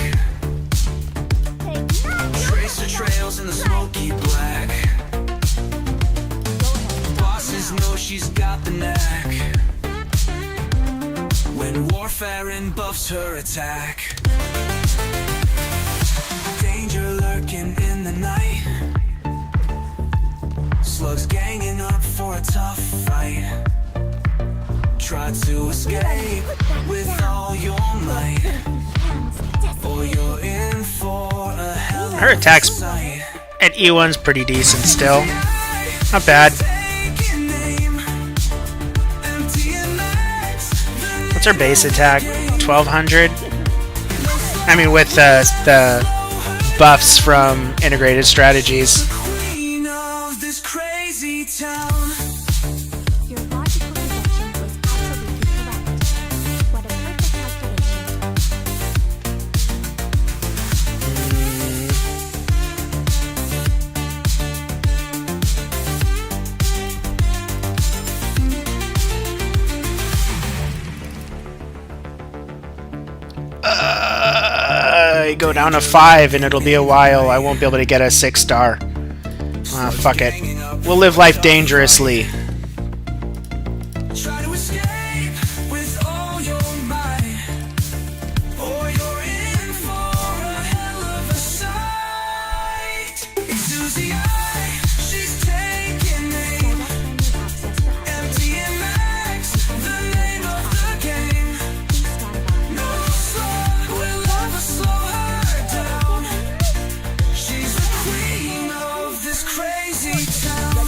Trace her trails in the smoky black. Bosses know she's got the knack. When warfarin buffs her attack. Danger lurking in the night. Slugs ganging up for a tough fight. Try to escape with all your might, Her attacks at E1's pretty decent still. Not bad. What's her base attack? 1200? I mean, with the buffs from integrated strategies. Your logical deduction was absolutely correct. What a perfect calculation. I go down to 5 and it'll be a while. I won't be able to get a 6-star. Fuck it. We'll live life dangerously. Try to escape with all your might, or you're in for a hell of a sight. Into the eye, she's taking aim. Empty and max, the name of the game. No slug will ever slow her down. She's the queen of this crazy town.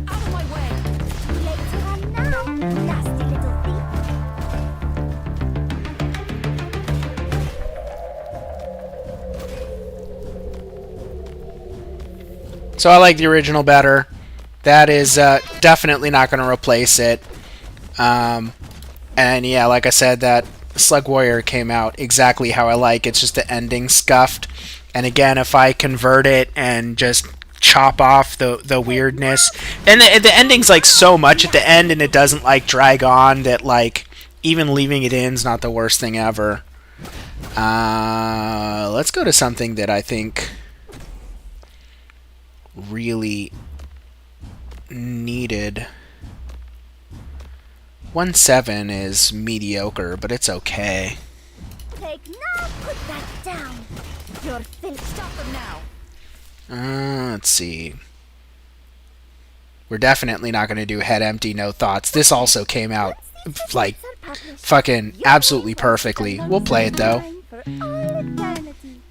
Out of my way! Later on now, nasty little thief. So I like the original better. That is definitely not going to replace it. And yeah, like I said, that Slug Warrior came out exactly how I like. It's just the ending scuffed. And again, if I convert it and just chop off the weirdness, and the ending's like so much at the end, and it doesn't like drag on, that like even leaving it in is not the worst thing ever. Let's go to something that I think really needed. 1.7 is mediocre, but it's okay. Take now, put that down. You're finished. Stop them now! Let's see. We're definitely not going to do Head Empty, No Thoughts. This also came out like fucking absolutely perfectly. We'll play it though. For all eternity.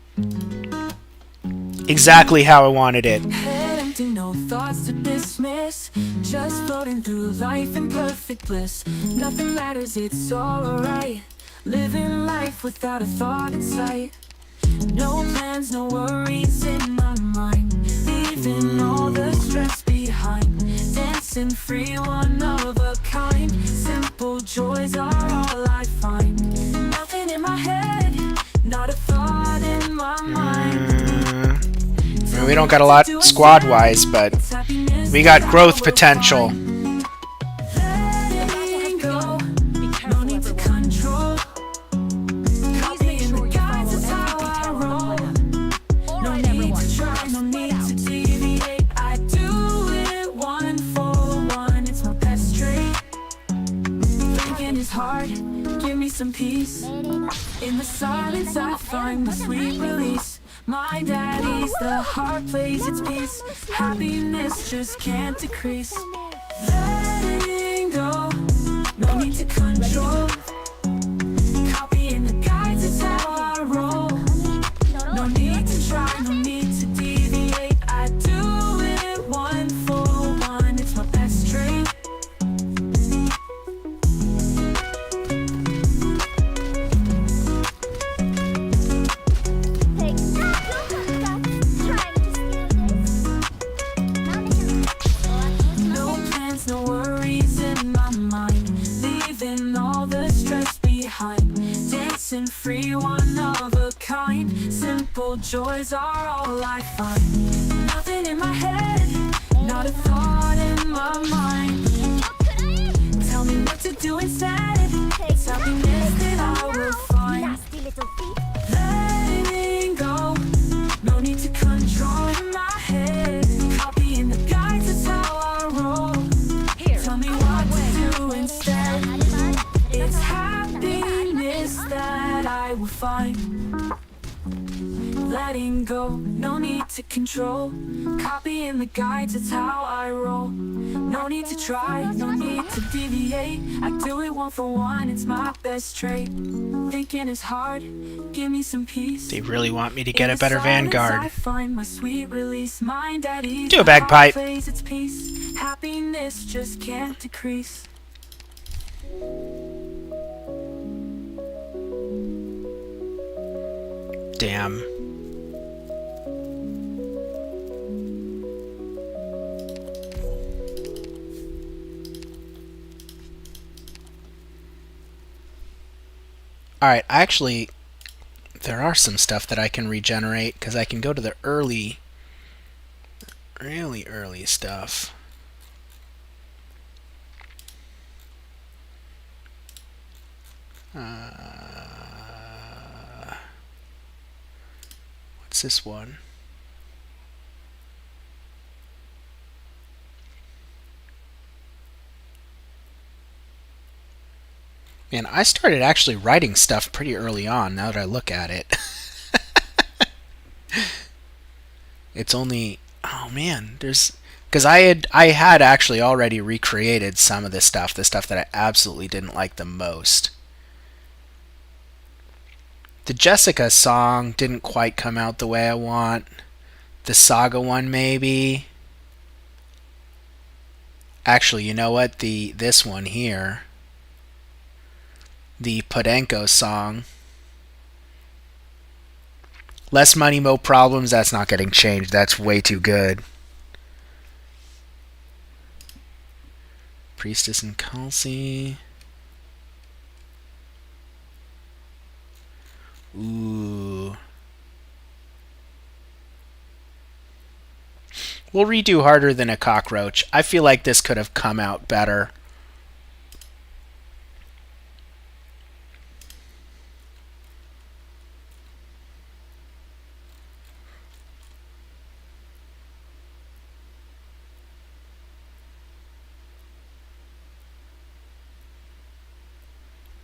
Exactly how I wanted it. Head empty, no thoughts to dismiss. Just floating through life in perfect bliss. Nothing matters, it's alright. Living life without a thought in sight. No plans, no worries in my mind. Leaving all the stress behind. Dancing free, one of a kind. Simple joys are all I find. Nothing in my head, not a thought in my mind. I mean, we don't got a lot squad-wise, but we got growth potential. Letting go, no need to control. Copying the guides is how I roll. No need to try, no need to deviate. I do it one for one, it's my best trait. Thinking is hard, give me some peace. In the silence I find my sweet release. My daddy's, the heart plays its piece. Happiness just can't decrease. Letting go, no need to control. Copying the guides is how I roll. No need to try, no need to deviate. I do it one for one, it's my best trait. Take now, trying to steal this. No plans, no worries in my mind. Leaving all the stress behind. Dancing free, one of a kind. Simple joys are all I find. Nothing in my head, not a thought in my mind. Tell me what to do instead. It's happiness that I will find. Nasty little thief. Letting go, no need to control my letting go, no need to control. Copying the guides, it's how I roll. No need to try, no need to deviate. I do it one for one, it's my best trait. Thinking is hard, give me some peace. They really want me to get a better In the silence, Vanguard. I find my sweet release, mind at ease. Do a bagpipe. My heart plays its peace. Happiness just can't decrease. Damn. Alright, actually, there are some stuff that I can regenerate, because I can go to the early, really early stuff. What's this one? Man, I started actually writing stuff pretty early on, now that I look at it. It's only... Oh man, there's... Because I had actually already recreated some of this stuff, the stuff that I absolutely didn't like the most. The Jessica song didn't quite come out the way I want. The Saga one, maybe. Actually, you know what? This one here. The Podenko song. Less money, more problems. That's not getting changed. That's way too good. Priestess and Kelsey. Ooh. We'll redo Harder Than a Cockroach. I feel like this could have come out better.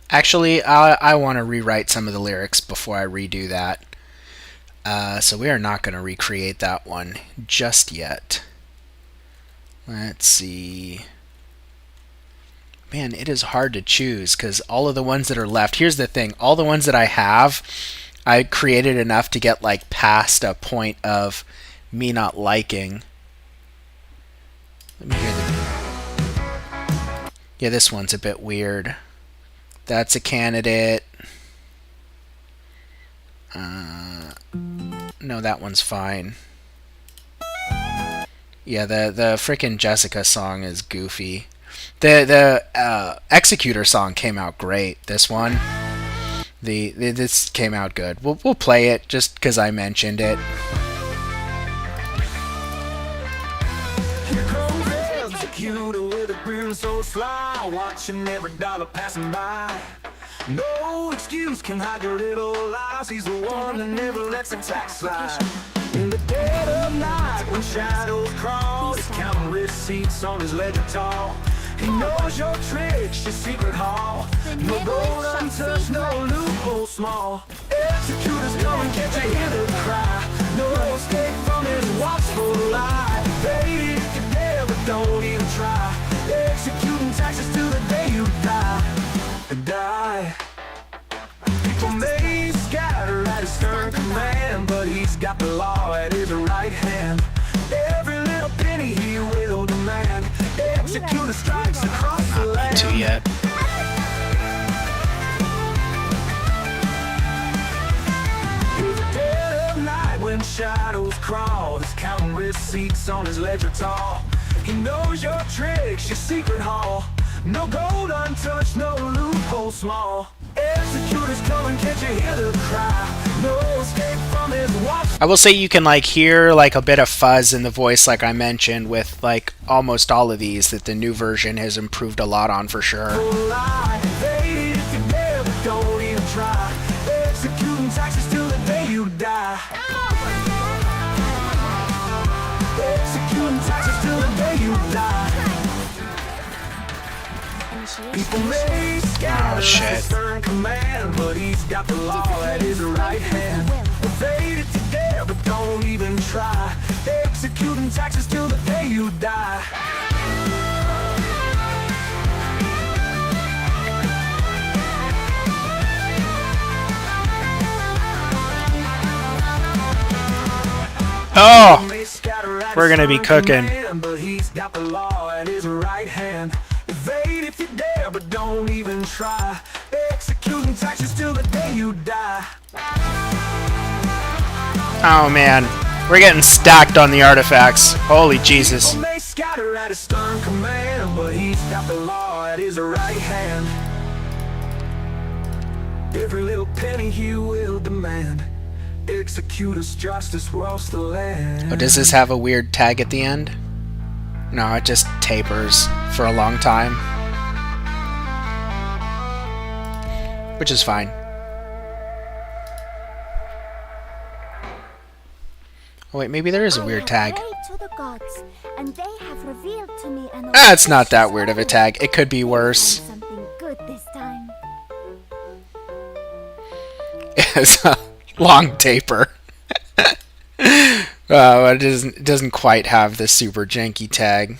Actually, I want to rewrite some of the lyrics before I redo that. So we are not going to recreate that one just yet. Let's see. Man, it is hard to choose because all of the ones that are left... Here's the thing. All the ones that I have, I created enough to get like past a point of me not liking. Let me hear the... Yeah, this one's a bit weird. That's a candidate. No, that one's fine. Yeah, the frickin' Jessica song is goofy. The Executor song came out great. This one, this came out good. We'll play it just because I mentioned it. Here comes Executor with a grin so sly, watching every dollar passing by. No excuse can hide your little lies. He's the one that never lets a tax slide. In the dead of night, when shadows crawl, he's counting receipts on his ledger tall. He knows your tricks, your secret hall. No gold untouched, no loophole small. Executors come and get you in a cry. No escape from his watchful eye. Baby, if you dare, but don't even try. Executing taxes till the day you die. Die. People may scatter at his stern command, but he's got the law at his right hand. Every little penny he will demand. Execute the strikes across the land. Not too yet. In the dead of night when shadows crawl, he's counting receipts on his ledger tall. He knows your tricks, your secret hall. No gold untouched, no loophole small. Executors come and get you hear the cry. No escape from his watch. I will say you can like hear like a bit of fuzz in the voice, like I mentioned, with like almost all of these that the new version has improved a lot on for sure. Baby, if you dare, but don't even try. Executing taxes till the day you die. Executing taxes till the day you die. People may scatter his stern command, but he's got the law at his right hand. Evade it today. don't even try. Executing taxes till the day you die. Oh, we're gonna be cooking. But he's got the law at his right hand. Evade if you dare, but don't even try. Executing taxes till the day you die. Oh man, we're getting stacked on the artifacts. Holy Jesus. People may scatter at his stern command, but he's got the law at his right hand. Every little penny he will demand. Execute his justice whilst the land. Oh, does this have a weird tag at the end? No, it just tapers for a long time. Which is fine. Oh wait, maybe there is a weird tag. To the gods, and they have revealed to me an It's not that weird of a tag. It could be worse. something good this time. It's a long taper. It doesn't quite have the super janky tag.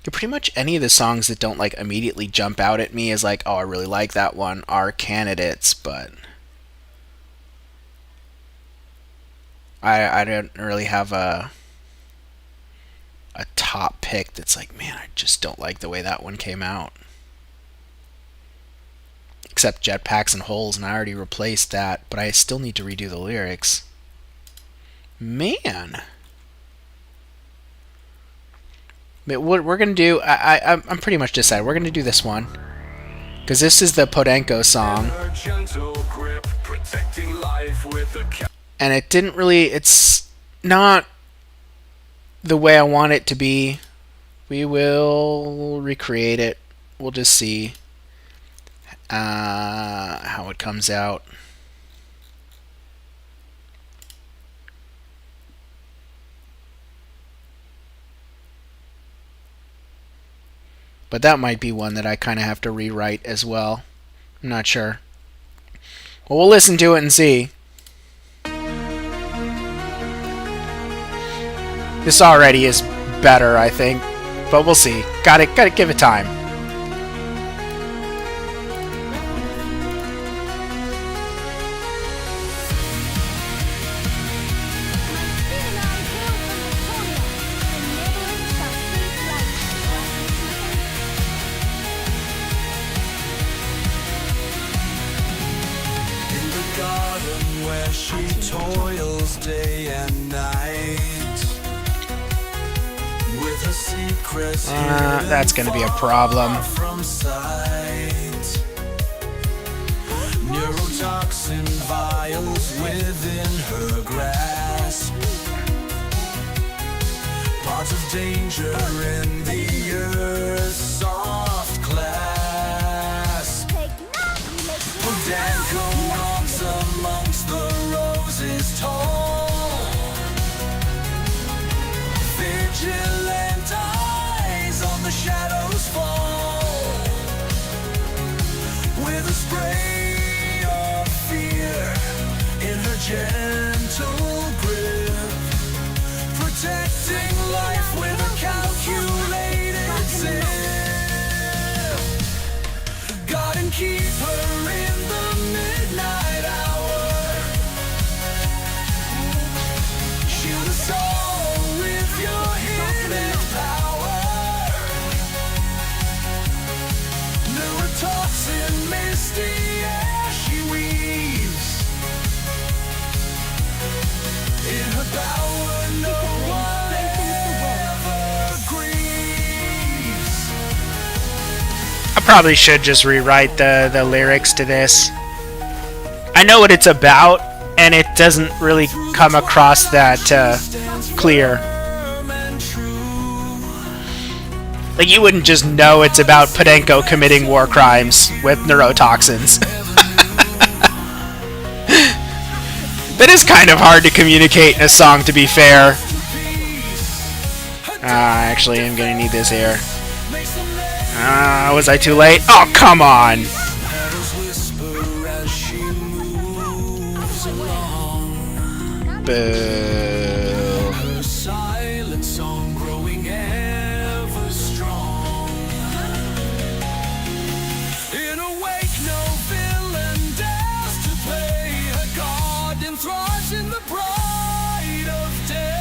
Pretty much any of the songs that don't like immediately jump out at me as like, oh, I really like that one, are candidates, but I don't really have a top pick that's like, man, I just don't like the way that one came out. Except Jetpacks and Holes, and I already replaced that, but I still need to redo the lyrics. Man. But what we're going to do, I'm pretty much decided. We're going to do this one. Because this is the Podenco song. And it didn't really, it's not the way I want it to be. We will recreate it. We'll just see how it comes out. But that might be one that I kind of have to rewrite as well. I'm not sure. Well, we'll listen to it and see. This already is better, I think. But we'll see. Gotta give it time. She toils day and night with her secrets. That's gonna be a problem. From sight. Neurotoxin vials within her grasp. Parts of danger in the earth's soft clasp. Podenco walks amongst the roses tall. Vigilant eyes on the shadows fall. With a spray of fear in her gentle grip, protecting life with a calculated zip. God and keep her in the midnight hour. Shield us all with your hidden power. Neurotoxin misty air she weaves. In her power no one ever grieves. I probably should just rewrite the lyrics to this. I know what it's about, and it doesn't really come across that clear. Like, you wouldn't just know it's about Podenco committing war crimes with neurotoxins. That is kind of hard to communicate in a song, to be fair. Actually, I'm gonna need this here. Was I too late? Oh, come on! Boo. Her silent song growing ever strong. In a wake, no villain dares to play. Her god enthralls in the pride of day.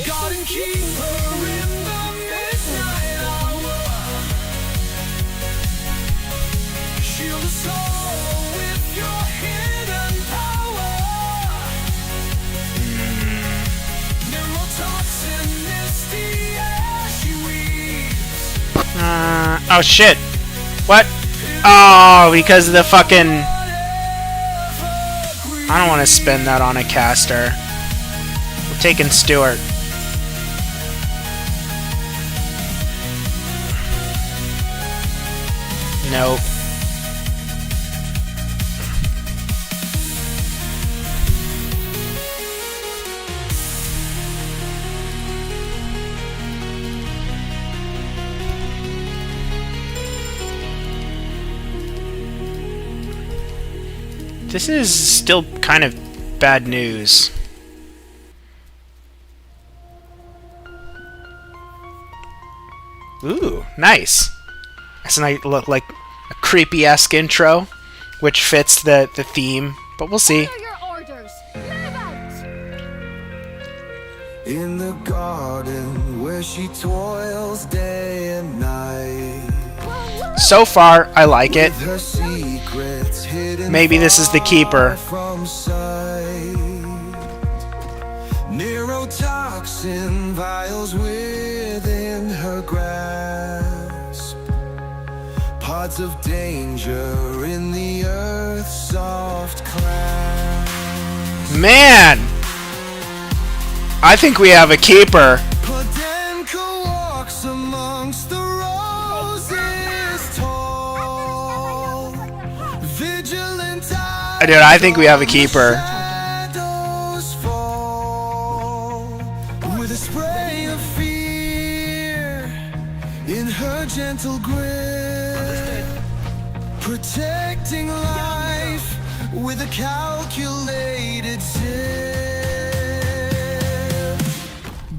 God and keep her in the midnight hour. Shield us all with your hidden power. Neurotoxin misty as she weaves. Oh shit. What? Oh, because of the fucking... I don't want to spend that on a caster. We're taking Stuart. Nope. This is still kind of bad news. Ooh, nice. That's a nice look, like a creepy-esque intro, which fits the theme, but we'll see. What are your orders? Move out! In the garden where she toils day and night. So far, I like it. Her secrets hidden Maybe this is the keeper. from sight. Neurotoxin vials within her grasp. Pods of danger in the earth's soft clasp. Man! I think we have a keeper. Podenco walks amongst the roses tall. Vigilant Dude, I think we have a keeper. shadows fall. With a spray of fear in her gentle grip. Protecting life with a calculated sip.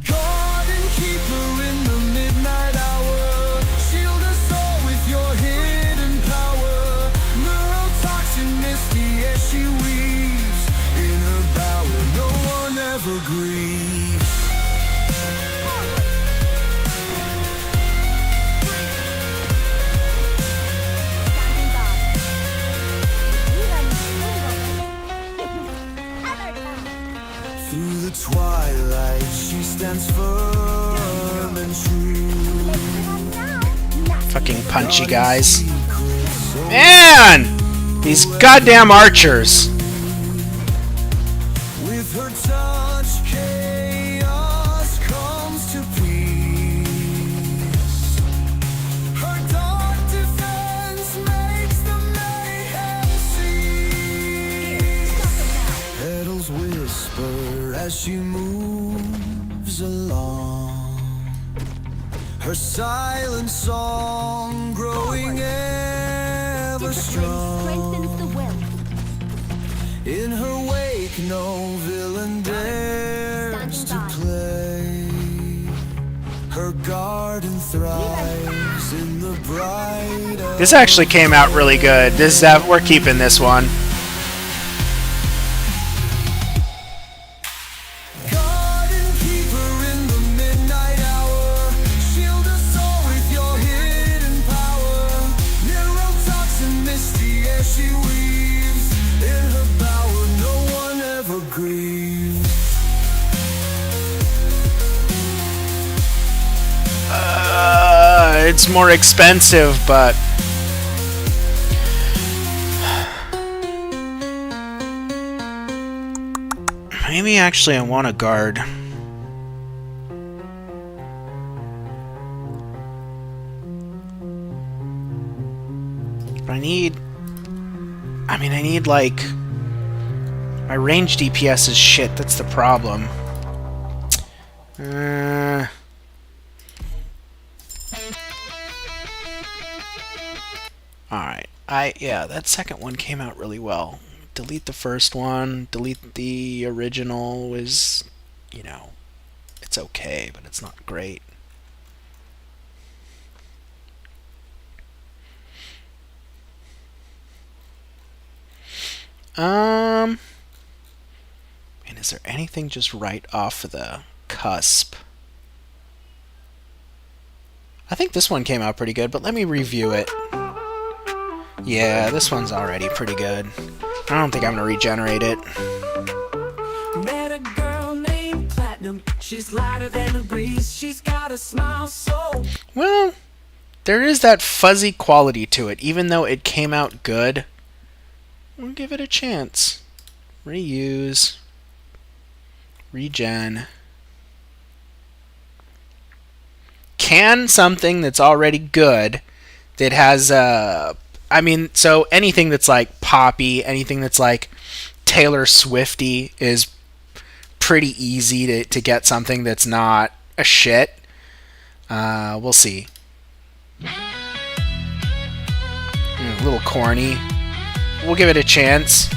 Guard and keeper in the midnight hour. Shield us all with your hidden power. Neurotoxin misty as she weaves. In her bower no one ever grieves. Through the twilight she stands firm and true. Fucking punchy guys. Man! These goddamn archers. With her touch chaos comes to peace. Her dark defense makes the mayhem cease. Petals whisper as she moves along. Her silent song growing ever Strengthens the strong. will. In her wake no villain dares to play. Her garden thrives in the bright. This actually came out really good. This we're keeping this one. Garden keeper in the midnight hour. Shield us all with your hidden power. Neurotoxin misty as she weaves. In her bower no one ever grieves. It's more expensive, but maybe actually I want a guard. But I need like my range DPS is shit. That's the problem. Alright. Yeah, that second one came out really well. Delete the first one, delete the original was, you know, it's okay, but it's not great. And is there anything just right off of the cusp? I think this one came out pretty good, but let me review it. Yeah, this one's already pretty good. I don't think I'm gonna regenerate it. Met a girl named Platinum. She's lighter than a breeze. She's got a smile so. Well, there is that fuzzy quality to it, even though it came out good. We'll give it a chance. Reuse. Regen. Can something that's already good, that has I mean, so anything that's like poppy, anything that's like Taylor Swifty is pretty easy to get something that's not a shit. We'll see. A little corny. We'll give it a chance.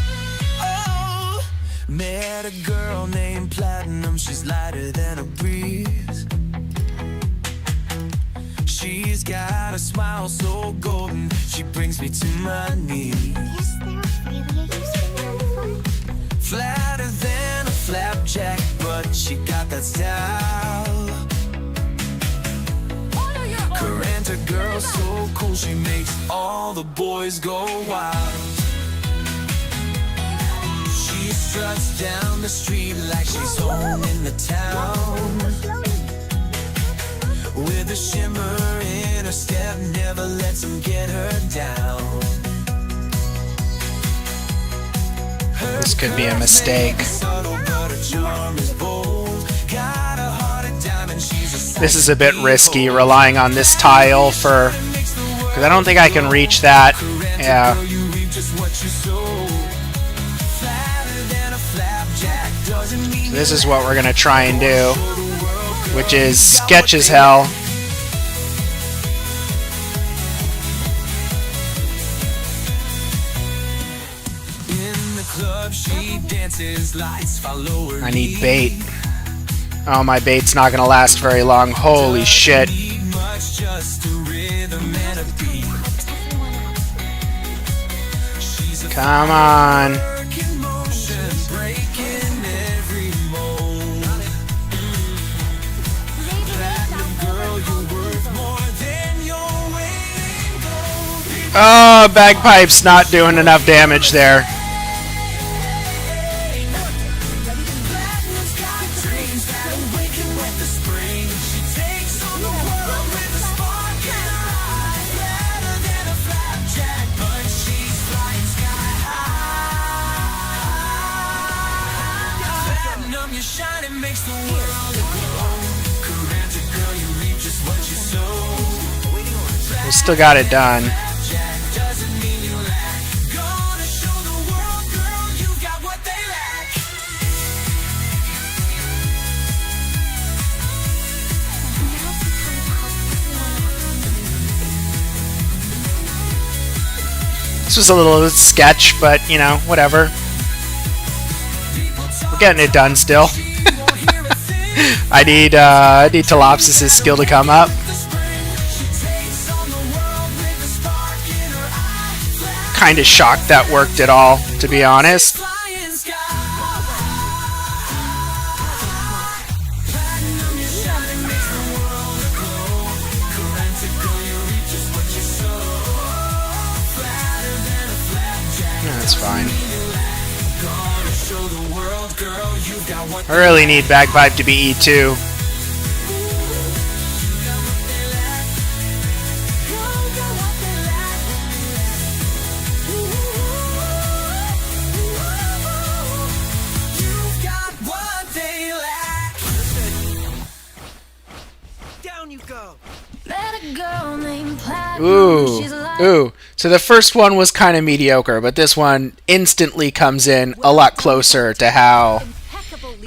Oh, met a girl named Platinum. She's lighter than a breeze. She's got a smile so golden. She brings me to my knees. Is there really a use for the phone? Flatter than a flapjack, but she got that style. Current a girl so cool, she makes all the boys go wild. She struts down the street like she's home in the town. With a shimmer in her step, never lets him get her down. This could be a mistake. This is a bit risky, relying on this tile for... because I don't think I can reach that. Yeah. So this is what we're going to try and do, which is sketch as hell. I need bait. Oh, my bait's not gonna last very long. Holy shit. Come on. Oh, bagpipe's not doing enough damage there. We still got it done. This was a little sketch, but you know, whatever. We're getting it done still. I need Telopsis' skill to come up. Kind of shocked that worked at all, to be honest. That's fine. I really need Bagpipe to be E2. Ooh. So the first one was kind of mediocre, but this one instantly comes in a lot closer to how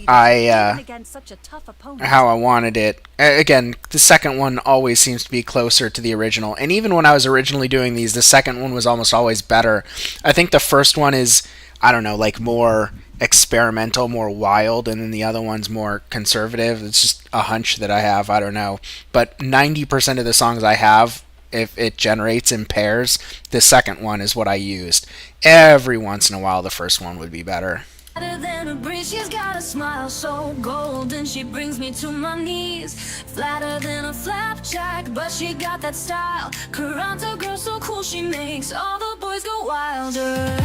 I against such a tough opponent. how I wanted it. Again, the second one always seems to be closer to the original. And even when I was originally doing these, the second one was almost always better. I think the first one is, I don't know, like more experimental, more wild, and then the other one's more conservative. It's just a hunch that I have. I don't know. But 90% of the songs I have, if it generates in pairs, the second one is what I used. Every once in a while, the first one would be better. Better than a breeze, she's got a smile so golden, she brings me to my knees. Flatter than a flapjack, but she got that style. Karate girl so cool, she makes all the boys go wilder.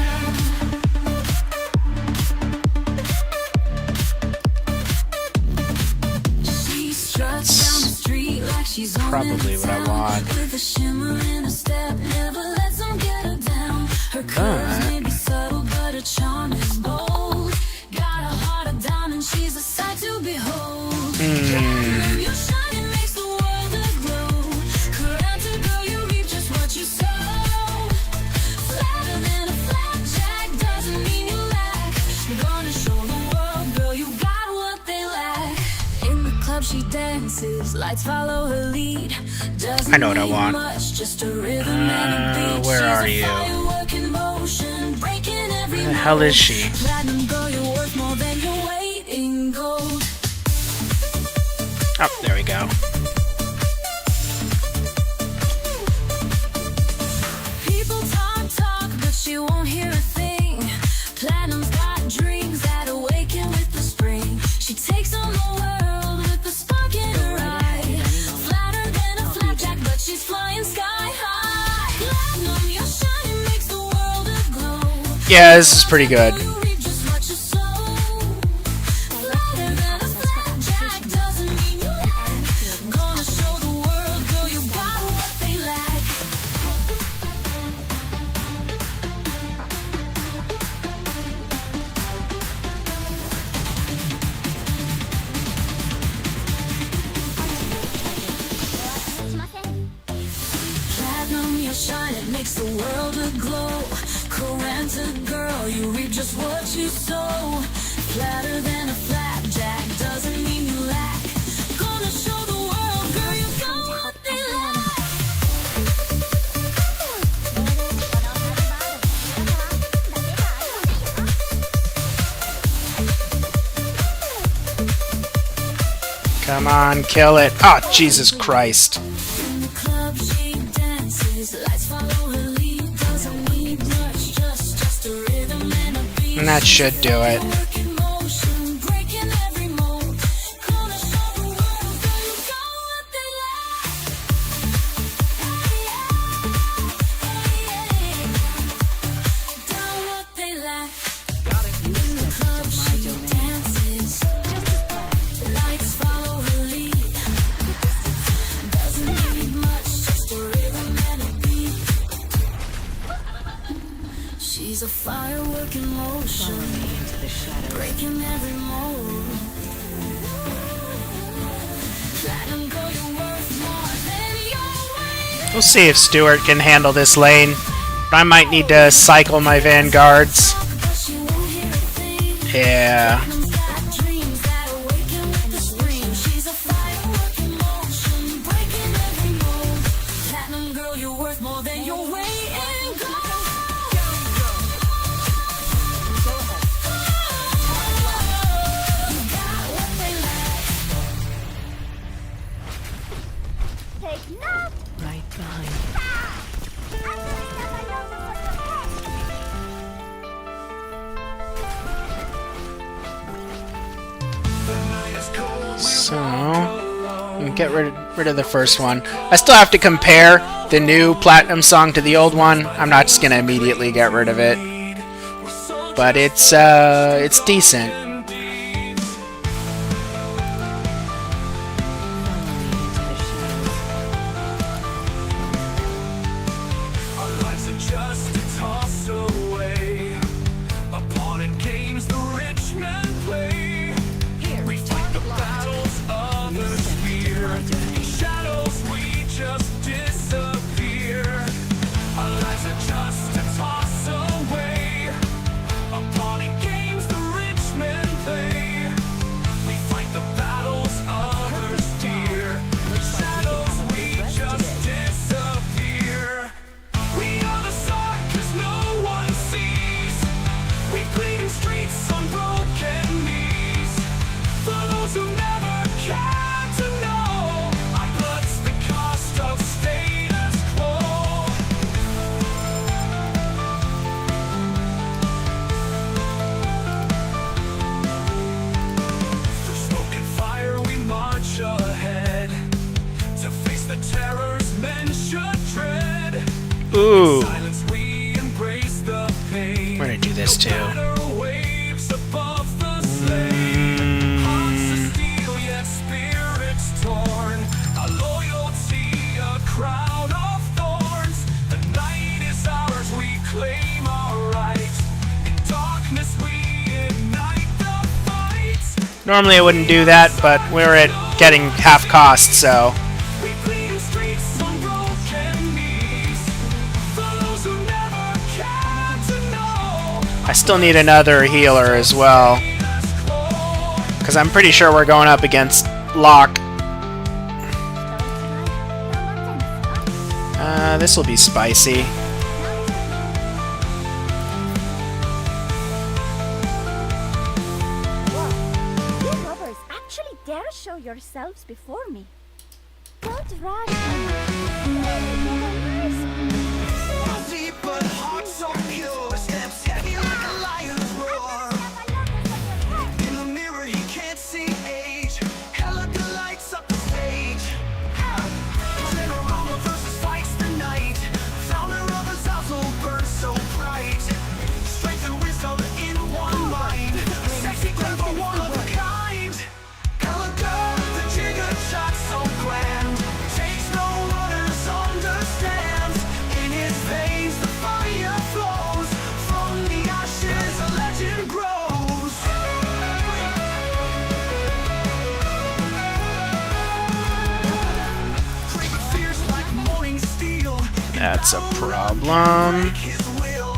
She struts down the street like she's on Probably what I want. with a shimmer in her step, never lets them get her down. Her curves may be subtle, but her charm is bold. Got a heart of diamond, she's a sight to behold. Your shining makes the world aglow. Karate girl, you reap just what you sow. Flatter than a flapjack doesn't mean you lack. You're gonna show the world, girl, you got what they lack. In the club she dances, lights follow her lead. I know what I want. Just a rhythm and a beat. Where are She's a you? firework in motion, breaking every Where the hell is she? Platinum girl, you're worth more than your weight in gold. Oh, there we go. People talk, but she won't hear a thing. Platinum's got dreams that awaken with the spring. She takes on the world with the spark in her eye. Flatter than a flapjack, but she's flying sky high. Platinum, your shining makes the world aglow. Yeah, this is pretty good. You reap just what you sow. Flatter than a flapjack doesn't mean you lack. Gonna show the world, girl, you got what they lack. Platinum, your shine, it makes the world aglow. Karanta girl, you reap just what you sow. Flatter than a flapjack doesn't mean you lack. Gonna show the world, girl, you got what they lack. Come on, kill it. Oh, Jesus Christ. In the club she dances, lights follow her lead. Doesn't need much, just a rhythm and a beat. And that should do it. Firework in motion, breaking every mold. Gonna show the world, girl, you got what they lack. Got what they lack. In the club she dances, lights follow her lead. Doesn't need much, just a rhythm and a beat. She's a firework in motion, breaking every mold. Platinum girl, you're worth more than your weight. We'll see if Stuart can handle this lane. I might need to cycle my vanguards. But she won't hear a thing. Yeah. Platinum's got dreams that awaken with the spring. She's a firework in motion, breaking every mold. Platinum girl, you're worth more than your weight in gold. You got what they lack. Take note. Right behind. So, we'll get rid of the first one. I still have to compare the new Platinum song to the old one. I'm not just gonna immediately get rid of it, but it's decent. Our lives are just a toss away. Opponent games the rich men play. We fight the battles others fear. In shadows we just disappear. Our lives are just a toss away. Opponent games the rich men Ooh. Silence we embrace the pain. We're gonna do this too. Waves above the slain. Hearts of steel, yet spirits torn. A loyalty, a crown of thorns. The night is ours, we claim our rights. In darkness we ignite the fight. Normally I wouldn't do that, but we're at getting half cost, so We bleed in streets on broken knees. For those who never cared to know. I still need another healer as well. Because I'm pretty sure we're going up against Locke. This will be spicy. You robbers actually dare show yourselves before me. Don't rush me. Deep but heart so pure, steps heavy like a lion's roar. In the mirror he can't see age. Hella lights up the stage. Panorama versus fights the night. Founder of his house will burn so bright. Strength and wisdom in one mind. Sexy clever, one of a kind. Calico, the jigger shot so grand. Takes no orders, understands. In his veins the fire flows. From the ashes a legend grows. Great fierce like morning steel. That's a problem. His will,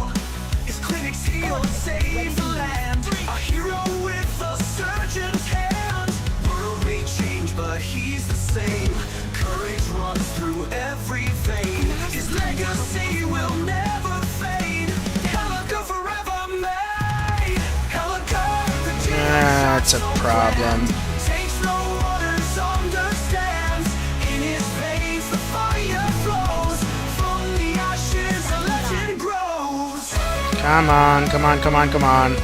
his clinics heal and save the land. A hero with a surgeon's hand. World may change, but he's the same. Courage runs through every vein. His legacy will never fade. Calico forever made. Calico, the That's a problem. takes no orders, understands. In his veins the fire flows. From the ashes a legend grows. Come on, come on, come on, come on.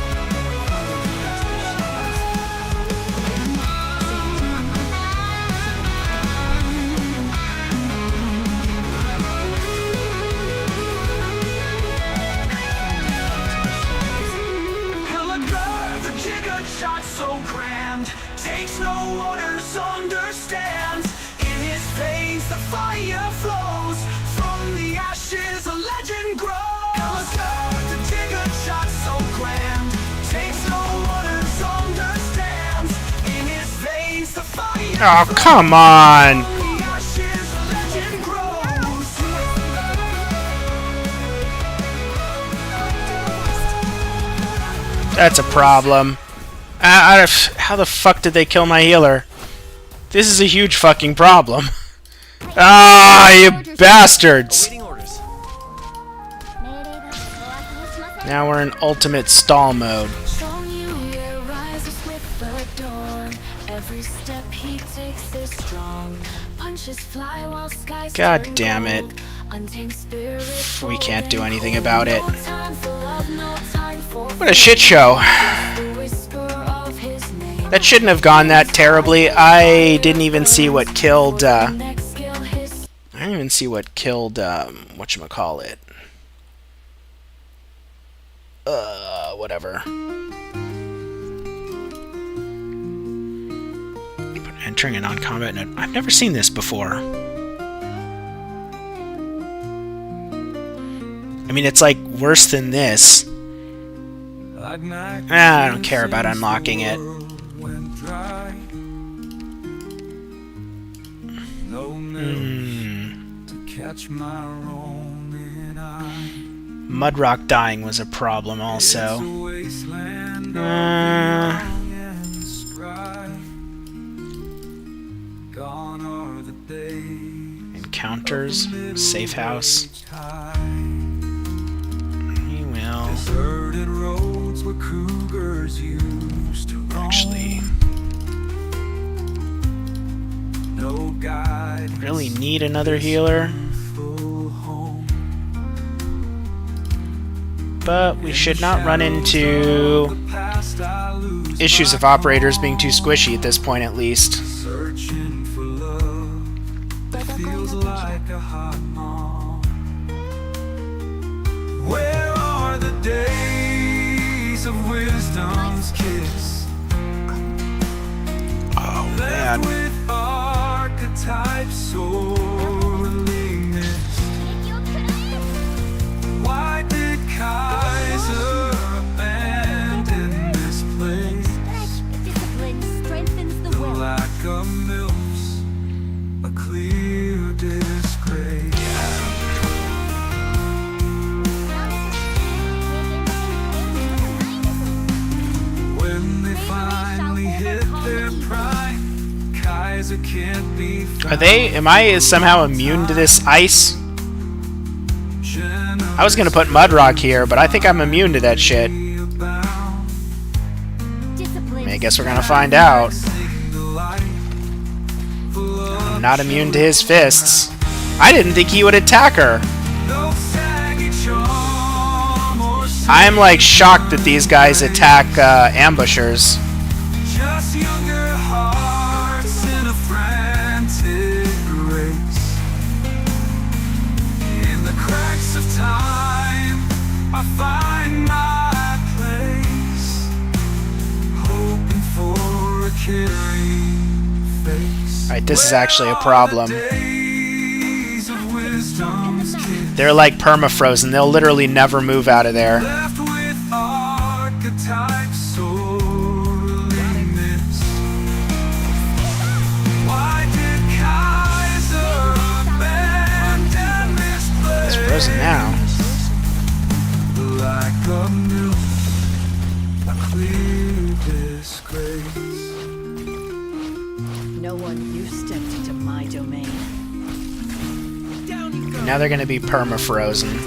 The jigger shot so grand. Takes no orders, understands. In his veins the fire flows. From the ashes a legend grows. The jigger shot so grand. Takes no orders, understands. In his veins the fire Oh, come on. from the ashes a legend grows. That's a problem. How the fuck did they kill my healer? This is a huge fucking problem. Ah, you bastards! Waiting orders. Now we're in ultimate stall mode. From you, yeah, rises with the dawn. Every step he takes is strong. Punches fly while skies God turn damn it. gold. Untamed spirit We can't do full and anything cold. about it. No time for love, no time for What a shit show. the whisper of his name. That shouldn't have gone that terribly. I didn't even see what killed, Next skill, his I didn't even see what killed, whatchamacallit. Whatever. Entering a non-combat node. I've never seen this before. I mean, it's like worse than this. I don't care about unlocking it. Mudrock dying was a problem also. Encounters, safe house. We will actually really need another healer. But we should not run into issues of operators being too squishy at this point, at least. Searching for love, it feels like a hot mom. bad. with archetypes sorely missed. Why did Kaiser abandon this place? Discipline strengthens the The will. lack of milk's a clear disgrace. When they finally hit their prime, Kaiser can't be Are they? Am I somehow immune to this ice? I was gonna put Mudrock here, but I think I'm immune to that shit. I guess we're gonna find out. I'm not immune to his fists. I didn't think he would attack her. I'm like shocked that these guys attack ambushers. Just younger hearts in a frantic race. In the cracks of time, I find my place, hoping for a caring face. Alright, this is actually a problem. Days of wisdom's kiss, They're like permafrozen. They'll literally never move out of there. left with archetypes sorely missed. Why did Kaiser abandon this place? It's frozen now. The lack of milk, a clear disgrace. No one, you stepped into my domain. Now they're gonna be permafrozen.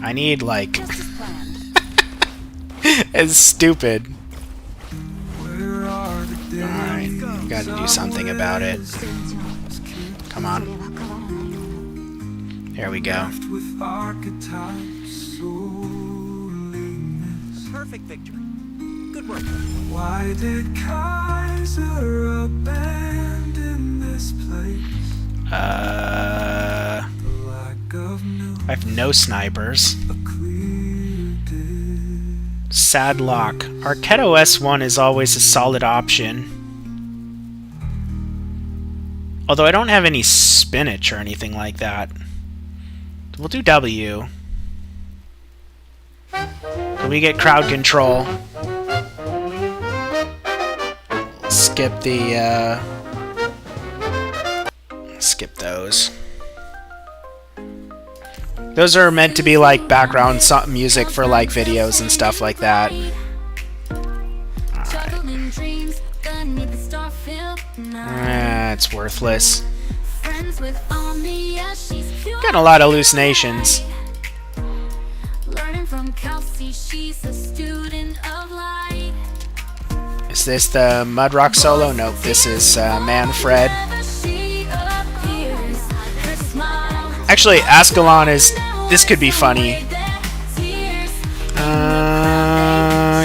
I need like Just as planned. it's stupid. Where are the days? Alright, gotta do something about it. Come on. There we go. Left with archetypes sorely missed. Perfect victory. Good work. Why did Kaiser abandon this place? The lack of milk, I have no snipers. a clear disgrace. Sad lock. Arketo S1 is always a solid option. Although I don't have any spinach or anything like that. We'll do W. Can we get crowd control? Skip the, skip those. Those are meant to be like background music for like videos and stuff like that. Juggling dreams, beneath the star-filled night. It's worthless. Friends with Omnia, she's pure Got a lot of hallucinations. learning from Kelsey, she's a student of light. Is this the Mudrock solo? Nope, this is Manfred. Whenever she appears, her smile Actually, Ascalon is... This could be funny. tears,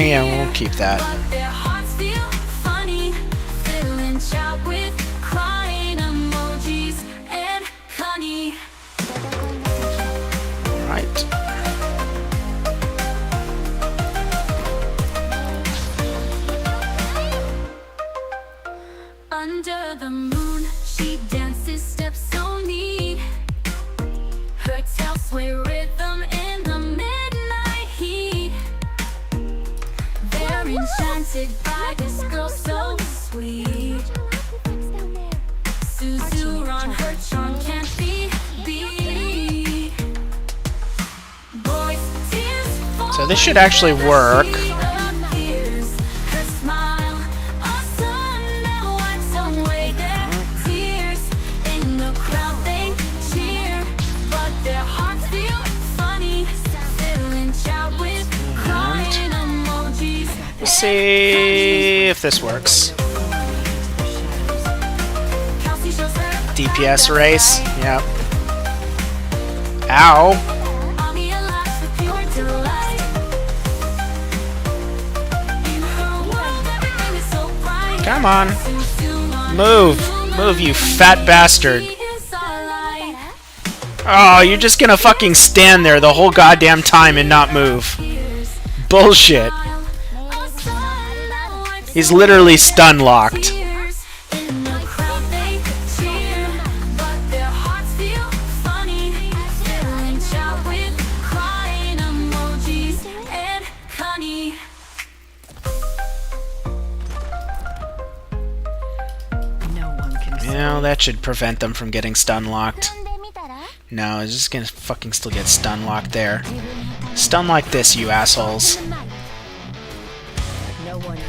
Yeah, we'll keep that. but their hearts feel funny, filling chat with crying emojis and honey. Right. Under the moon, she dances steps so neat. Her tail sway rhythm in the midnight heat. They're enchanted by this girl so sweet. Suzu on her charm can't be beat. Boys, tears fall. So this should actually work. Appears, her smile, a sun that wipes away their tears. In the crowd they cheer, but their hearts feel funny, filling chat with crying emojis. We'll see if this works. Kelsey shows her DPS race. Yep. Ow. Omnia laughs with pure delight. In her world, everything is so bright. Come on. Suzu Move. Move, you fat bastard. is our light. Oh, you're just gonna fucking stand there the whole goddamn time and not move. Bullshit. A sun that wipes He's literally stun locked. Tears in the crowd they could cheer, but their hearts feel funny. They reach out with crying emojis and Connie. No one can Yeah, that should prevent them from getting stun locked. 飛んでみたら No, it's just gonna fucking still get stun locked there. Stun like this, you assholes. No one hate me.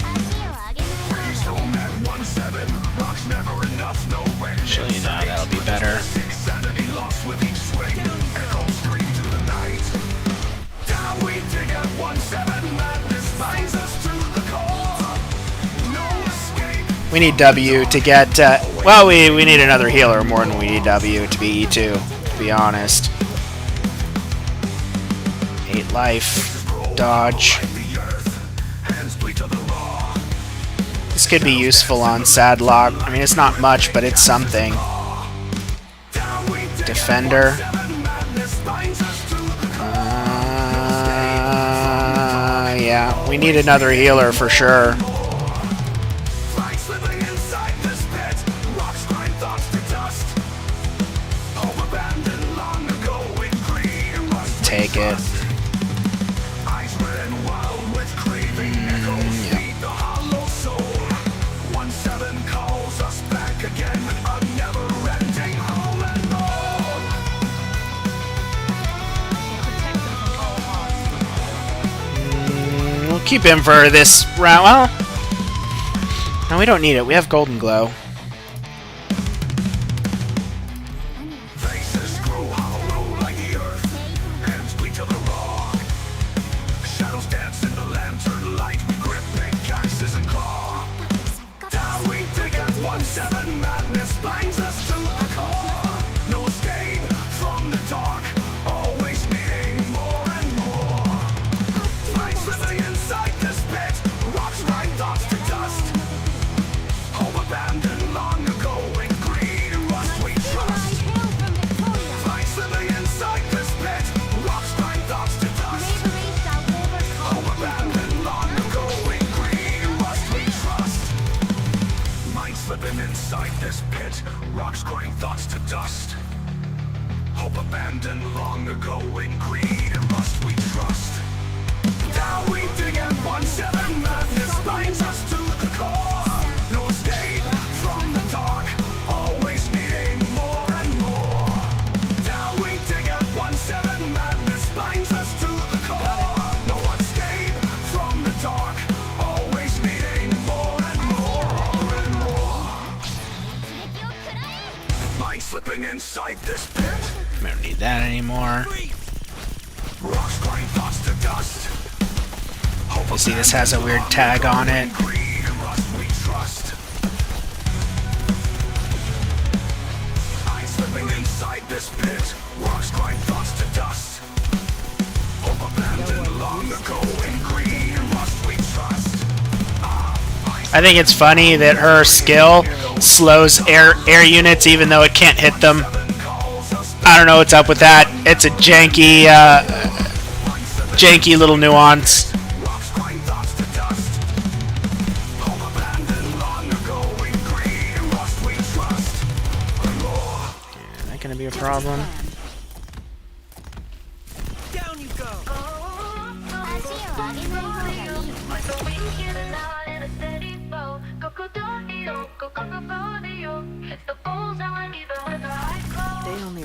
足を上げないと Home at 1-7, rocks never enough, no way. Show you now, that'll be better. Sanity lost with each swing, echoes scream to the night. Down we dig at 1-7, madness binds us to the core. No escape. We need W to get, well, we need another healer more than we need W to be E2, to be honest. 8 life, dodge. The earth, hands bleed to the raw. This could be useful on Sadlock. I mean, it's not much, but it's something. Down we dig Defender. at 1-7, madness binds us to the core. Yeah, we need another healer for sure. Lights living inside this pit, rocks grind thoughts to dust. Home abandoned long ago in greed and rust. Take it. Eyes red and wild with craving echoes feed the hollow soul. 1-7 calls us back again, a never-ending home and road. We'll keep him for this round. Well, no, we don't need it. We have Golden Glow. Faces grow hollow like the earth, hands bleed to the raw. Shadows dance in the lantern light, we grip pickaxes and claw. Down we dig at 1-7, madness binds us to the core. No escape from the dark, always needing more and more. Lights living inside this pit, rocks grind thoughts to dust. Home abandoned long ago in greed and rust we trust. Lights living inside this pit, rocks grind thoughts to dust. Home abandoned long ago in greed and rust we trust. Mind slipping inside this pit, rocks grind thoughts to dust. Hope abandoned long ago in greed and rust we trust. Down we dig at 1-7, madness binds us to the core. No escape from the dark, always needing more and more. Down we dig at 1-7, madness binds us to the core. No escape from the dark, always needing more and more and more. Mind slipping inside this pit, We don't need that anymore. rocks grind thoughts to dust. You see, this has a weird tag on it. Greed and rust we trust. Eyes slipping inside this pit, rocks grind thoughts to dust. Hope abandoned long ago in greed and rust we trust. I think it's funny that her skill slows air units even though it can't hit them. I don't know what's up with that. It's a janky, janky little nuance. Rocks grind thoughts to dust. Hope abandoned long ago in greed and rust we trust. Is that gonna be a problem? Down you go. 足を上げない方がいい They only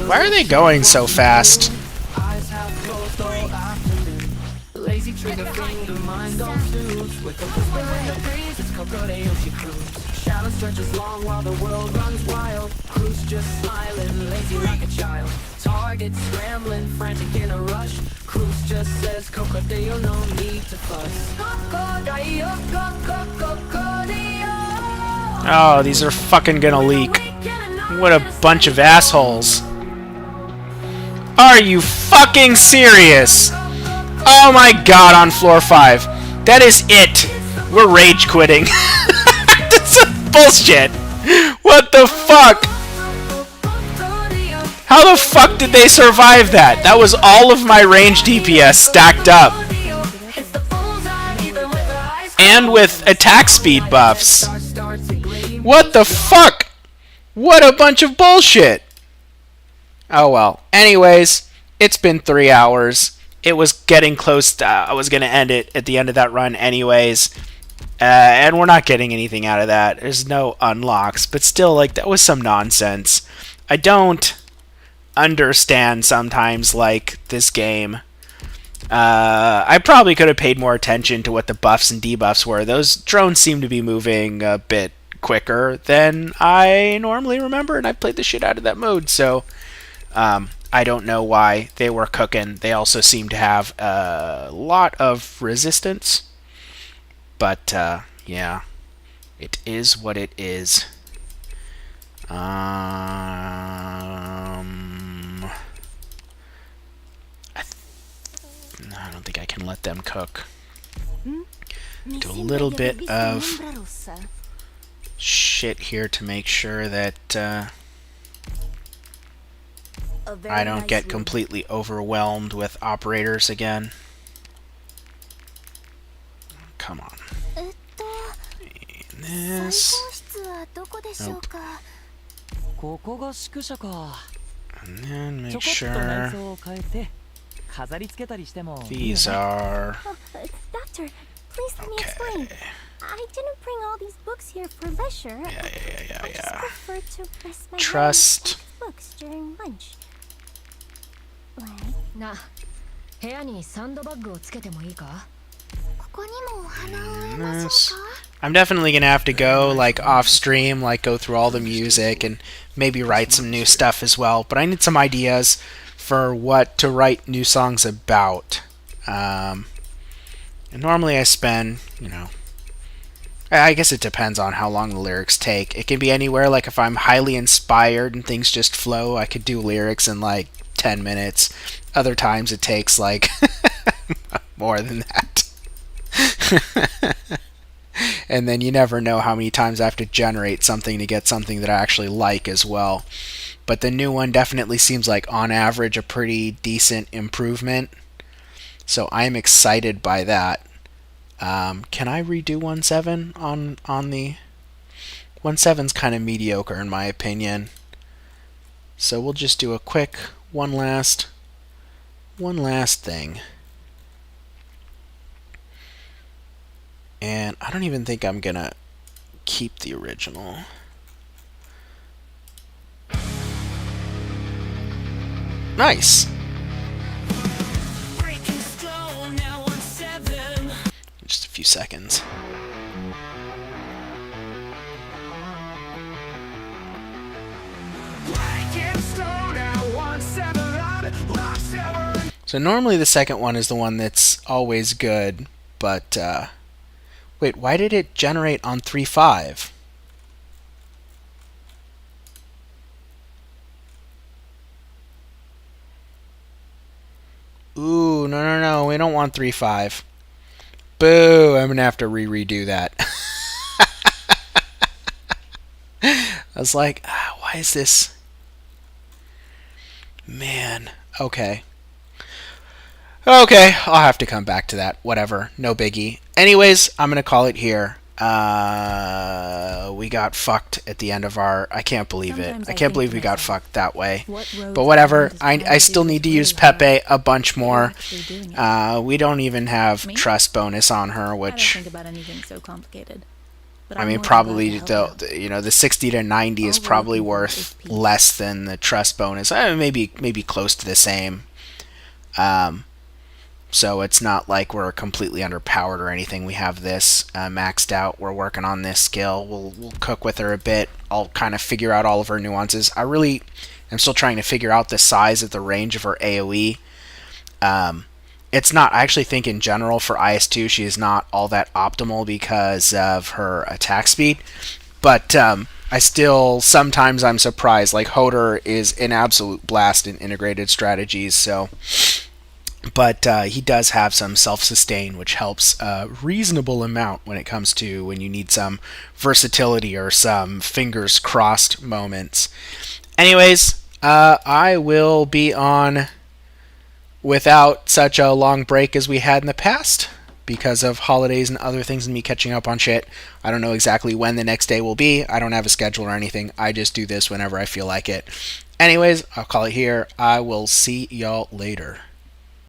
Why are they going so fast? Eyes half closed all afternoon. Lazy trigger finger, mind on snooze. With the whisper in the breeze, it's Crocodile she cruise. Shadow stretches long while the world runs wild. Cruise just smiling, lazy like a child. Target scrambling, frantic in a rush. Cruise just says Crocodile, no need to fuss. Crocodile, crocodile. Oh, these are fucking gonna leak. What a bunch of assholes. Are you fucking serious? Oh my god, on floor 5. That is it. We're rage quitting. That's bullshit. What the fuck? How the fuck did they survive that? That was all of my range DPS stacked up. and with attack speed buffs. What the fuck? What a bunch of bullshit. Oh well. Anyways, it's been 3 hours. It was getting close to, I was going to end it at the end of that run anyways. And we're not getting anything out of that. There's no unlocks. But still, like, that was some nonsense. I don't understand sometimes, like, this game. I probably could have paid more attention to what the buffs and debuffs were. Those drones seem to be moving a bit quicker than I normally remember, and I played the shit out of that mode, so I don't know why they were cooking. They also seem to have a lot of resistance, but yeah, it is what it is. I don't think I can let them cook. Do a little bit of shit here to make sure that I don't get completely overwhelmed with operators again. Come on. This. Nope. And then make sure these are Doctor, please let me explain. I didn't bring all these books here for leisure. Yeah. I just prefer to rest my Trust. mind with books during lunch. What? なあ、部屋にサンドバッグをつけてもいいか？ここにもお花を植えましょう This. か? I'm definitely gonna have to go like off stream, like go through all the music and maybe write some new stuff as well. But I need some ideas for what to write new songs about. And normally I spend, I guess it depends on how long the lyrics take. It can be anywhere, like if I'm highly inspired and things just flow, I could do lyrics in like 10 minutes. Other times it takes like more than that. And then you never know how many times I have to generate something to get something that I actually like as well. But the new one definitely seems like on average a pretty decent improvement. So I'm excited by that. Can I redo 1.7 on the 1.7's kind of mediocre in my opinion. So we'll just do a quick one last thing. And I don't even think I'm gonna keep the original. Nice. Just a few seconds. So normally the second one is the one that's always good, but wait, why did it generate on 3.5? Ooh, no, we don't want 3.5. Boo, I'm gonna have to redo that. I was like, why is this? Man, okay. Okay, I'll have to come back to that. Whatever, no biggie. Anyways, I'm gonna call it here. We got fucked at the end of our... I can't believe it. I can't believe we got fucked that way. But whatever, I still need to use Pepe a bunch more. We don't even have trust bonus on her, which... I don't think about anything so complicated. I mean, probably the 60 to 90 is probably worth less than the trust bonus. Maybe close to the same. So it's not like we're completely underpowered or anything. We have this maxed out. We're working on this skill. We'll cook with her a bit. I'll kind of figure out all of her nuances. I really am still trying to figure out the size of the range of her AoE. It's not, I actually think in general for IS-2 she is not all that optimal because of her attack speed. But I still, sometimes I'm surprised. Like Hodor is an absolute blast in integrated strategies, so... But he does have some self-sustain, which helps a reasonable amount when it comes to when you need some versatility or some fingers crossed moments. Anyways, I will be on without such a long break as we had in the past. because of holidays and other things and me catching up on shit. I don't know exactly when the next day will be. I don't have a schedule or anything. I just do this whenever I feel like it. Anyways, I'll call it here. I will see y'all later.